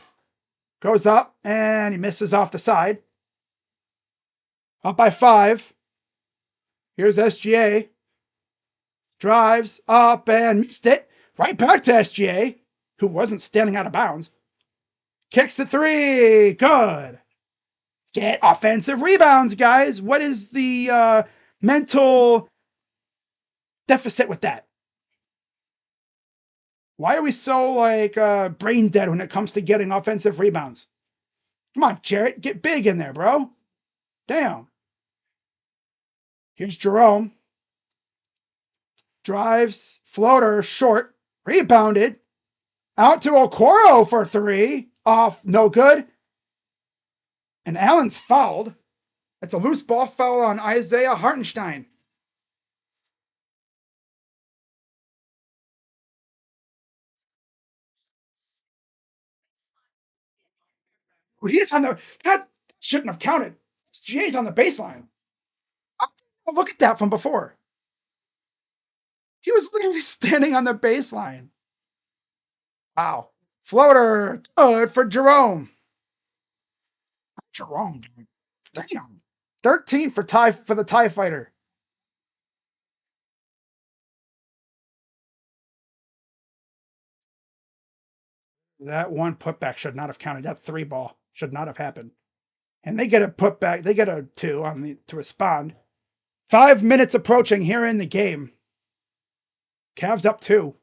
S1: goes up, and he misses off the side. Up by 5. Here's SGA. Drives up and missed it. Right back to SGA, who wasn't standing out of bounds. Kicks the 3. Good. Get offensive rebounds, guys. What is the mental deficit with that? Why are we so like brain dead when it comes to getting offensive rebounds? Come on, Jarrett, get big in there, bro. Damn. Here's Jerome. Drives, floater, short, rebounded. Out to Okoro for 3. Off, no good. And Allen's fouled. That's a loose ball foul on Isaiah Hartenstein. He's on the, that shouldn't have counted. SGA's on the baseline. Oh, look at that from before. He was literally standing on the baseline. Wow. Floater, good for Jerome. Jerome, dude. Damn. 13 for the Tie fighter. That one putback should not have counted. That 3 ball should not have happened. And they get a putback. They get a 2 on the to respond. 5 minutes approaching here in the game. Cavs up 2.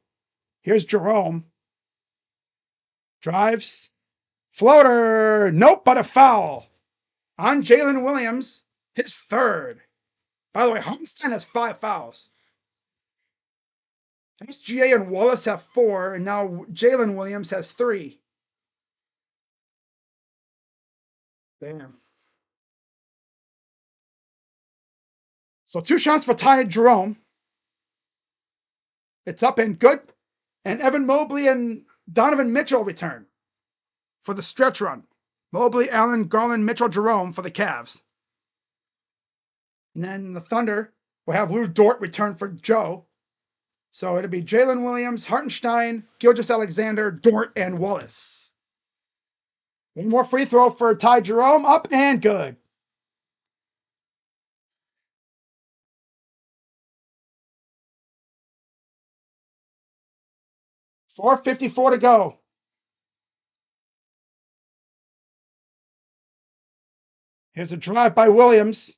S1: Here's Jerome. Drives. Floater. Nope, but a foul. On Jalen Williams, his 3rd. By the way, Hartenstein has 5 fouls. SGA and Wallace have 4, and now Jalen Williams has 3. Damn. So 2 shots for Ty Jerome. It's up and good. And Evan Mobley and Donovan Mitchell return for the stretch run. Mobley, Allen, Garland, Mitchell, Jerome for the Cavs. And then the Thunder will have Lou Dort return for Joe. So it'll be Jalen Williams, Hartenstein, Gilgeous-Alexander, Dort, and Wallace. One more free throw for Ty Jerome. Up and good. 4:54 to go. Here's a drive by Williams.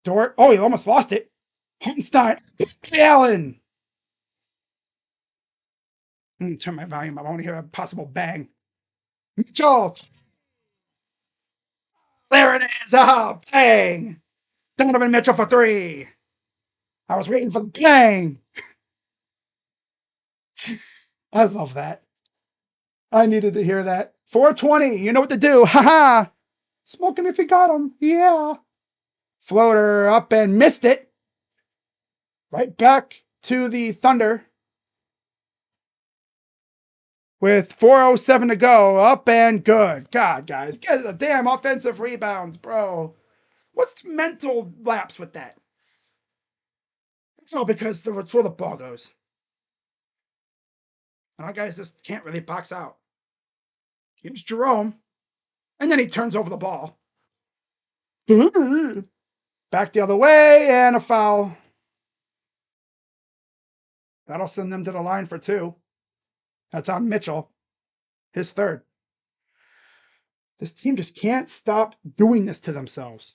S1: Dort. Oh, he almost lost it. Hartenstein. Allen. Turn my volume up. I want to hear a possible bang. Mitchell. There it is. Oh, bang. Donovan Mitchell for three. I was waiting for the bang. I love that. I needed to hear that. 420. You know what to do. Ha ha. Smoking if you got him. Yeah. Floater up and missed it. Right back to the Thunder. With 4:07 to go. Up and good. God, guys. Get the damn offensive rebounds, bro. What's the mental lapse with that? It's all because that's where the ball goes. And our guys just can't really box out. Here's Jerome. And then he turns over the ball. Back the other way, and a foul. That'll send them to the line for two. That's on Mitchell. His third. This team just can't stop doing this to themselves.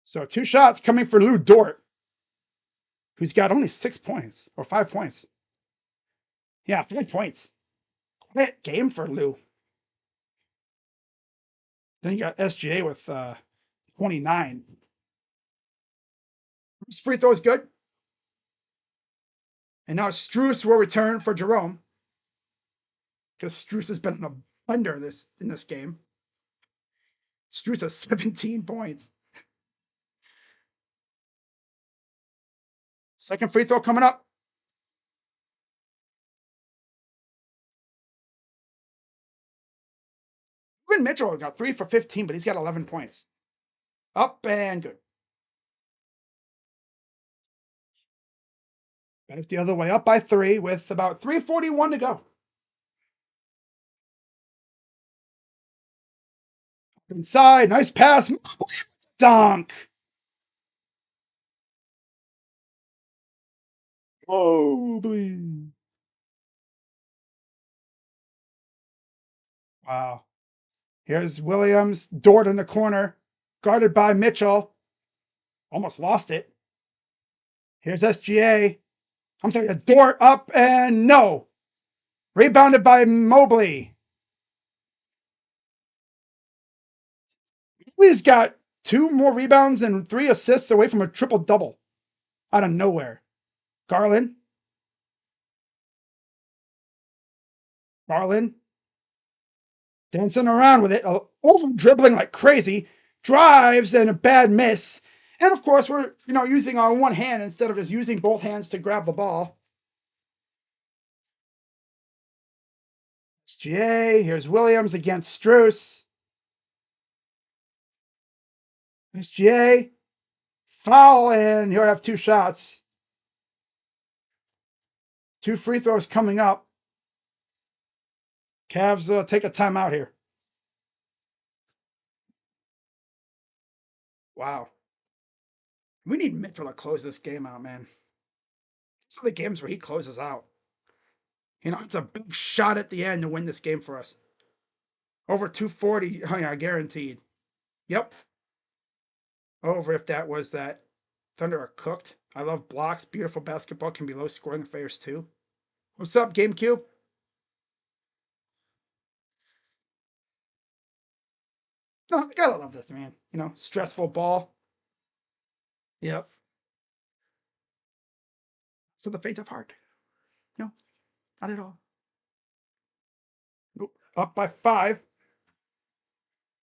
S1: So 2 shots coming for Lou Dort, who's got only 6 points or 5 points. Yeah, 5 points. Quiet game for Lou. Then you got SGA with 29. His free throw is good. And now Strus will return for Jerome. Because Strus has been in a blender in this game. Strus has 17 points. Second free throw coming up. Even Mitchell got 3 for 15, but he's got 11 points. Up and good. Back the other way, up by 3 with about 3:41 to go. Inside, nice pass. Dunk. Oh, bleed. Wow. Here's Williams. Dort in the corner. Guarded by Mitchell. Almost lost it. Here's SGA. I'm sorry, Dort up and no. Rebounded by Mobley. He's got 2 more rebounds and 3 assists away from a triple-double out of nowhere. Garland. Dancing around with it, over dribbling like crazy, drives and a bad miss. And of course, we're using our one hand instead of just using both hands to grab the ball. SGA, here's Williams against Strus. SGA, foul, and he'll have 2 shots. 2 free throws coming up. Cavs take a timeout here. Wow. We need Mitchell to close this game out, man. These are the games where he closes out. It's a big shot at the end to win this game for us. Over 240, oh yeah, guaranteed. Yep. Over if that was that Thunder are cooked. I love blocks. Beautiful basketball can be low scoring affairs too. What's up, GameCube? No, I gotta love this, man. Stressful ball. Yep. For the faint of heart. No, not at all. Nope. Up by 5.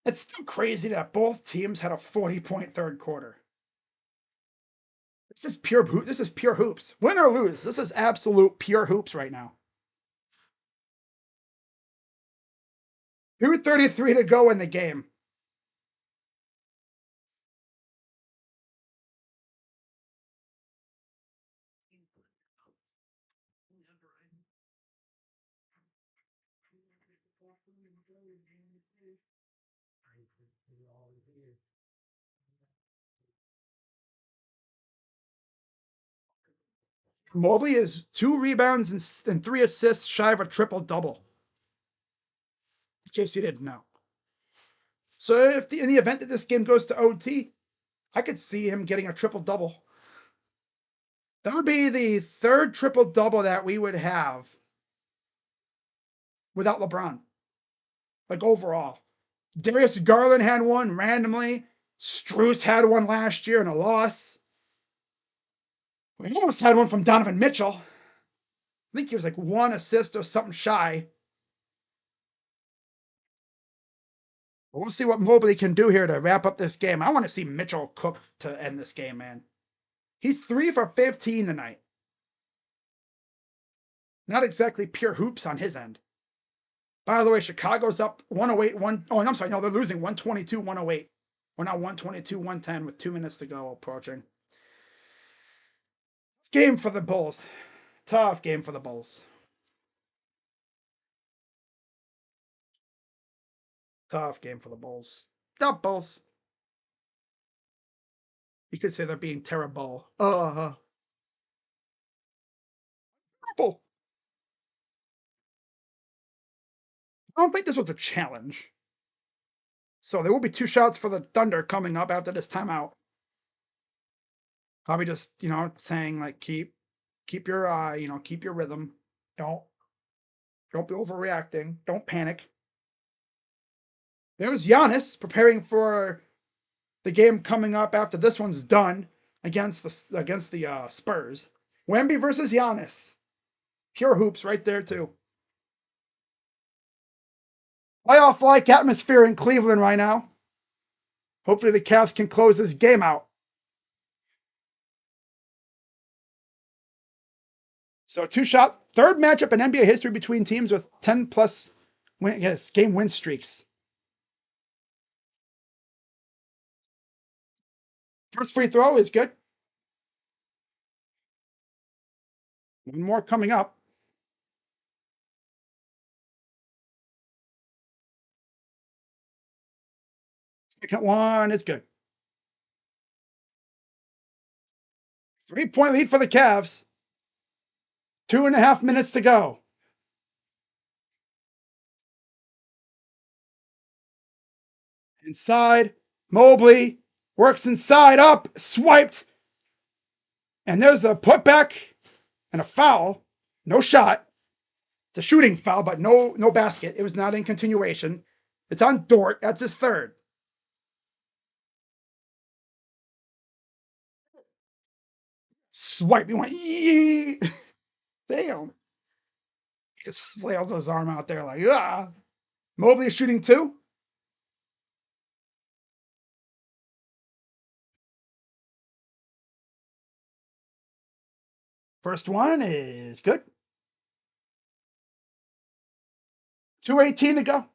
S1: It's still crazy that both teams had a 40-point third quarter. This is pure hoops. Win or lose, this is absolute pure hoops right now. 2:33 to go in the game. Mobley is 2 rebounds and 3 assists shy of a triple-double. In case you didn't know. So if in the event that this game goes to OT, I could see him getting a triple-double. That would be the 3rd triple-double that we would have without LeBron. Like overall. Darius Garland had one randomly. Strus had one last year in a loss. We almost had one from Donovan Mitchell. I think he was like 1 assist or something shy. But we'll see what Mobley can do here to wrap up this game. I want to see Mitchell cook to end this game, man. He's 3 for 15 tonight. Not exactly pure hoops on his end. By the way, Chicago's up 108. Oh, I'm sorry. No, they're losing 122, 108. We're now 122, 110 with 2 minutes to go approaching. It's game for the Bulls. Tough game for the Bulls. Tough game for the Bulls. Not Bulls. You could say they're being terrible. Terrible. I don't think this was a challenge. So there will be 2 shots for the Thunder coming up after this timeout. Probably just, saying like keep your keep your rhythm. Don't be overreacting. Don't panic. There's Giannis preparing for the game coming up after this one's done against the Spurs. Wemby versus Giannis. Pure hoops right there too. Playoff-like atmosphere in Cleveland right now. Hopefully the Cavs can close this game out. So 2-shot, 3rd matchup in NBA history between teams with 10+ game win streaks. First free throw is good. One more coming up. Second one is good. 3-point lead for the Cavs. 2.5 minutes to go. Inside, Mobley works inside, up, swiped. And there's a putback and a foul. No shot. It's a shooting foul, but no basket. It was not in continuation. It's on Dort. That's his 3rd. Swipe. He went, yee. Damn. Just flailed his arm out there like, ah. Mobley is shooting 2. First one is good. 2:18 to go.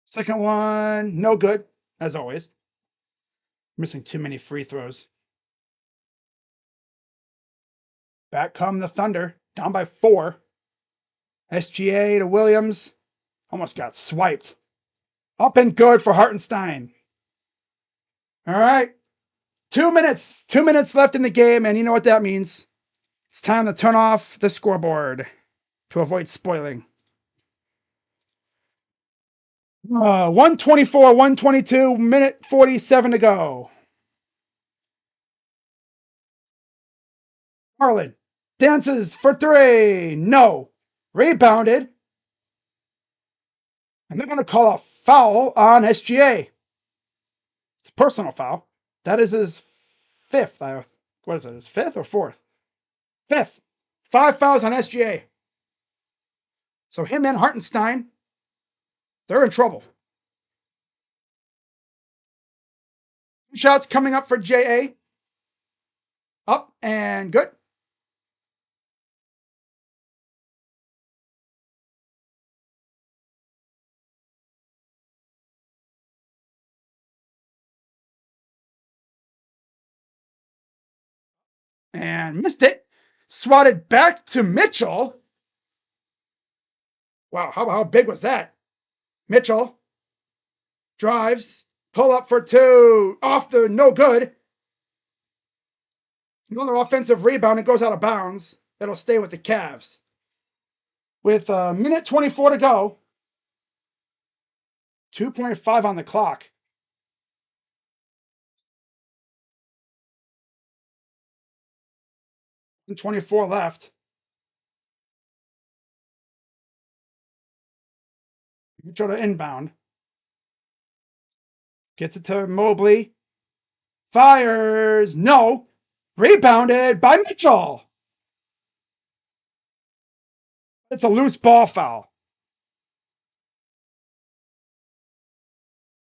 S1: Second one, no good, as always. Missing too many free throws. Back come the Thunder, down by 4. SGA to Williams. Almost got swiped. Up and good for Hartenstein. All right. 2 minutes. 2 minutes left in the game, and you know what that means. It's time to turn off the scoreboard to avoid spoiling. 124, 122, minute 47 to go. Harlan dances for 3. No. Rebounded. And they're going to call a foul on SGA. It's a personal foul. That is his 5th. What is it? His 5th or 4th? 5th. 5 fouls on SGA. So him and Hartenstein, they're in trouble. Shots coming up for JA. Up and good. And missed it. Swatted back to Mitchell. Wow, how big was that? Mitchell drives, pull up for two, off the no good. Another offensive rebound, it goes out of bounds. It'll stay with the Cavs. With a minute 24 to go, 2.5 on the clock. And 24 left. Mitchell to inbound. Gets it to Mobley. Fires. No. Rebounded by Mitchell. It's a loose ball foul.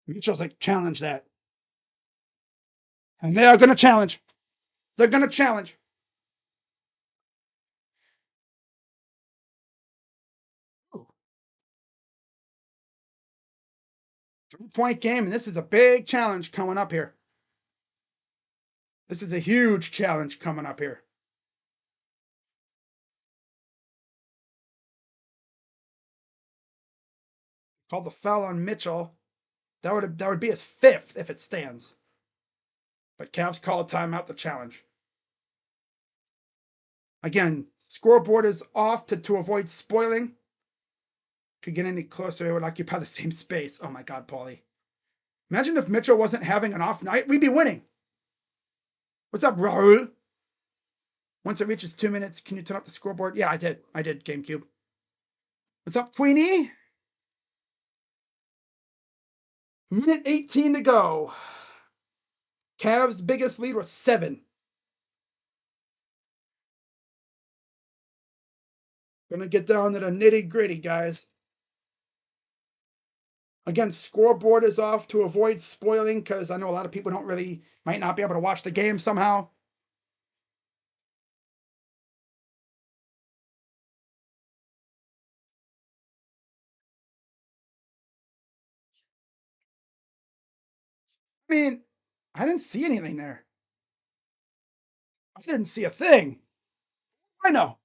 S1: Mitchell's like, challenge that. And they are going to challenge. They're going to challenge. Three-point game, and this is a big challenge coming up here. This is a huge challenge coming up here. Called the foul on Mitchell. That would be his fifth if it stands. But Cavs call a timeout to challenge. Again, scoreboard is off to avoid spoiling. Could get any closer, it would occupy the same space. Oh my God, Paulie. Imagine if Mitchell wasn't having an off night, we'd be winning. What's up, Raul? Once it reaches 2 minutes, can you turn up the scoreboard? Yeah, I did, GameCube. What's up, Queenie? Minute 18 to go. Cavs' biggest lead was 7. Gonna get down to the nitty gritty, guys. Again, scoreboard is off to avoid spoiling because I know a lot of people might not be able to watch the game somehow. I mean, I didn't see anything there. I didn't see a thing. I know.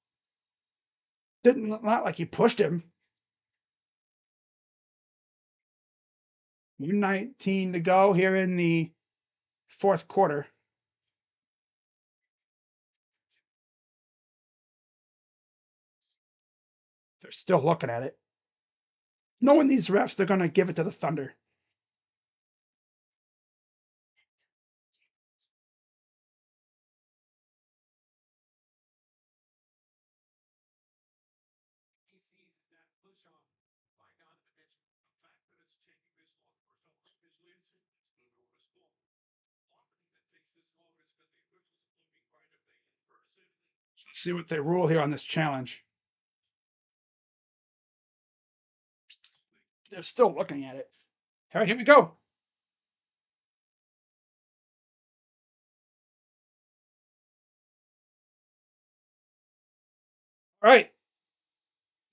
S1: Not like he pushed him. 1:19 to go here in the fourth quarter. They're still looking at it. Knowing these refs, they're going to give it to the Thunder. Let's see what they rule here on this challenge. They're still looking at it. All right, here we go. All right.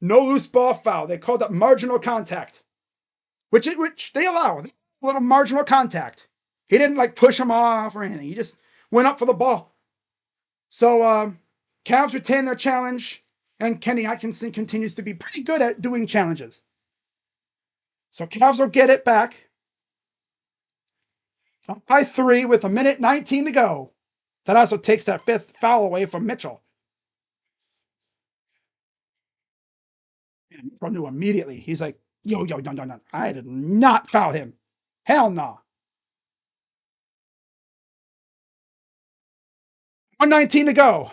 S1: No loose ball foul. They called it marginal contact, which they allow. A little marginal contact. He didn't like push him off or anything. He just went up for the ball. So Cavs retain their challenge, and Kenny Atkinson continues to be pretty good at doing challenges. So Cavs will get it back. Up by 3 with 1:19 to go. That also takes that 5th foul away from Mitchell. And Mitchell knew immediately. He's like, yo, no. I did not foul him. Hell no. 1:19 to go.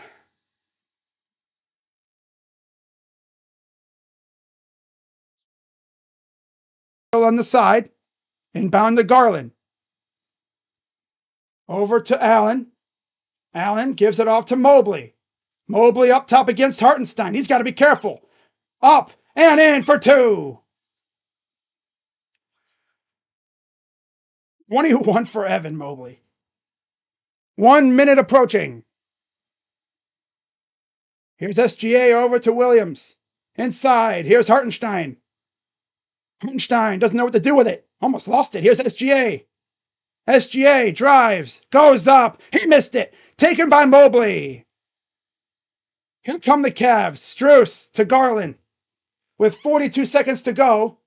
S1: On the side, inbound to Garland. Over to Allen. Allen gives it off to Mobley. Mobley up top against Hartenstein. He's got to be careful. Up and in for 2. 21 for Evan Mobley. 1 minute approaching. Here's SGA over to Williams. Inside. Here's Hartenstein. Hartenstein doesn't know what to do with it. Almost lost it. Here's SGA. SGA drives. Goes up. He missed it. Taken by Mobley. Here come the Cavs. Strus to Garland. With 42 seconds to go.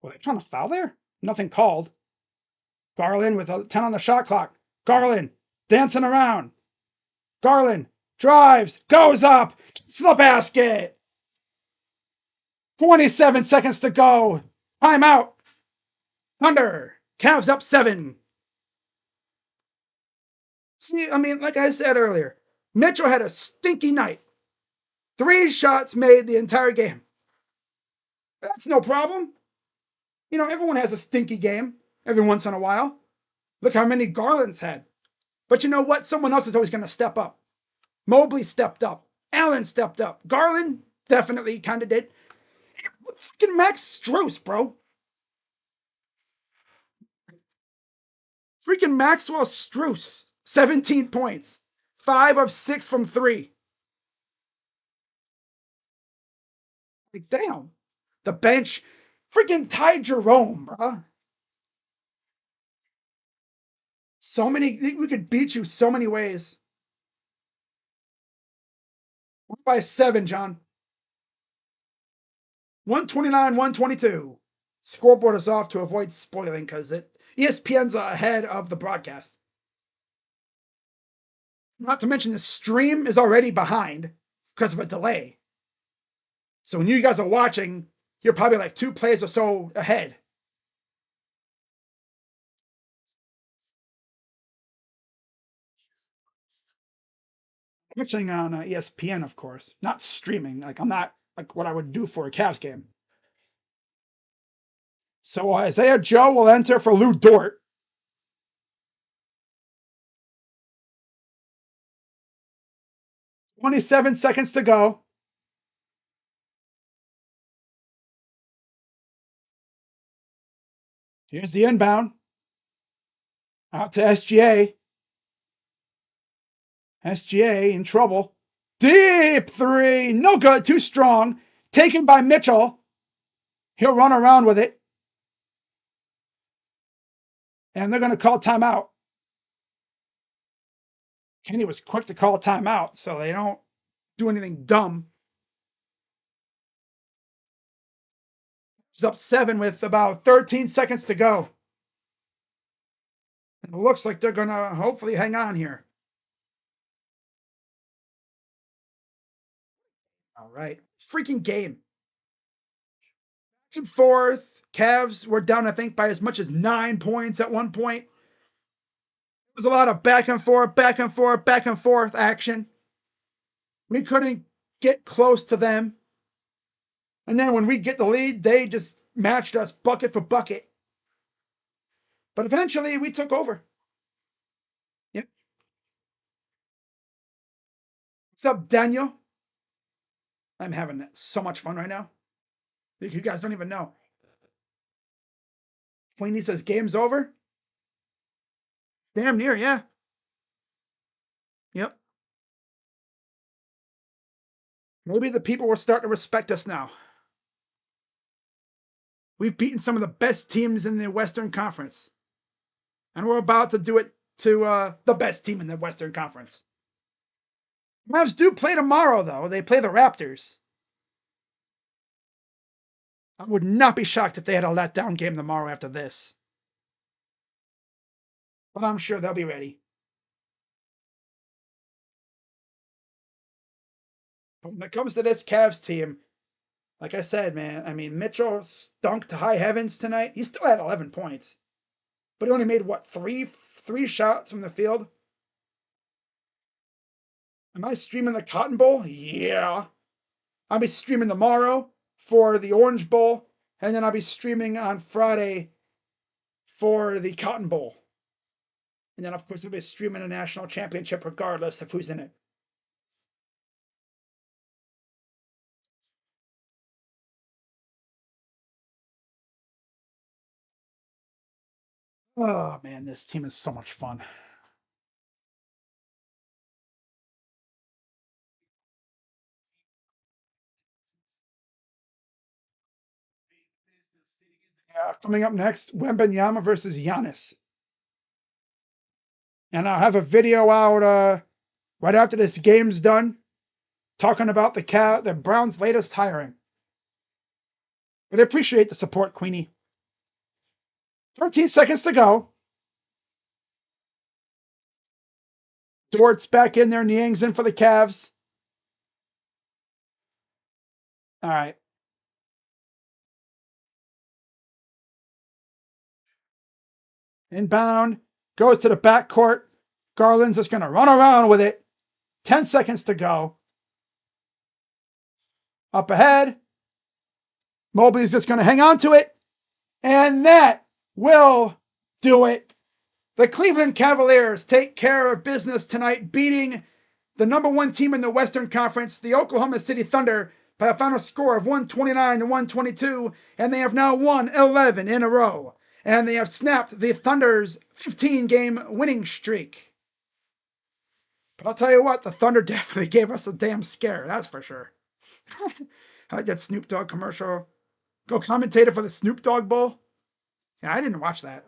S1: Were they trying to foul there? Nothing called. Garland with a 10 on the shot clock. Garland dancing around. Garland drives, goes up, gets the basket. 27 seconds to go. Timeout. Thunder. Cavs up 7. See, I mean, like I said earlier, Mitchell had a stinky night. 3 shots made the entire game. That's no problem. You know, everyone has a stinky game every once in a while. Look how many Garland's had. But you know what? Someone else is always going to step up. Mobley stepped up. Allen stepped up. Garland definitely kind of did. Fucking Max Strus, bro. Freaking Maxwell Strus. 17 points. 5 of 6 from 3. Like, damn. The bench. Freaking Ty Jerome, bro. So many. We could beat you so many ways. We're by 7, John. 129, 122. Scoreboard is off to avoid spoiling because ESPN's ahead of the broadcast. Not to mention the stream is already behind because of a delay. So when you guys are watching, you're probably like 2 plays or so ahead. Watching on ESPN, of course, not streaming. Like I'm not like what I would do for a Cavs game. So Isaiah Joe will enter for Lou Dort. "27 seconds to go. Here's the inbound. Out to SGA. SGA in trouble. Deep 3. No good. Too strong. Taken by Mitchell. He'll run around with it. And they're going to call timeout. Kenny was quick to call timeout so they don't do anything dumb. He's up 7 with about 13 seconds to go. It looks like they're going to hopefully hang on here. All right. Freaking game. Back and forth. Cavs were down, I think, by as much as 9 points at one point. It was a lot of back and forth, back and forth, back and forth action. We couldn't get close to them. And then when we get the lead, they just matched us bucket for bucket. But eventually we took over. Yep. What's up, Daniel? I'm having so much fun right now. You guys don't even know. Queenie says game's over. Damn near, yeah. Yep. Maybe the people will start to respect us now. We've beaten some of the best teams in the Western Conference. And we're about to do it to the best team in the Western Conference. Mavs do play tomorrow, though. They play the Raptors. I would not be shocked if they had a letdown game tomorrow after this. But I'm sure they'll be ready. But when it comes to this Cavs team, like I said, man, I mean, Mitchell stunk to high heavens tonight. He still had 11 points. But he only made, what, three shots from the field? Am I streaming the Cotton Bowl? Yeah. I'll be streaming tomorrow for the Orange Bowl, and then I'll be streaming on Friday for the Cotton Bowl. And then, of course, I'll be streaming a national championship regardless of who's in it. Oh, man, this team is so much fun. Yeah, coming up next, Wembanyama versus Giannis. And I'll have a video out right after this game's done, talking about the Browns' latest hiring. But I appreciate the support, Queenie. 13 seconds to go. Dort's back in there. Niang's in for the Cavs. All right. Inbound. Goes to the backcourt. Garland's just going to run around with it. 10 seconds to go. Up ahead. Mobley's just going to hang on to it. And that will do it. The Cleveland Cavaliers take care of business tonight, beating the number one team in the Western Conference, the Oklahoma City Thunder, by a final score of 129 to 122, and they have now won 11 in a row. And they have snapped the Thunder's 15-game winning streak. But I'll tell you what, the Thunder definitely gave us a damn scare, that's for sure. I like that Snoop Dogg commercial. Go commentator for the Snoop Dogg Bowl. Yeah, I didn't watch that.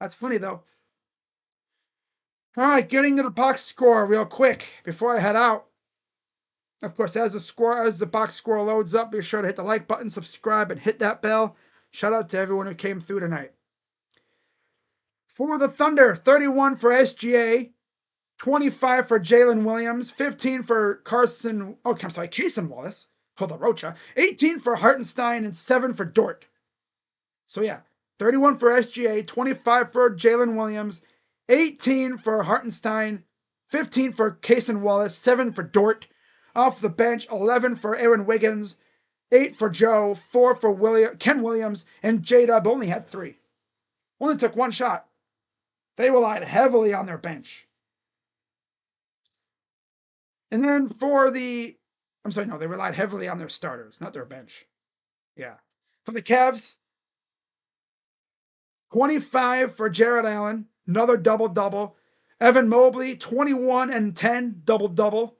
S1: That's funny, though. All right, getting to the box score real quick before I head out. Of course, as the box score loads up, be sure to hit the like button, subscribe, and hit that bell. Shout out to everyone who came through tonight. For the Thunder, 31 for SGA, 25 for Jalen Williams, 15 for Cason Wallace. Hold on, Rocha. 18 for Hartenstein, and 7 for Dort. So yeah, 31 for SGA, 25 for Jalen Williams, 18 for Hartenstein, 15 for Cason Wallace, 7 for Dort. Off the bench, 11 for Aaron Wiggins, 8 for Joe, 4 for Ken Williams, and J-Dub only had 3. Only took 1 shot. They relied heavily on their bench. And then they relied heavily on their starters, not their bench. Yeah. For the Cavs, 25 for Jared Allen, another double-double. Evan Mobley, 21 and 10, double-double.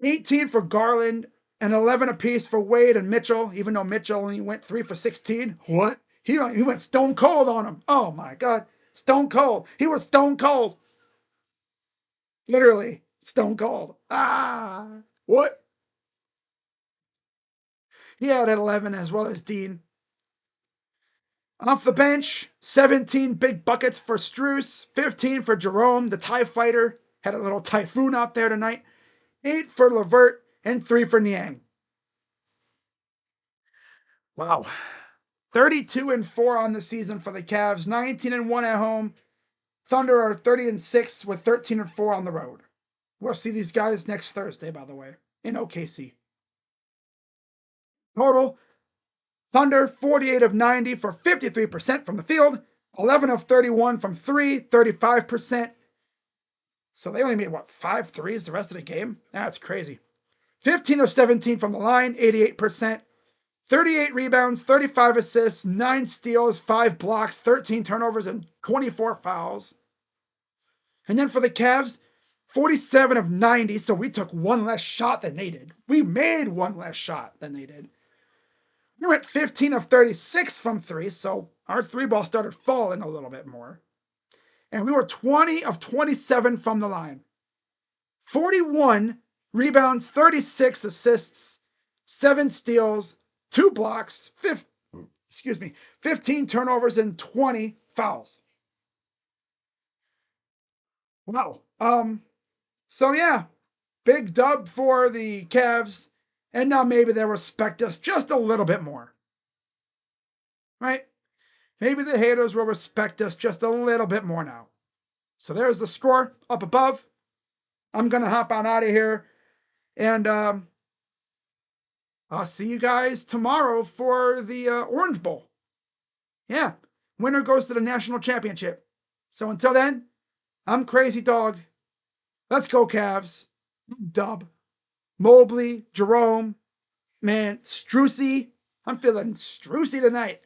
S1: 18 for Garland, and 11 apiece for Wade and Mitchell, even though Mitchell only went 3 for 16. What? He went stone cold on him. Oh, my God. Stone cold. He was stone cold. Literally, stone cold. What? He had 11 as well as Dean. Off the bench, 17 big buckets for Strus, 15 for Jerome, the TIE fighter. Had a little typhoon out there tonight. 8 for Levert, and 3 for Niang. Wow. 32 and 4 on the season for the Cavs, 19 and 1 at home. Thunder are 30 and 6 with 13 and 4 on the road. We'll see these guys next Thursday, by the way, in OKC. Total, Thunder 48 of 90 for 53% from the field, 11 of 31 from 3, 35%. So they only made, 5 threes the rest of the game? That's crazy. 15 of 17 from the line, 88%. 38 rebounds, 35 assists, 9 steals, 5 blocks, 13 turnovers, and 24 fouls. And then for the Cavs, 47 of 90, so we took 1 less shot than they did. We made 1 less shot than they did. We went 15 of 36 from 3, so our 3-ball started falling a little bit more. And we were 20 of 27 from the line. 41 rebounds, 36 assists, 7 steals, 2 blocks, 15 turnovers, and 20 fouls. Wow. So yeah, big dub for the Cavs, and now maybe they'll respect us just a little bit more. Right? Maybe the haters will respect us just a little bit more now. So there's the score up above. I'm going to hop on out of here, and I'll see you guys tomorrow for the Orange Bowl. Yeah, winner goes to the national championship. So until then, I'm Crazy Dog. Let's go, Cavs. Dub. Mobley, Jerome, man, Strusy. I'm feeling Strusy tonight.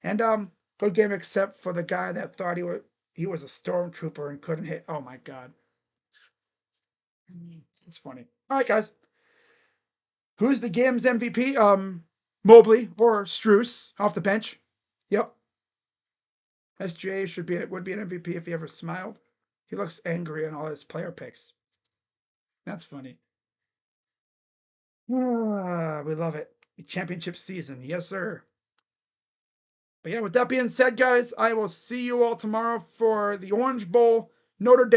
S1: And good game except for the guy that thought he was a stormtrooper and couldn't hit. Oh my God. It's funny. All right, guys. Who's the game's MVP? Mobley or Strus off the bench. Yep. SGA would be an MVP if he ever smiled. He looks angry in all his player picks. That's funny. We love it. Championship season. Yes, sir. But yeah, with that being said, guys, I will see you all tomorrow for the Orange Bowl, Notre Dame.